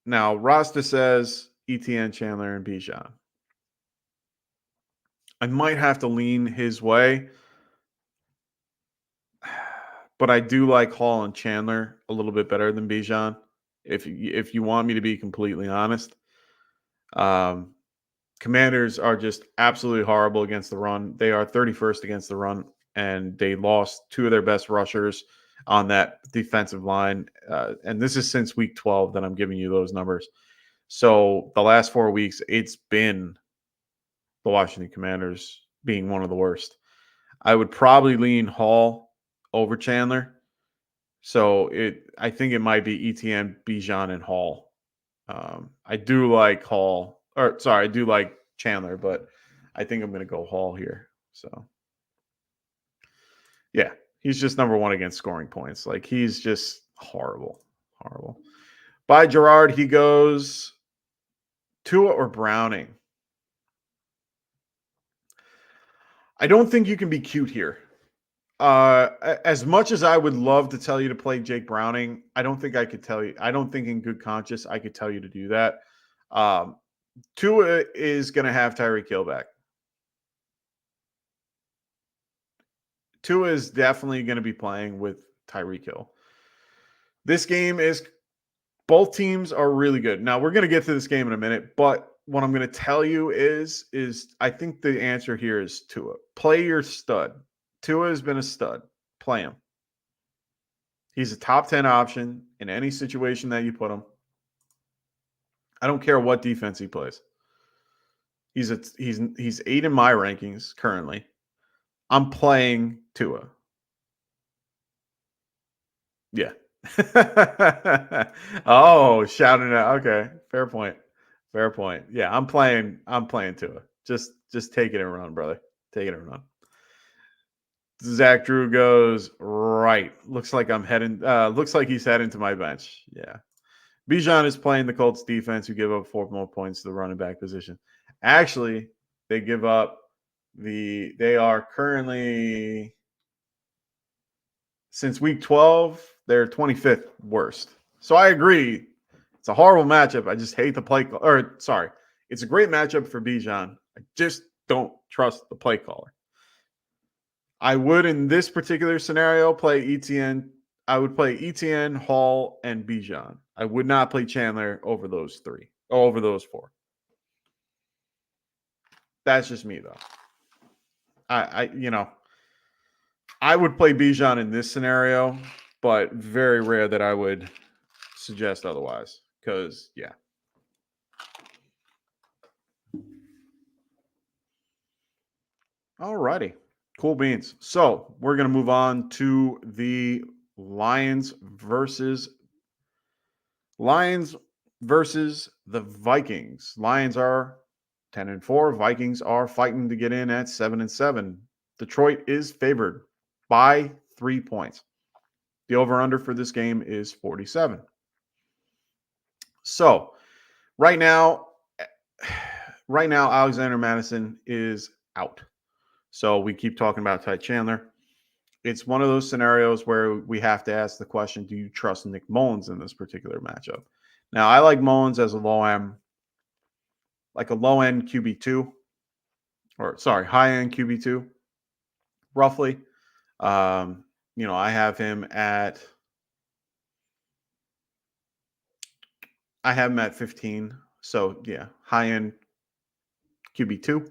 Now, Rasta says ETN, Chandler, and Bijan. I might have to lean his way, but I do like Hall and Chandler a little bit better than Bijan, if you want me to be completely honest. Commanders are just absolutely horrible against the run. They are 31st against the run, and they lost 2 of their best rushers on that defensive line. And this is since week 12 that I'm giving you those numbers. So the last 4 weeks, it's been the Washington Commanders being one of the worst. I would probably lean Hall over Chandler. So I think it might be ETN, Bijan, and Hall. I do like Chandler, but I think I'm going to go Hall here. So yeah. He's just number 1 against scoring points. Like, he's just horrible. By Gerard, he goes Tua or Browning. I don't think you can be cute here. As much as I would love to tell you to play Jake Browning, I don't think I could tell you. I don't think in good conscience I could tell you to do that. Tua is going to have Tyreek Hill back. Tua is definitely going to be playing with Tyreek Hill. This game is, both teams are really good. Now, we're going to get to this game in a minute, but what I'm going to tell you is I think the answer here is Tua. Play your stud. Tua has been a stud. Play him. He's a top 10 option in any situation that you put him. I don't care what defense he plays. He's 8 in my rankings currently. I'm playing Tua. Yeah. Oh, shouting out. Okay, fair point. Fair point. Yeah, I'm playing Tua. Just take it and run, brother. Take it and run. Zach Drew goes right. Looks like he's heading to my bench. Yeah. Bijan is playing the Colts defense, who give up 4 more points to the running back position. Actually, they are currently, since week 12, they're 25th worst. So I agree. It's a horrible matchup. I just hate the play. It's a great matchup for Bijan. I just don't trust the play caller. I would, in this particular scenario, play ETN. I would play ETN, Hall, and Bijan. I would not play Chandler over those 4. That's just me, though. I would play Bijan in this scenario, but very rare that I would suggest otherwise. Because, yeah. All righty. Cool beans. So we're going to move on to the Lions versus the Vikings. Lions are 10-4. Vikings are fighting to get in at 7-7. Detroit is favored by 3 points. The over-under for this game is 47. So right now, Alexander Madison is out. So we keep talking about Ty Chandler. It's one of those scenarios where we have to ask the question, do you trust Nick Mullins in this particular matchup? Now, I like Mullins as a low-end QB2, high-end QB2, roughly. I have him at 15. So, yeah, high-end QB2.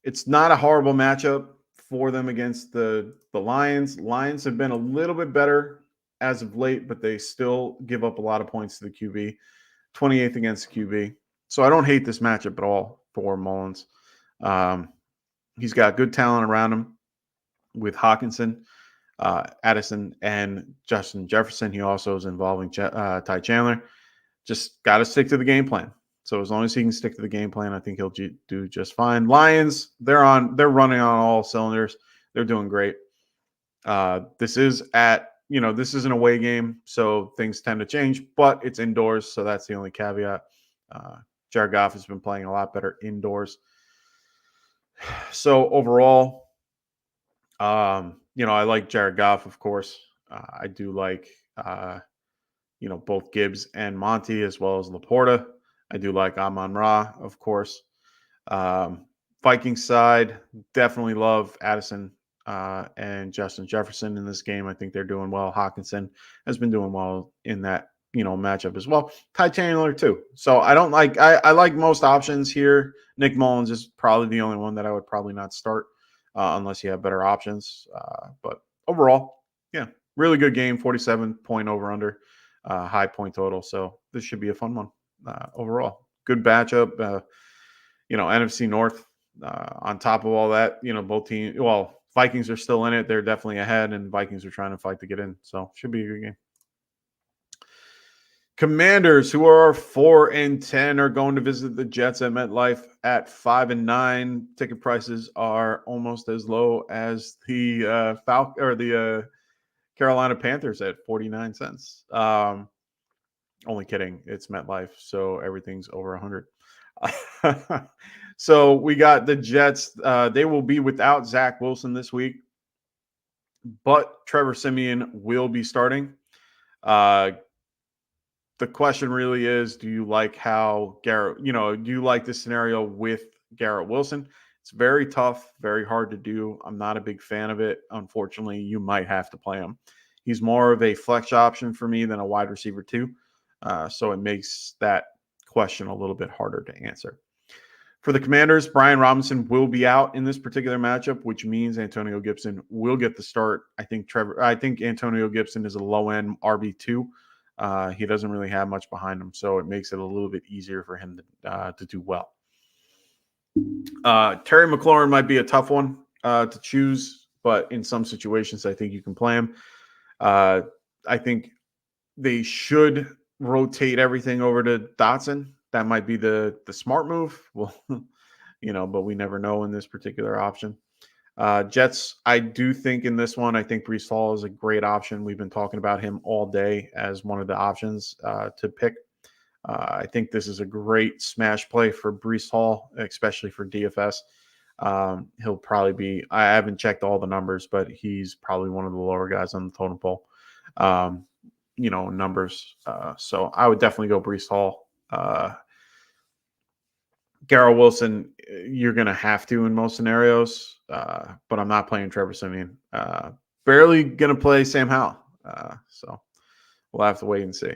It's not a horrible matchup for them against the Lions. Lions have been a little bit better as of late, but they still give up a lot of points to the QB. 28th against the QB. So I don't hate this matchup at all for Mullins. He's got good talent around him with Hawkinson, Addison, and Justin Jefferson. He also is involving Ty Chandler. Just got to stick to the game plan. So as long as he can stick to the game plan, I think he'll do just fine. Lions, they're running on all cylinders. They're doing great. This is an away game, so things tend to change, but it's indoors, so that's the only caveat. Jared Goff has been playing a lot better indoors. So overall, I like Jared Goff, of course. I do like, both Gibbs and Monty, as well as Laporta. I do like Amon-Ra, of course. Vikings side, definitely love Addison and Justin Jefferson in this game. I think they're doing well. Hawkinson has been doing well in that, matchup as well. Ty Chandler too. So I like most options here. Nick Mullins is probably the only one that I would probably not start unless you have better options. But overall, yeah, really good game. 47-point over-under, high point total. So this should be a fun one. Overall, good matchup. NFC North. On top of all that, both teams. Well, Vikings are still in it; they're definitely ahead, and Vikings are trying to fight to get in. So, should be a good game. Commanders, who are 4-10, are going to visit the Jets at MetLife at 5-9. Ticket prices are almost as low as the Carolina Panthers at 49 cents. Only kidding. It's MetLife, so everything's over 100. So we got the Jets. They will be without Zach Wilson this week, but Trevor Siemian will be starting. The question really is, do you like this scenario with Garrett Wilson? It's very tough, very hard to do. I'm not a big fan of it. Unfortunately, you might have to play him. He's more of a flex option for me than a wide receiver too. So it makes that question a little bit harder to answer. For the Commanders, Brian Robinson will be out in this particular matchup, which means Antonio Gibson will get the start. I think Antonio Gibson is a low-end RB2. He doesn't really have much behind him, so it makes it a little bit easier for him to do well. Terry McLaurin might be a tough one to choose, but in some situations, I think you can play him. I think they should rotate everything over to Dotson. That might be the smart move. Well, but we never know in this particular option. Jets, I do think in this one, I think Breece Hall is a great option. We've been talking about him all day as one of the options to pick. I think this is a great smash play for Breece Hall, especially for DFS. He'll probably be, I haven't checked all the numbers, but he's probably one of the lower guys on the totem pole, numbers. So I would definitely go Breece Hall. Garrett Wilson, you're going to have to in most scenarios, but I'm not playing Trevor Siemian. Barely going to play Sam Howell. So we'll have to wait and see.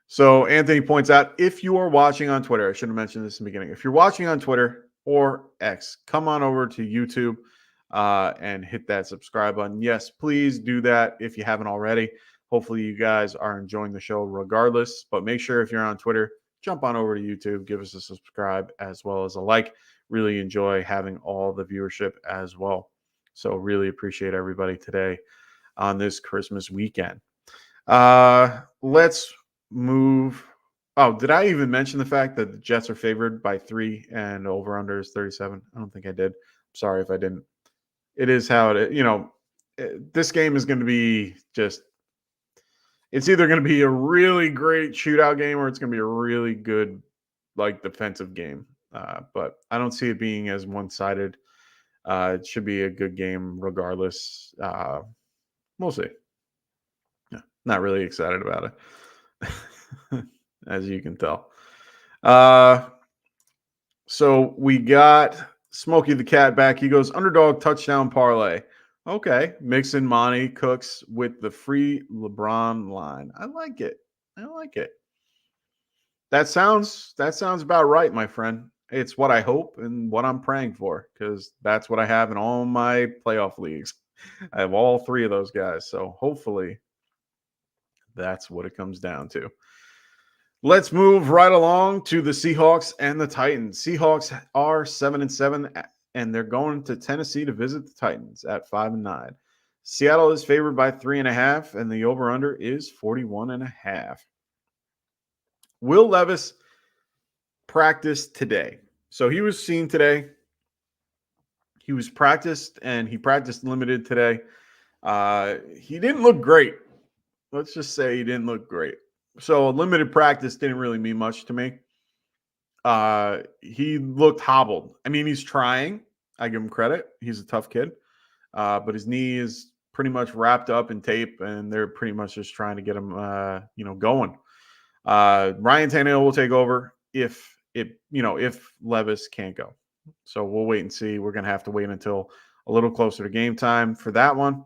So Anthony points out, if you are watching on Twitter, I should have mentioned this in the beginning. If you're watching on Twitter or X, come on over to YouTube and hit that subscribe button. Yes, please do that if you haven't already. Hopefully you guys are enjoying the show regardless, but make sure if you're on Twitter, jump on over to YouTube, give us a subscribe as well as a like. Really enjoy having all the viewership as well. So really appreciate everybody today on this Christmas weekend. Let's move. Oh, did I even mention the fact that the Jets are favored by 3 and over-under is 37? I don't think I did. Sorry if I didn't. It is how it is. This game is going to be just – it's either going to be a really great shootout game or it's going to be a really good, defensive game. But I don't see it being as one-sided. It should be a good game regardless. We'll see. Yeah, not really excited about it. As you can tell. So we got Smokey the Cat back. He goes, Underdog touchdown parlay. Okay. Mixing Monty Cooks with the free LeBron line. I like it. That sounds about right, my friend. It's what I hope and what I'm praying for, because that's what I have in all my playoff leagues. I have all 3 of those guys. So hopefully that's what it comes down to. Let's move right along to the Seahawks and the Titans. Seahawks are 7-7, and they're going to Tennessee to visit the Titans at 5-9. Seattle is favored by 3.5, and the over-under is 41.5. Will Levis practiced today. So he was seen today. He was practiced, and he practiced limited today. He didn't look great. Let's just say he didn't look great. So limited practice didn't really mean much to me. He looked hobbled. I mean, he's trying. I give him credit. He's a tough kid. But his knee is pretty much wrapped up in tape, and they're pretty much just trying to get him, going. Ryan Tannehill will take over if Levis can't go. So we'll wait and see. We're going to have to wait until a little closer to game time for that one.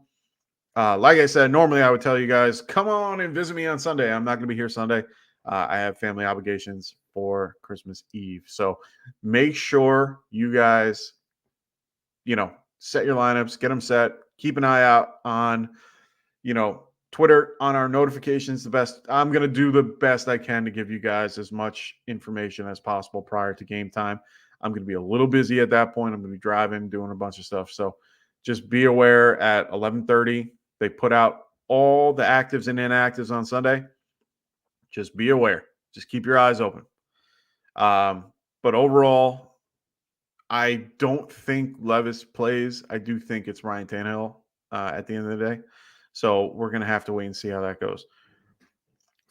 Like I said, normally I would tell you guys, come on and visit me on Sunday. I'm not going to be here Sunday. I have family obligations for Christmas Eve. So make sure you guys, set your lineups, get them set. Keep an eye out on, Twitter, on our notifications. I'm going to do the best I can to give you guys as much information as possible prior to game time. I'm going to be a little busy at that point. I'm going to be driving, doing a bunch of stuff. So just be aware at 11:30. They put out all the actives and inactives on Sunday. Just be aware. Just keep your eyes open. But overall, I don't think Levis plays. I do think it's Ryan Tannehill at the end of the day. So we're going to have to wait and see how that goes.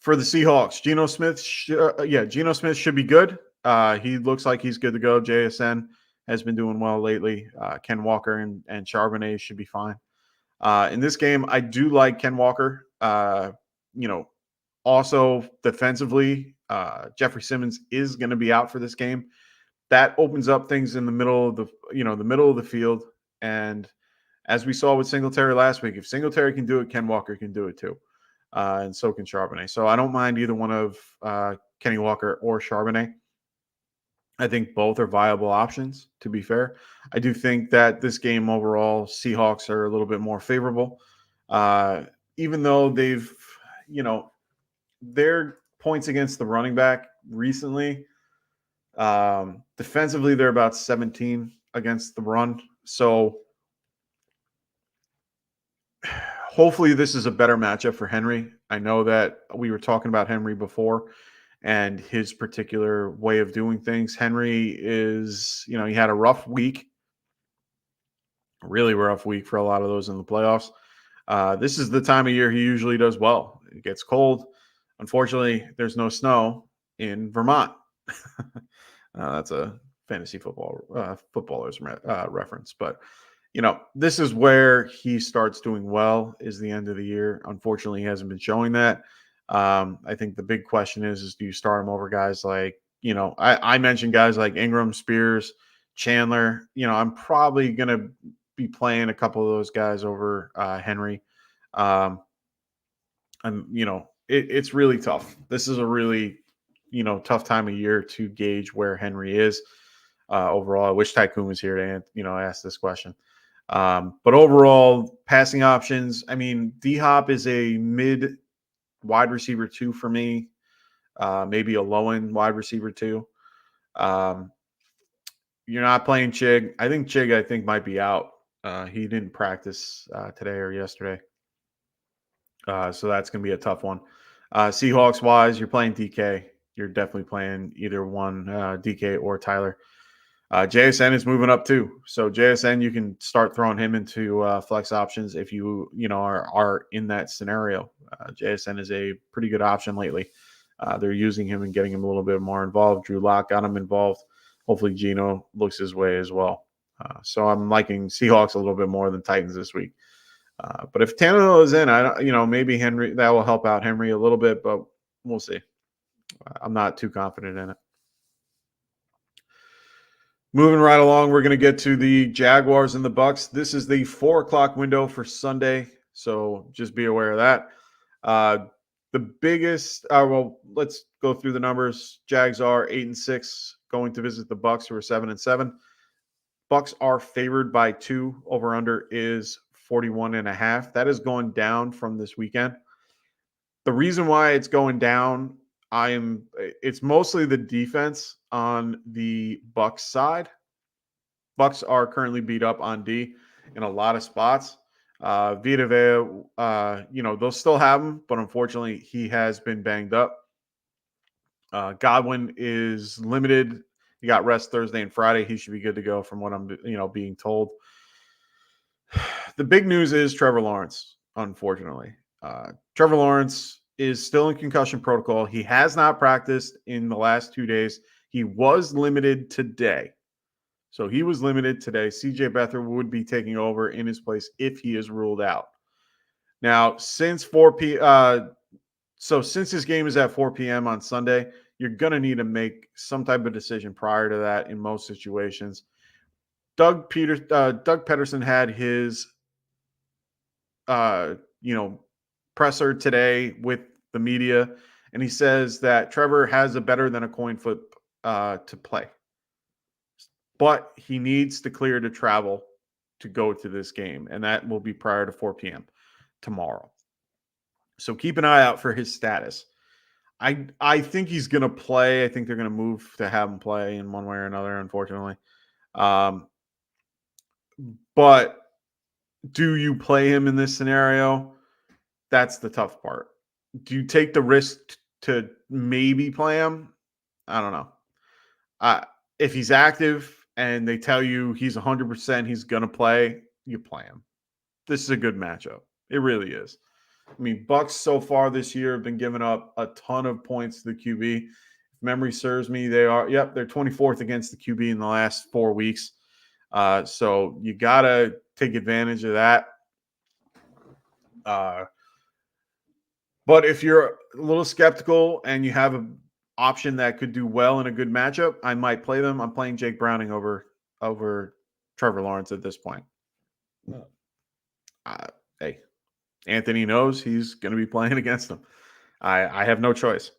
For the Seahawks, Geno Smith should be good. He looks like he's good to go. JSN has been doing well lately. Ken Walker and Charbonnet should be fine. In this game, I do like Ken Walker. Also defensively, Jeffrey Simmons is going to be out for this game. That opens up things in the middle of the field. And as we saw with Singletary last week, if Singletary can do it, Ken Walker can do it too. And so can Charbonnet. So I don't mind either one of Kenny Walker or Charbonnet. I think both are viable options, to be fair. I do think that this game overall, Seahawks are a little bit more favorable. Even though they've, their points against the running back recently, defensively, they're about 17 against the run. So hopefully this is a better matchup for Henry. I know that we were talking about Henry before and his particular way of doing things. Henry is, he had a rough week, really rough week for a lot of those in the playoffs. This is the time of year he usually does well. It gets cold. Unfortunately, there's no snow in Vermont. That's a fantasy footballer's reference. But, this is where he starts doing well, is the end of the year. Unfortunately, he hasn't been showing that. I think the big question is do you start him over guys like, I mentioned guys like Ingram, Spears, Chandler. I'm probably going to be playing a couple of those guys over Henry. It's really tough. This is a really, tough time of year to gauge where Henry is overall. I wish Tycoon was here to, ask this question. But overall, passing options, D-Hop is a mid wide receiver 2 for me, maybe a low-end wide receiver 2. You're not playing Chig. I think Chig might be out. He didn't practice today or yesterday. So that's going to be a tough one. Seahawks-wise, you're playing DK. You're definitely playing either one, DK or Tyler. JSN is moving up too. So JSN, you can start throwing him into flex options if you are in that scenario. JSN is a pretty good option lately. They're using him and getting him a little bit more involved. Drew Lock got him involved. Hopefully Geno looks his way as well. So I'm liking Seahawks a little bit more than Titans this week. But if Tannehill is in, maybe Henry, that will help out Henry a little bit, but we'll see. I'm not too confident in it. Moving right along, we're going to get to the Jaguars and the Bucks. This is the 4:00 window for Sunday, so just be aware of that. The biggest, let's go through the numbers. Jags are 8-6, going to visit the Bucks, who are 7-7. Bucks are favored by 2. Over under is 41.5. That is going down from this weekend. The reason why it's going down, it's mostly the defense on the Bucks side. Bucks are currently beat up on D in a lot of spots. Vita Vea, they'll still have him, but unfortunately he has been banged up. Godwin is limited. He got rest Thursday and Friday. He should be good to go from what I'm, being told. The big news is Trevor Lawrence, unfortunately. Trevor Lawrence is still in concussion protocol. He has not practiced in the last 2 days. He was limited today. So he was limited today. CJ Beathard would be taking over in his place if he is ruled out. Now, since since his game is at 4 p.m. on Sunday, you're going to need to make some type of decision prior to that in most situations. Doug Peterson had his presser today with the media, and he says that Trevor has a better than a coin flip to play. But he needs to clear to travel to go to this game, and that will be prior to 4 p.m. tomorrow. So keep an eye out for his status. I think he's going to play. I think they're going to move to have him play in one way or another, unfortunately. But do you play him in this scenario? That's the tough part. Do you take the risk to maybe play him? I don't know. If he's active and they tell you he's 100%, he's going to play, you play him. This is a good matchup. It really is. Bucks so far this year have been giving up a ton of points to the QB. If memory serves me, they're 24th against the QB in the last 4 weeks. So you got to take advantage of that. But if you're a little skeptical and you have an option that could do well in a good matchup, I might play them. I'm playing Jake Browning over Trevor Lawrence at this point. Hey, Anthony knows he's going to be playing against him. I have no choice.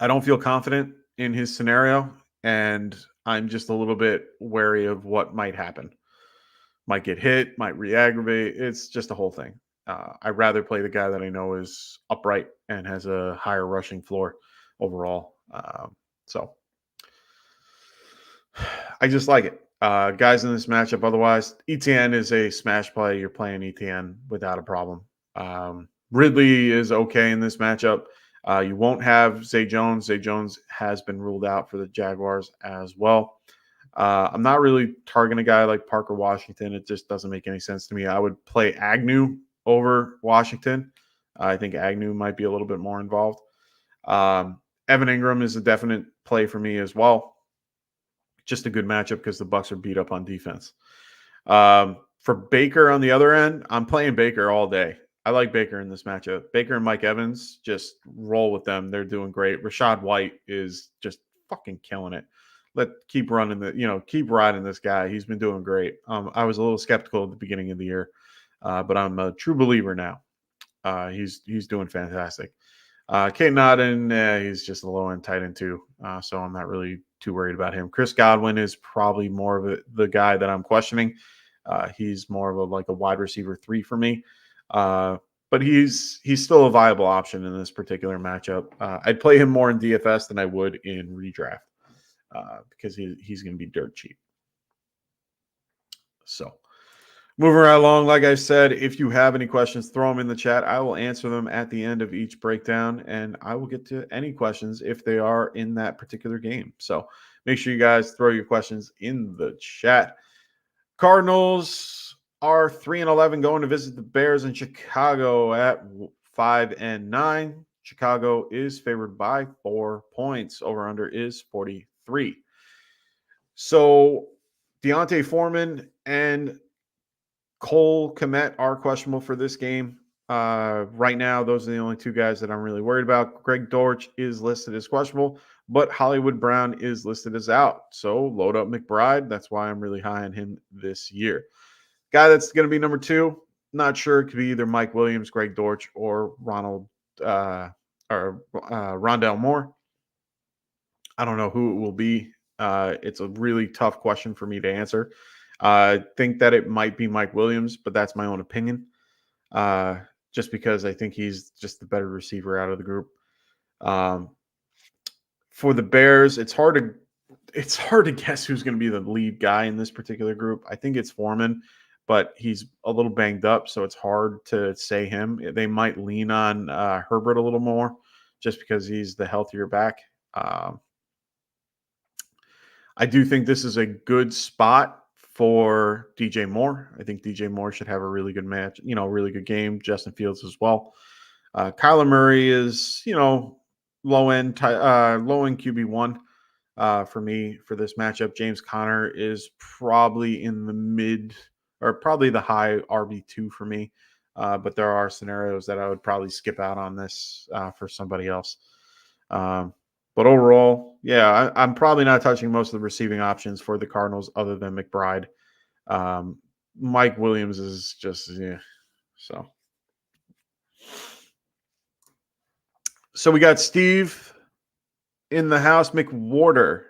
I don't feel confident in his scenario, and I'm just a little bit wary of what might happen. Might get hit, might re-aggravate. It's just a whole thing. I'd rather play the guy that I know is upright and has a higher rushing floor overall. So I just like it. Guys in this matchup, otherwise, ETN is a smash play. You're playing ETN without a problem. Ridley is okay in this matchup. You won't have Zay Jones. Zay Jones has been ruled out for the Jaguars as well. I'm not really targeting a guy like Parker Washington. It just doesn't make any sense to me. I would play Agnew over Washington. I think Agnew might be a little bit more involved. Evan Ingram is a definite play for me as well. Just a good matchup because the Bucs are beat up on defense. For Baker on the other end, I'm playing Baker all day. I like Baker in this matchup. Baker and Mike Evans, just roll with them. They're doing great. Rashad White is just fucking killing it. Keep riding this guy. He's been doing great. I was a little skeptical at the beginning of the year, but I'm a true believer now. He's doing fantastic. Kate Nodden, he's just a low end tight end too, so I'm not really too worried about him. Chris Godwin is probably more of the guy that I'm questioning. He's more of a wide receiver 3 for me, but he's still a viable option in this particular matchup. I'd play him more in DFS than I would in redraft because he's going to be dirt cheap. So moving right along, like I said, if you have any questions, throw them in the chat. I will answer them at the end of each breakdown, and I will get to any questions if they are in that particular game. So make sure you guys throw your questions in the chat. Cardinals are 3-11 going to visit the Bears in Chicago at 5-9. Chicago is favored by 4 points. Over-under is 43. So Deontay Foreman and Cole Kmet are questionable for this game. Right now, those are the only 2 guys that I'm really worried about. Greg Dortch is listed as questionable, but Hollywood Brown is listed as out. So load up McBride. That's why I'm really high on him this year. Guy that's going to be number 2, not sure. It could be either Mike Williams, Greg Dortch, or Rondell Moore. I don't know who it will be. It's a really tough question for me to answer. I think that it might be Mike Williams, but that's my own opinion. Just because I think he's just the better receiver out of the group. For the Bears, it's hard to guess who's going to be the lead guy in this particular group. I think it's Foreman, but he's a little banged up, so it's hard to say him. They might lean on Herbert a little more just because he's the healthier back. I do think this is a good spot for DJ Moore. I think DJ Moore should have a really good match, really good game. Justin Fields as well. Kyler Murray is, low end QB1 for me for this matchup. James Conner is probably in the mid or probably the high RB2 for me. But there are scenarios that I would probably skip out on this for somebody else. But overall, yeah, I'm probably not touching most of the receiving options for the Cardinals other than McBride. Mike Williams is just, So we got Steve in the house, McWarder.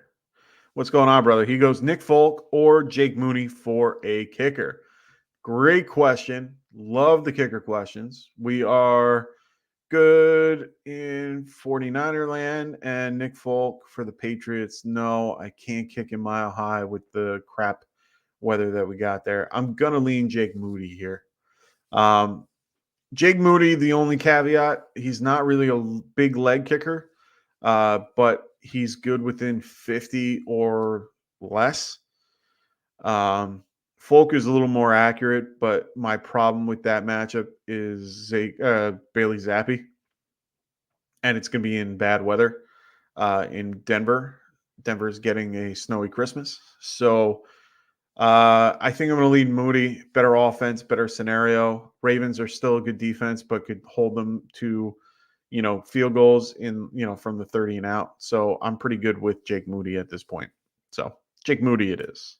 What's going on, brother? He goes Nick Folk or Jake Mooney for a kicker. Great question. Love the kicker questions. We are good in 49er land, and Nick Folk for the Patriots. No, I can't kick him mile high with the crap weather that we got there. I'm going to lean Jake Moody here. Jake Moody, the only caveat, he's not really a big leg kicker, but he's good within 50 or less. Folk is a little more accurate, but my problem with that matchup is Bailey Zappi, and it's going to be in bad weather in Denver. Denver's getting a snowy Christmas. So I think I'm going to lead Moody. Better offense, better scenario. Ravens are still a good defense, but could hold them to, field goals in, from the 30 and out. So I'm pretty good with Jake Moody at this point. So Jake Moody it is.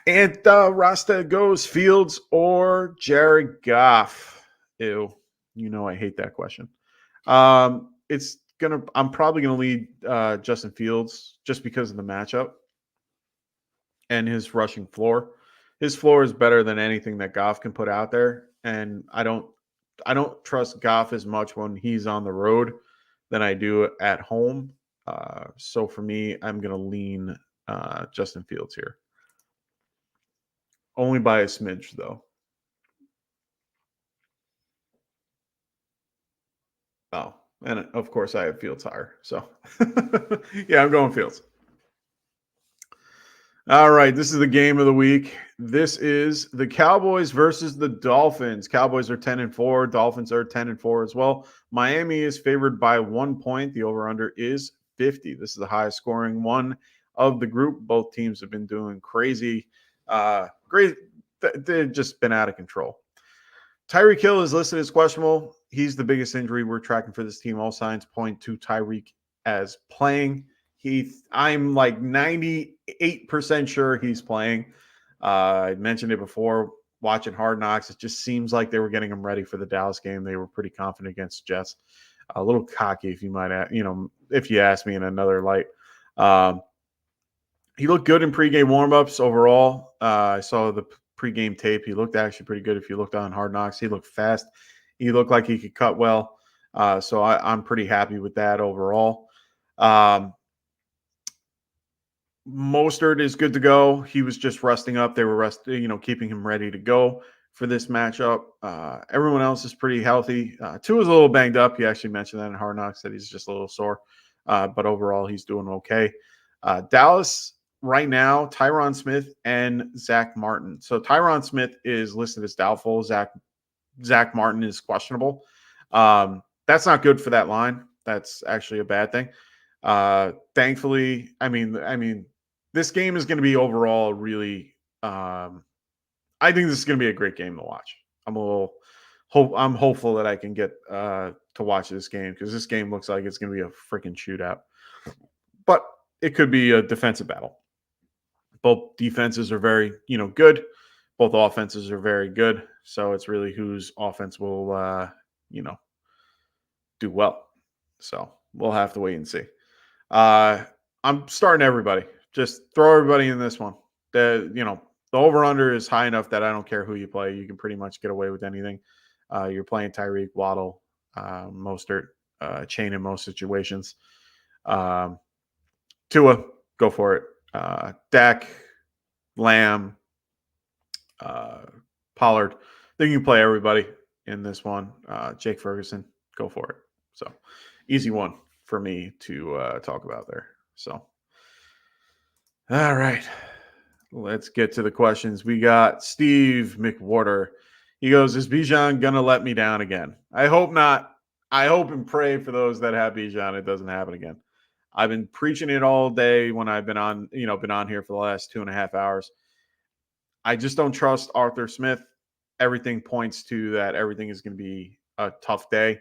And Rasta goes Fields or Jared Goff. Ew. I hate that question. I'm probably gonna lead Justin Fields just because of the matchup and his rushing floor. his floor is better than anything that Goff can put out there. And I don't trust Goff as much when he's on the road than I do at home. So for me, I'm going to lean Justin Fields here. Only by a smidge, though. Oh, and of course I have Fields higher. So, yeah, I'm going Fields. All right, this is the game of the week. This is the Cowboys versus the Dolphins. Cowboys are 10-4. Dolphins are 10-4 as well. Miami is favored by 1 point. The over-under is 50. This is the highest scoring one of the group. Both teams have been doing crazy. Great. They've just been out of control. Tyreek Hill is listed as questionable. He's the biggest injury we're tracking for this team. All signs point to Tyreek as playing. I'm like 98% sure he's playing. I mentioned it before, watching Hard Knocks. It just seems like they were getting him ready for the Dallas game. They were pretty confident against the Jets. A little cocky, if you might, if you ask me in another light. He looked good in pregame warmups overall. I saw the pregame tape. He looked actually pretty good. If you looked on Hard Knocks, he looked fast. He looked like he could cut well. So I'm pretty happy with that overall. Mostert is good to go. He was just resting up. They were keeping him ready to go for this matchup. Everyone else is pretty healthy. Tua's a little banged up. He actually mentioned that in Hard Knocks, that he's just a little sore. But overall, he's doing okay. Dallas right now, Tyron Smith and Zach Martin. So Tyron Smith is listed as doubtful. Zach Martin is questionable. That's not good for that line. That's actually a bad thing. Thankfully, I mean, this game is going to be overall really. I think this is going to be a great game to watch. I'm hopeful that I can get to watch this game, because this game looks like it's going to be a freaking shootout. But it could be a defensive battle. Both defenses are very, good. Both offenses are very good. So it's really whose offense will, do well. So we'll have to wait and see. I'm starting everybody. Just throw everybody in this one. The over-under is high enough that I don't care who you play. You can pretty much get away with anything. You're playing Tyreek, Waddle, Mostert, chain in most situations. Tua, go for it. Dak, Lamb, Pollard. Then you can play everybody in this one. Jake Ferguson, go for it. So easy one for me to talk about there. So, all right, let's get to the questions. We got Steve McWhorter. He goes, is Bijan going to let me down again? I hope not. I hope and pray for those that have Bijan it doesn't happen again. I've been preaching it all day when I've been on here for the last 2.5 hours. I just don't trust Arthur Smith. Everything points to that everything is going to be a tough day.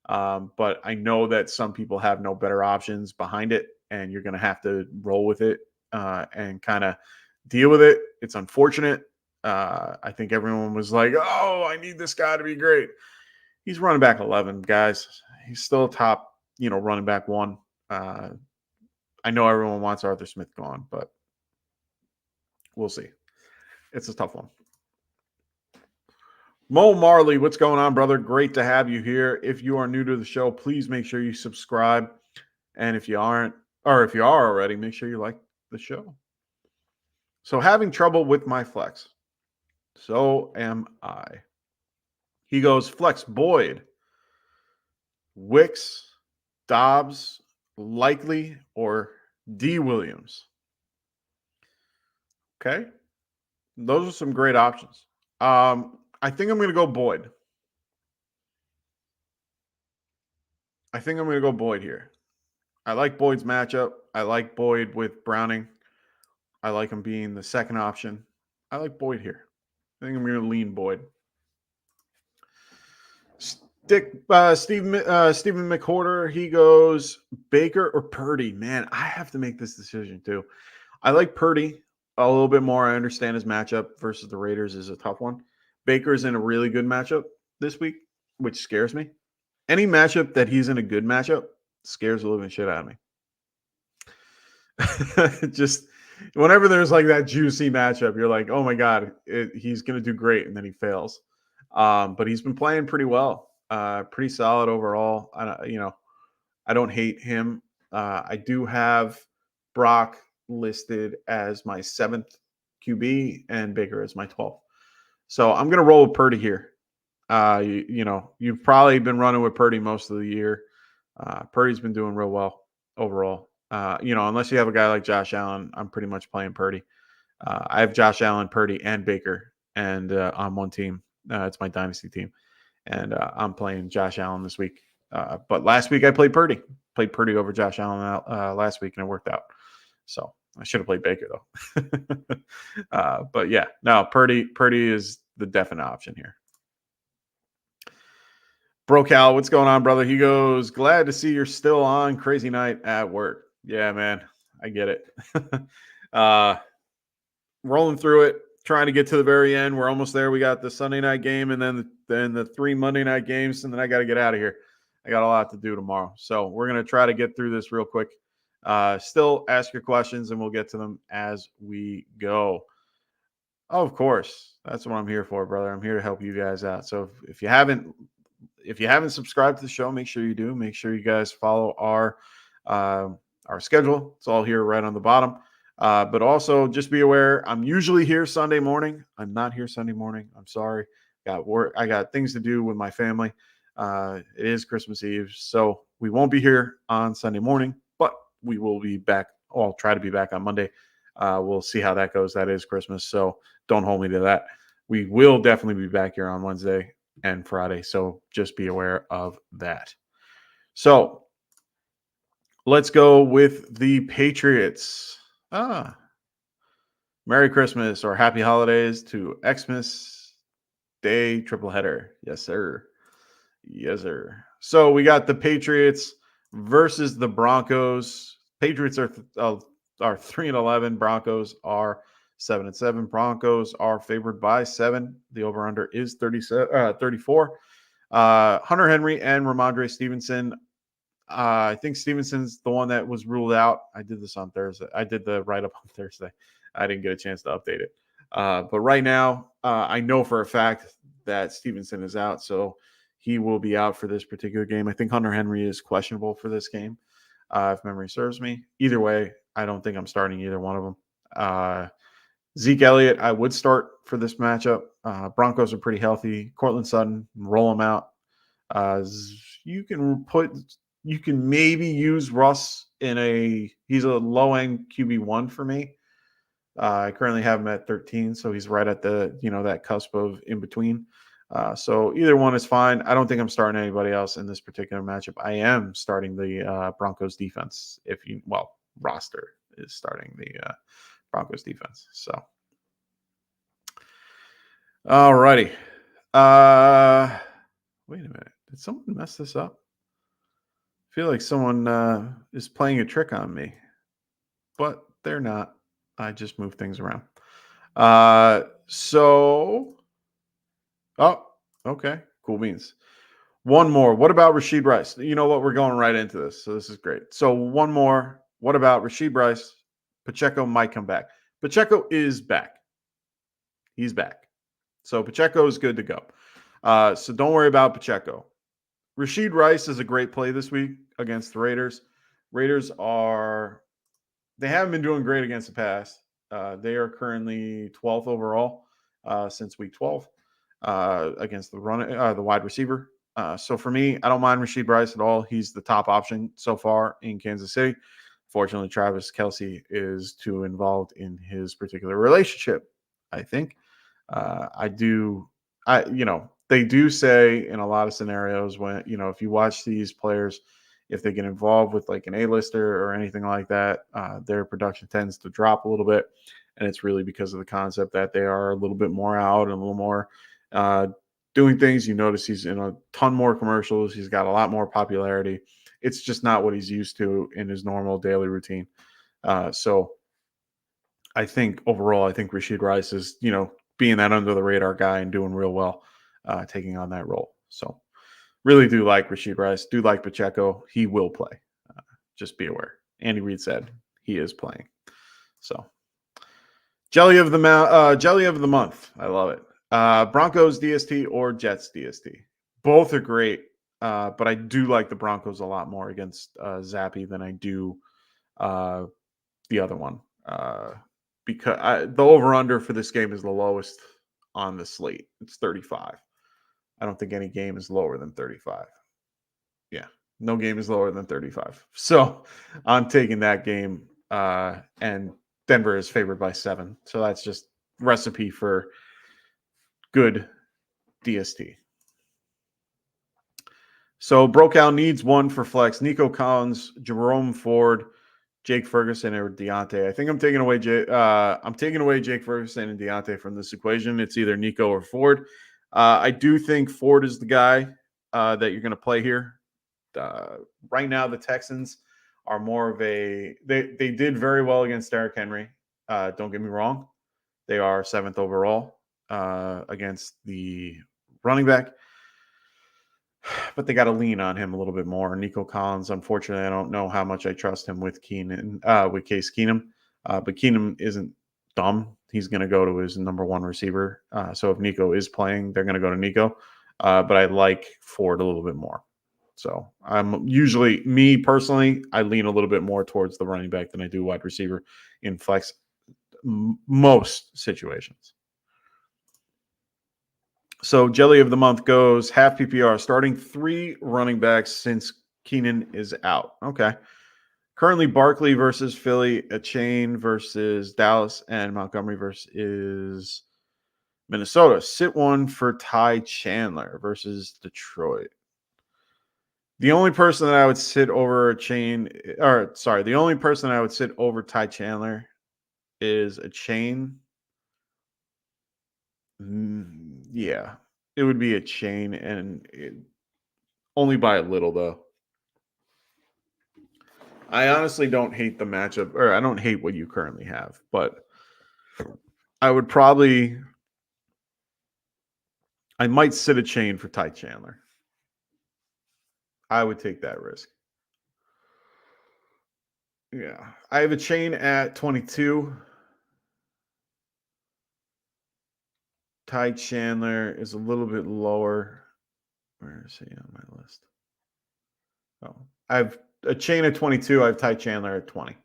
But I know that some people have no better options behind it, and you're going to have to roll with it and kind of deal with it. It's unfortunate. I think everyone was like, oh, I need this guy to be great. He's running back 11, guys. He's still top, running back 1. I know everyone wants Arthur Smith gone, but we'll see. It's a tough one. Mo Marley, what's going on, brother? Great to have you here. If you are new to the show, please make sure you subscribe. And if you aren't, or if you are already, make sure you like the show. So, having trouble with my flex. So am I. He goes, flex Boyd, Wicks, Dobbs, Likely, or D. Williams. Okay. Those are some great options. I think I'm going to go Boyd. Here. I like Boyd's matchup. I like Boyd with Browning. I like him being the second option. I like Boyd here. I think I'm going to lean Boyd. Stephen McWhorter, he goes Baker or Purdy. Man, I have to make this decision too. I like Purdy a little bit more. I understand his matchup versus the Raiders is a tough one. Baker's in a really good matchup this week, which scares me. Any matchup that he's in a good matchup scares the living shit out of me. Whenever there's like that juicy matchup, you're like, oh my God, he's going to do great. And then he fails. But he's been playing pretty well, pretty solid overall. I don't hate him. I do have Brock listed as my 7th QB and Baker as my 12th. So I'm going to roll with Purdy here. You've probably been running with Purdy most of the year. Purdy's been doing real well overall. Unless you have a guy like Josh Allen, I'm pretty much playing Purdy. I have Josh Allen, Purdy, and Baker, and on one team. It's my Dynasty team, and I'm playing Josh Allen this week. But last week I played Purdy. Played Purdy over Josh Allen last week, and it worked out. So I should have played Baker, though. But yeah, no, Purdy is the definite option here. Bro Cal, what's going on, brother? He goes, glad to see you're still on. Crazy night at work. Yeah, man, I get it. Rolling through it, trying to get to the very end. We're almost there. We got the Sunday night game and then the 3 Monday night games, and then I got to get out of here. I got a lot to do tomorrow. So we're going to try to get through this real quick. Still ask your questions, and we'll get to them as we go. Oh, of course. That's what I'm here for, brother. I'm here to help you guys out. So if you haven't subscribed to the show, make sure you do. Make sure you guys follow our schedule. It's all here right on the bottom. But also just be aware, I'm usually here Sunday morning. I'm not here Sunday morning. I'm sorry. Got work. I got things to do with my family. It is Christmas Eve, so we won't be here on Sunday morning, but we will be back. I'll try to be back on Monday. We'll see how that goes. That is Christmas, so don't hold me to that. We will definitely be back here on Wednesday and Friday, so just be aware of that. So let's go with the Patriots. Merry Christmas or Happy Holidays to Xmas Day triple header. Yes, sir. Yes, sir. So we got the Patriots versus the Broncos. Patriots are 3-11. Broncos are 7-7. Broncos are favored by 7. The over/under is 34. Hunter Henry and Ramondre Stevenson. I think Stevenson's the one that was ruled out. I did this on Thursday. I did the write-up on Thursday. I didn't get a chance to update it. But right now, I know for a fact that Stevenson is out, so he will be out for this particular game. I think Hunter Henry is questionable for this game, if memory serves me. Either way, I don't think I'm starting either one of them. Zeke Elliott, I would start for this matchup. Broncos are pretty healthy. Cortland Sutton, roll him out. You can maybe use Russ he's a low-end QB1 for me. I currently have him at 13, so he's right at the, that cusp of in between. So either one is fine. I don't think I'm starting anybody else in this particular matchup. I am starting the Broncos defense. Roster is starting the Broncos defense. So, all righty. Wait a minute. Did someone mess this up? I feel like someone is playing a trick on me, but they're not. I just moved things around. Okay. Cool beans. One more. What about Rashid Rice? You know what? We're going right into this. So this is great. So one more. What about Rashid Rice? Pacheco might come back. Pacheco is back. He's back. So Pacheco is good to go. So don't worry about Pacheco. Rashid Rice is a great play this week against the Raiders. They haven't been doing great against the pass. They are currently 12th overall since week 12 against the wide receiver. So for me, I don't mind Rashid Rice at all. He's the top option so far in Kansas City. Fortunately, Travis Kelce is too involved in his particular relationship, I think. They do say in a lot of scenarios when, if you watch these players, if they get involved with like an A-lister or anything like that, their production tends to drop a little bit. And it's really because of the concept that they are a little bit more out and a little more doing things. You notice he's in a ton more commercials. He's got a lot more popularity. It's just not what he's used to in his normal daily routine. So I think overall, Rashid Rice is, being that under the radar guy and doing real well, taking on that role. So really do like Rashid Rice, do like Pacheco. He will play. Just be aware. Andy Reid said he is playing. So Jelly of the month. I love it. Broncos DST or Jets DST. Both are great, but I do like the Broncos a lot more against Zappy than I do the other one. Because the over-under for this game is the lowest on the slate. It's 35. I don't think any game is lower than 35. Yeah, no game is lower than 35. So I'm taking that game, and Denver is favored by 7. So that's just recipe for good DST. So Brokow needs one for flex. Nico Collins, Jerome Ford, Jake Ferguson, or Deontay. I think I'm taking away Jake Ferguson and Deontay from this equation. It's either Nico or Ford. I do think Ford is the guy that you're going to play here. Right now, the Texans are more of a they did very well against Derrick Henry. Don't get me wrong. They are 7th overall against the running back. But they got to lean on him a little bit more. Nico Collins, unfortunately, I don't know how much I trust him with with Case Keenum. But Keenum isn't dumb. He's going to go to his number 1 receiver. So if Nico is playing, they're going to go to Nico. But I like Ford a little bit more. So I'm usually, me personally, I lean a little bit more towards the running back than I do wide receiver in flex most situations. So Jelly of the month goes half PPR, starting 3 running backs since Keenan is out. Okay. Currently Barkley versus Philly, a chain versus Dallas, and Montgomery versus Minnesota. Sit one for Ty Chandler versus Detroit. The only person that I would sit over the only person I would sit over Ty Chandler is a chain. Yeah, it would be a chain, and only by a little, though. I honestly don't hate the matchup, or I don't hate what you currently have, but I might sit a chain for Ty Chandler. I would take that risk. Yeah, I have a chain at 22. Ty Chandler is a little bit lower. Where is he on my list? Oh, I have a chain at 22. I have Ty Chandler at 20.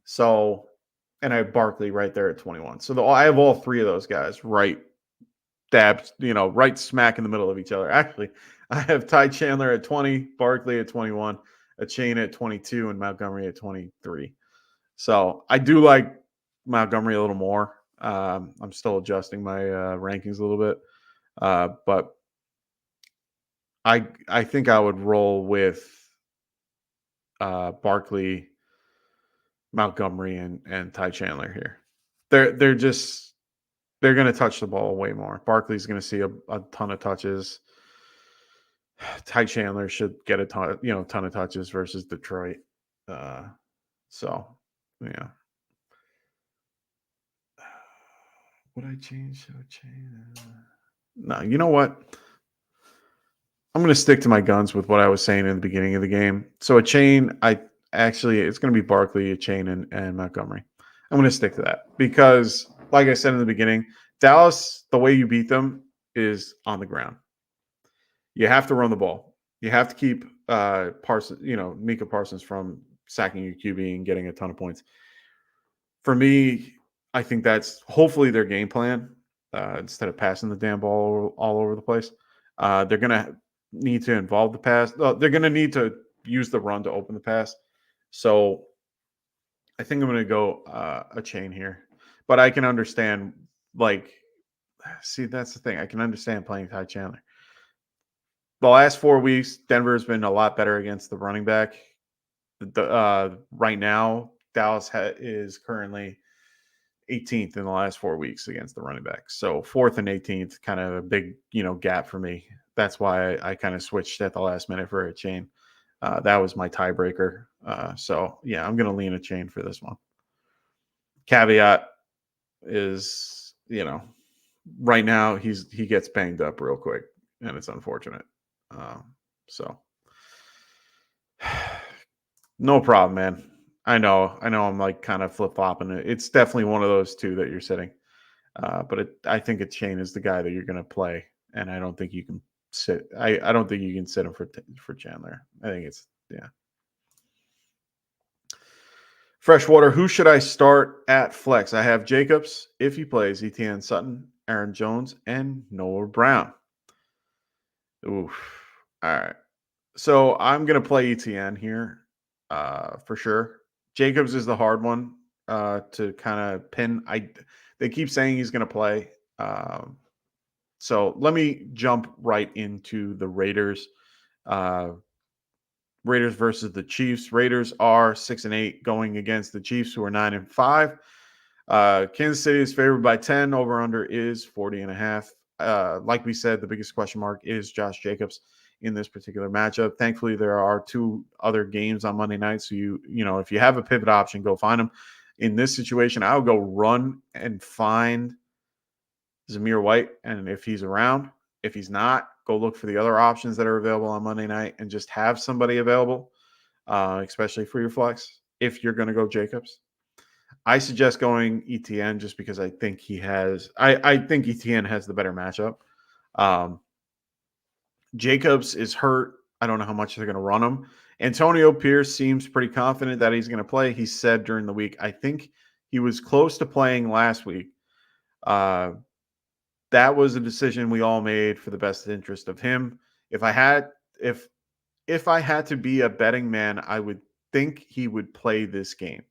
So, and I have Barkley right there at 21. So I have all 3 of those guys right smack in the middle of each other. Actually, I have Ty Chandler at 20, Barkley at 21, a chain at 22, and Montgomery at 23. So I do like Montgomery a little more. I'm still adjusting my rankings a little bit, but I think I would roll with Barkley, Montgomery, and Ty Chandler here. They're going to touch the ball way more. Barkley's going to see a ton of touches. Ty Chandler should get a ton of touches versus Detroit. So yeah. Would I change to a chain? No, you know what? I'm going to stick to my guns with what I was saying in the beginning of the game. So a chain, it's going to be Barkley, a chain, and Montgomery. I'm going to stick to that because, like I said in the beginning, Dallas, the way you beat them is on the ground. You have to run the ball. You have to keep Micah Parsons from sacking your QB and getting a ton of points. For me, I think that's hopefully their game plan instead of passing the damn ball all over the place. They're going to need to involve the pass. They're going to need to use the run to open the pass. So I think I'm going to go a chain here. But I can understand, that's the thing. I can understand playing Ty Chandler. The last 4 weeks, Denver has been a lot better against the running back. Right now, Dallas is currently 18th in the last 4 weeks against the running back. So 4th and 18th, kind of a big, gap for me. That's why I kind of switched at the last minute for a chain. That was my tiebreaker. So yeah, I'm going to lean a chain for this one. Caveat is, right now he gets banged up real quick, and it's unfortunate. So no problem, man. I know. I'm like kind of flip flopping it. It's definitely one of those two that you're sitting. But I think Shane is the guy that you're going to play, and I don't think you can sit. I don't think you can sit him for Chandler. I think it's Freshwater. Who should I start at flex? I have Jacobs if he plays, ETN Sutton, Aaron Jones, and Noah Brown. Oof. All right. So I'm going to play ETN here for sure. Jacobs is the hard one to kind of pin. They keep saying he's going to play. So let me jump right into the Raiders. Raiders versus the Chiefs. Raiders are 6-8 going against the Chiefs, who are 9-5. Kansas City is favored by 10. Over under is 40.5. Like we said, the biggest question mark is Josh Jacobs in this particular matchup. Thankfully, there are 2 other games on Monday night. So you know, if you have a pivot option, go find them. In this situation, I would go run and find Zamir White, and if he's around, if he's not, go look for the other options that are available on Monday night and just have somebody available, especially for your flex, if you're going to go Jacobs. I suggest going ETN just because I think I think ETN has the better matchup. Jacobs is hurt. I don't know how much they're going to run him. Antonio Pierce seems pretty confident that he's going to play. He said during the week, I think he was close to playing last week. That was a decision we all made for the best interest of him. If I had to be a betting man, I would think he would play this game.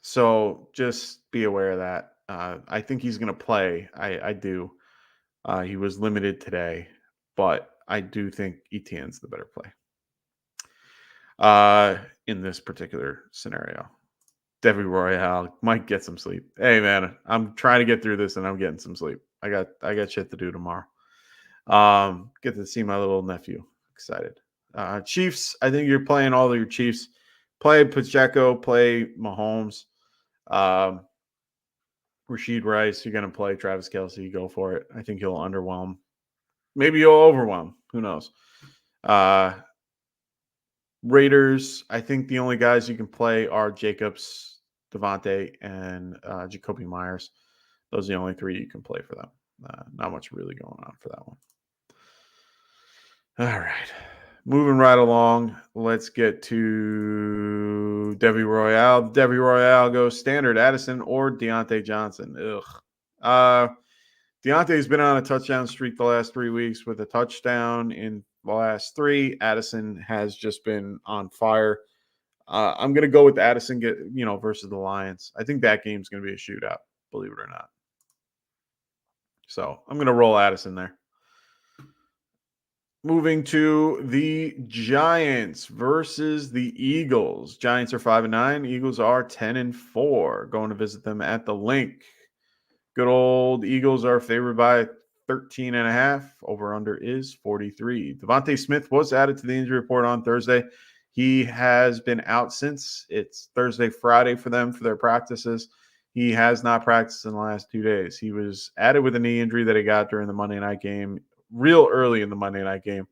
So just be aware of that. I think he's going to play. I do. He was limited today, but I do think ETN's the better play in this particular scenario. Debbie Royale might get some sleep. Hey man, I'm trying to get through this and I'm getting some sleep. I got shit to do tomorrow. Get to see my little nephew. Excited. Chiefs, I think you're playing all of your Chiefs. Play Pacheco, play Mahomes. Rashid Rice, you're gonna play Travis Kelce, go for it. I think he'll underwhelm. Maybe he'll overwhelm. Who knows? Raiders, I think the only guys you can play are Jacobs, Devontae, and Jacoby Myers. Those are the only 3 you can play for them. Not much really going on for that one. All right. Moving right along, let's get to Debbie Royale. Debbie Royale goes standard Addison or Deontay Johnson. Deontay's been on a touchdown streak the last 3 weeks with a touchdown in the last 3. Addison has just been on fire. I'm going to go with Addison versus the Lions. I think that game's going to be a shootout, believe it or not. So I'm going to roll Addison there. Moving to the Giants versus the Eagles. Giants are 5-9. Eagles are 10-4. Going to visit them at the Link. Good old Eagles are favored by 13.5. Over under is 43. Devontae Smith was added to the injury report on Thursday. He has been out since. It's Thursday, Friday for them for their practices. He has not practiced in the last 2 days. He was added with a knee injury that he got during the Monday night game, real early in the Monday night game.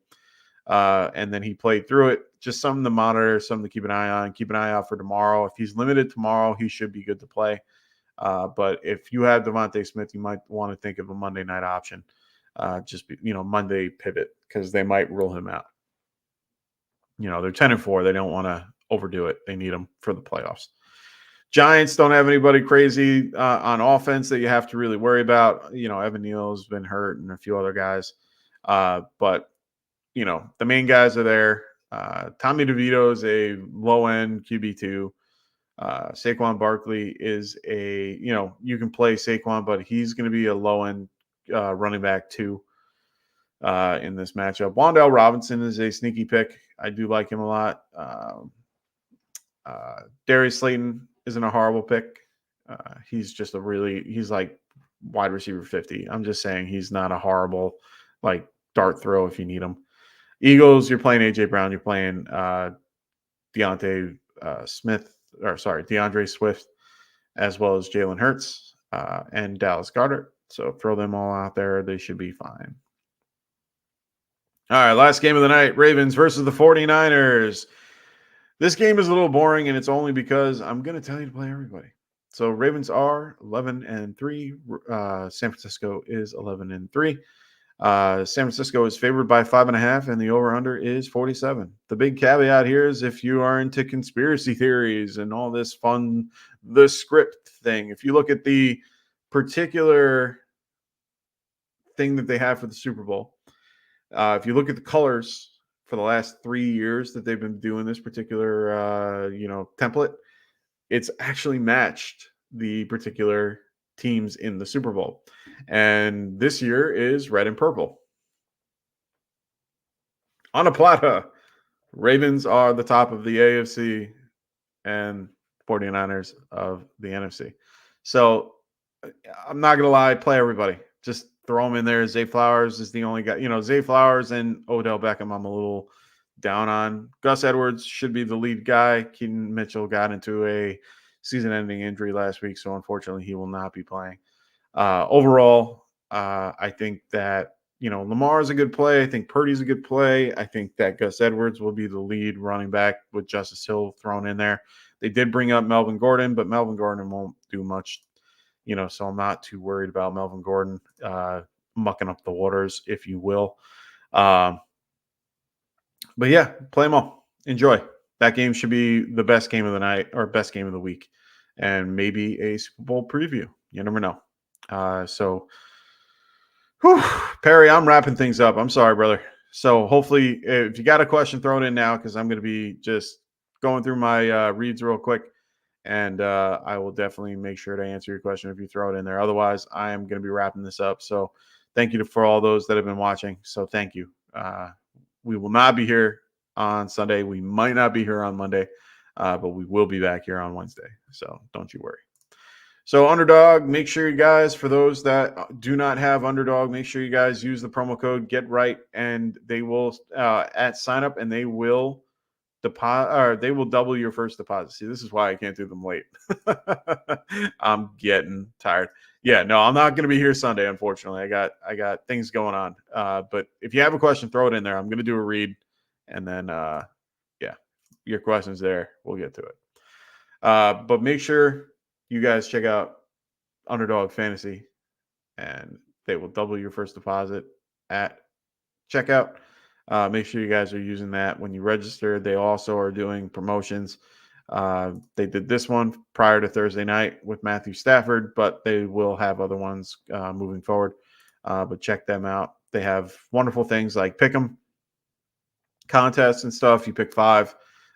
And then he played through it. Just something to monitor, something to keep an eye on. Keep an eye out for tomorrow. If he's limited tomorrow, he should be good to play. But if you have Devontae Smith, you might want to think of a Monday night option. Monday pivot, because they might rule him out. They're 10-4. They don't want to overdo it. They need him for the playoffs. Giants don't have anybody crazy on offense that you have to really worry about. Evan Neal's been hurt and a few other guys. But the main guys are there. Tommy DeVito is a low-end QB2. Saquon Barkley is you can play Saquon, but he's going to be a low-end running back too in this matchup. Wan'Dale Robinson is a sneaky pick. I do like him a lot. Darius Slayton isn't a horrible pick. He's just he's like wide receiver 50. I'm just saying he's not a horrible dart throw if you need him. Eagles, you're playing AJ Brown. You're playing DeAndre Swift, as well as Jalen Hurts and Dallas Goedert. So throw them all out there. They should be fine. All right, last game of the night, Ravens versus the 49ers. This game is a little boring, and it's only because I'm going to tell you to play everybody. So Ravens are 11-3. San Francisco is 11-3. San Francisco is favored by 5.5, and the over/under is 47. The big caveat here is if you are into conspiracy theories and all this fun, the script thing. If you look at the particular thing that they have for the Super Bowl, if you look at the colors for the last 3 years that they've been doing this particular, template, it's actually matched the particular teams in the Super Bowl. And this year is red and purple. On a platter, Ravens are the top of the AFC and 49ers of the NFC. So I'm not going to lie, play everybody. Just throw them in there. Zay Flowers is the only guy. Zay Flowers and Odell Beckham I'm a little down on. Gus Edwards should be the lead guy. Keaton Mitchell got into a season-ending injury last week, so unfortunately he will not be playing. Overall, I think that Lamar is a good play. I think Purdy's a good play. I think that Gus Edwards will be the lead running back with Justice Hill thrown in there. They did bring up Melvin Gordon, but Melvin Gordon won't do much, so I'm not too worried about Melvin Gordon mucking up the waters, if you will. But yeah, play them all. Enjoy. That game should be the best game of the night or best game of the week, and maybe a Super Bowl preview. You never know. Perry, I'm wrapping things up. I'm sorry, brother. So hopefully, if you got a question, throw it in now because I'm going to be just going through my reads real quick, and I will definitely make sure to answer your question if you throw it in there. Otherwise, I am going to be wrapping this up. So thank you for all those that have been watching. So thank you. We will not be here on Sunday. We might not be here on Monday, but we will be back here on Wednesday. So don't you worry. So Underdog, make sure you guys, for those that do not have Underdog, make sure you guys use the promo code GETRIGHT, and they will at sign up, and they will deposit, or they will double your first deposit. See, this is why I can't do them late. I'm getting tired. Yeah, no, I'm not going to be here Sunday, unfortunately. I got things going on. But if you have a question, throw it in there. I'm going to do a read, and then your question's there. We'll get to it. But make sure you guys check out Underdog Fantasy, and they will double your first deposit at checkout. Make sure you guys are using that when you register. They also are doing promotions. They did this one prior to Thursday night with Matthew Stafford, but they will have other ones moving forward. But check them out. They have wonderful things like pick 'em contests and stuff. You pick 5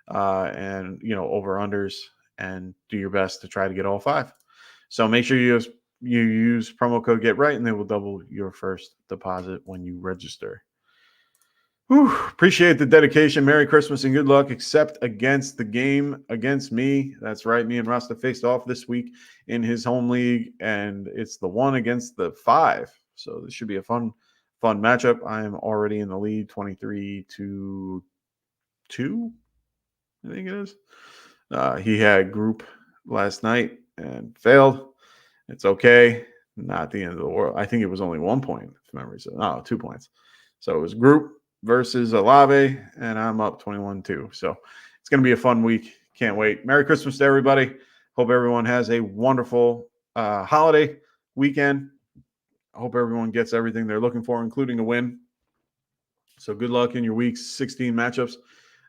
and over unders, and do your best to try to get all 5. So make sure you use promo code GETRIGHT, and they will double your first deposit when you register. Appreciate the dedication. Merry Christmas and good luck, except against the game against me. That's right. Me and Rasta faced off this week in his home league, and it's the 1 against the 5. So this should be a fun matchup. I am already in the lead, 23-2, I think it is. He had group last night and failed. It's okay. Not the end of the world. I think it was only 1 point, if memory says. No, 2 points. So it was group versus Alave, and I'm up 21-2. So it's going to be a fun week. Can't wait. Merry Christmas to everybody. Hope everyone has a wonderful holiday weekend. I hope everyone gets everything they're looking for, including a win. So good luck in your week 16 matchups.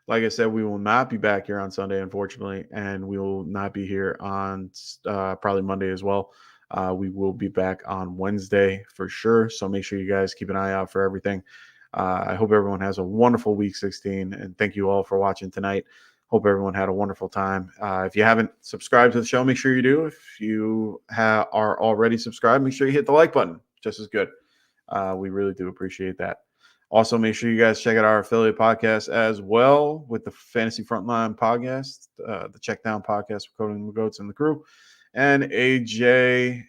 Like I said, we will not be back here on Sunday, unfortunately, and we will not be here on probably Monday as well. We will be back on Wednesday for sure. So make sure you guys keep an eye out for everything. I hope everyone has a wonderful week 16, and thank you all for watching tonight. Hope everyone had a wonderful time. If you haven't subscribed to the show, make sure you do. If you are already subscribed, make sure you hit the like button. Just as good. We really do appreciate that. Also, make sure you guys check out our affiliate podcast as well with the Fantasy Frontline podcast, the Checkdown podcast with Cody and the Goats and the crew, and AJ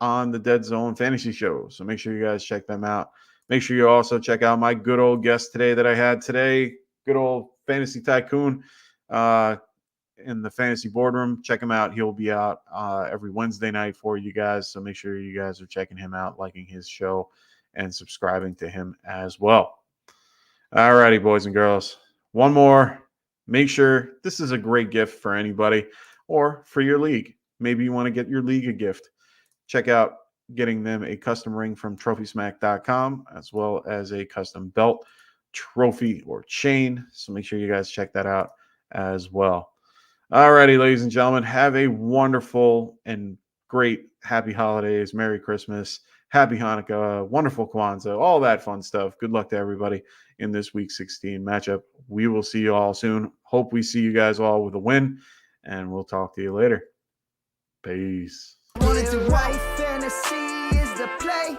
on the Dead Zone Fantasy Show. So make sure you guys check them out. Make sure you also check out my good old guest today that I had today, good old Fantasy Tycoon in the Fantasy Boardroom. Check him out. He'll be out every Wednesday night for you guys. So make sure you guys are checking him out, liking his show, and subscribing to him as well. All righty, boys and girls. One more, make sure this is a great gift for anybody or for your league. Maybe you want to get your league a gift. Check out getting them a custom ring from trophysmack.com, as well as a custom belt, trophy, or chain. So make sure you guys check that out as well. Alrighty, ladies and gentlemen, have a wonderful and great happy holidays, Merry Christmas, Happy Hanukkah, wonderful Kwanzaa, all that fun stuff. Good luck to everybody in this week 16 matchup. We will see you all soon. Hope we see you guys all with a win, and we'll talk to you later. Peace. Wanted to write fantasy is the play.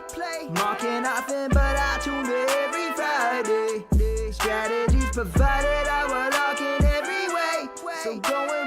Marking often, but I tune in every Friday. Strategies provided.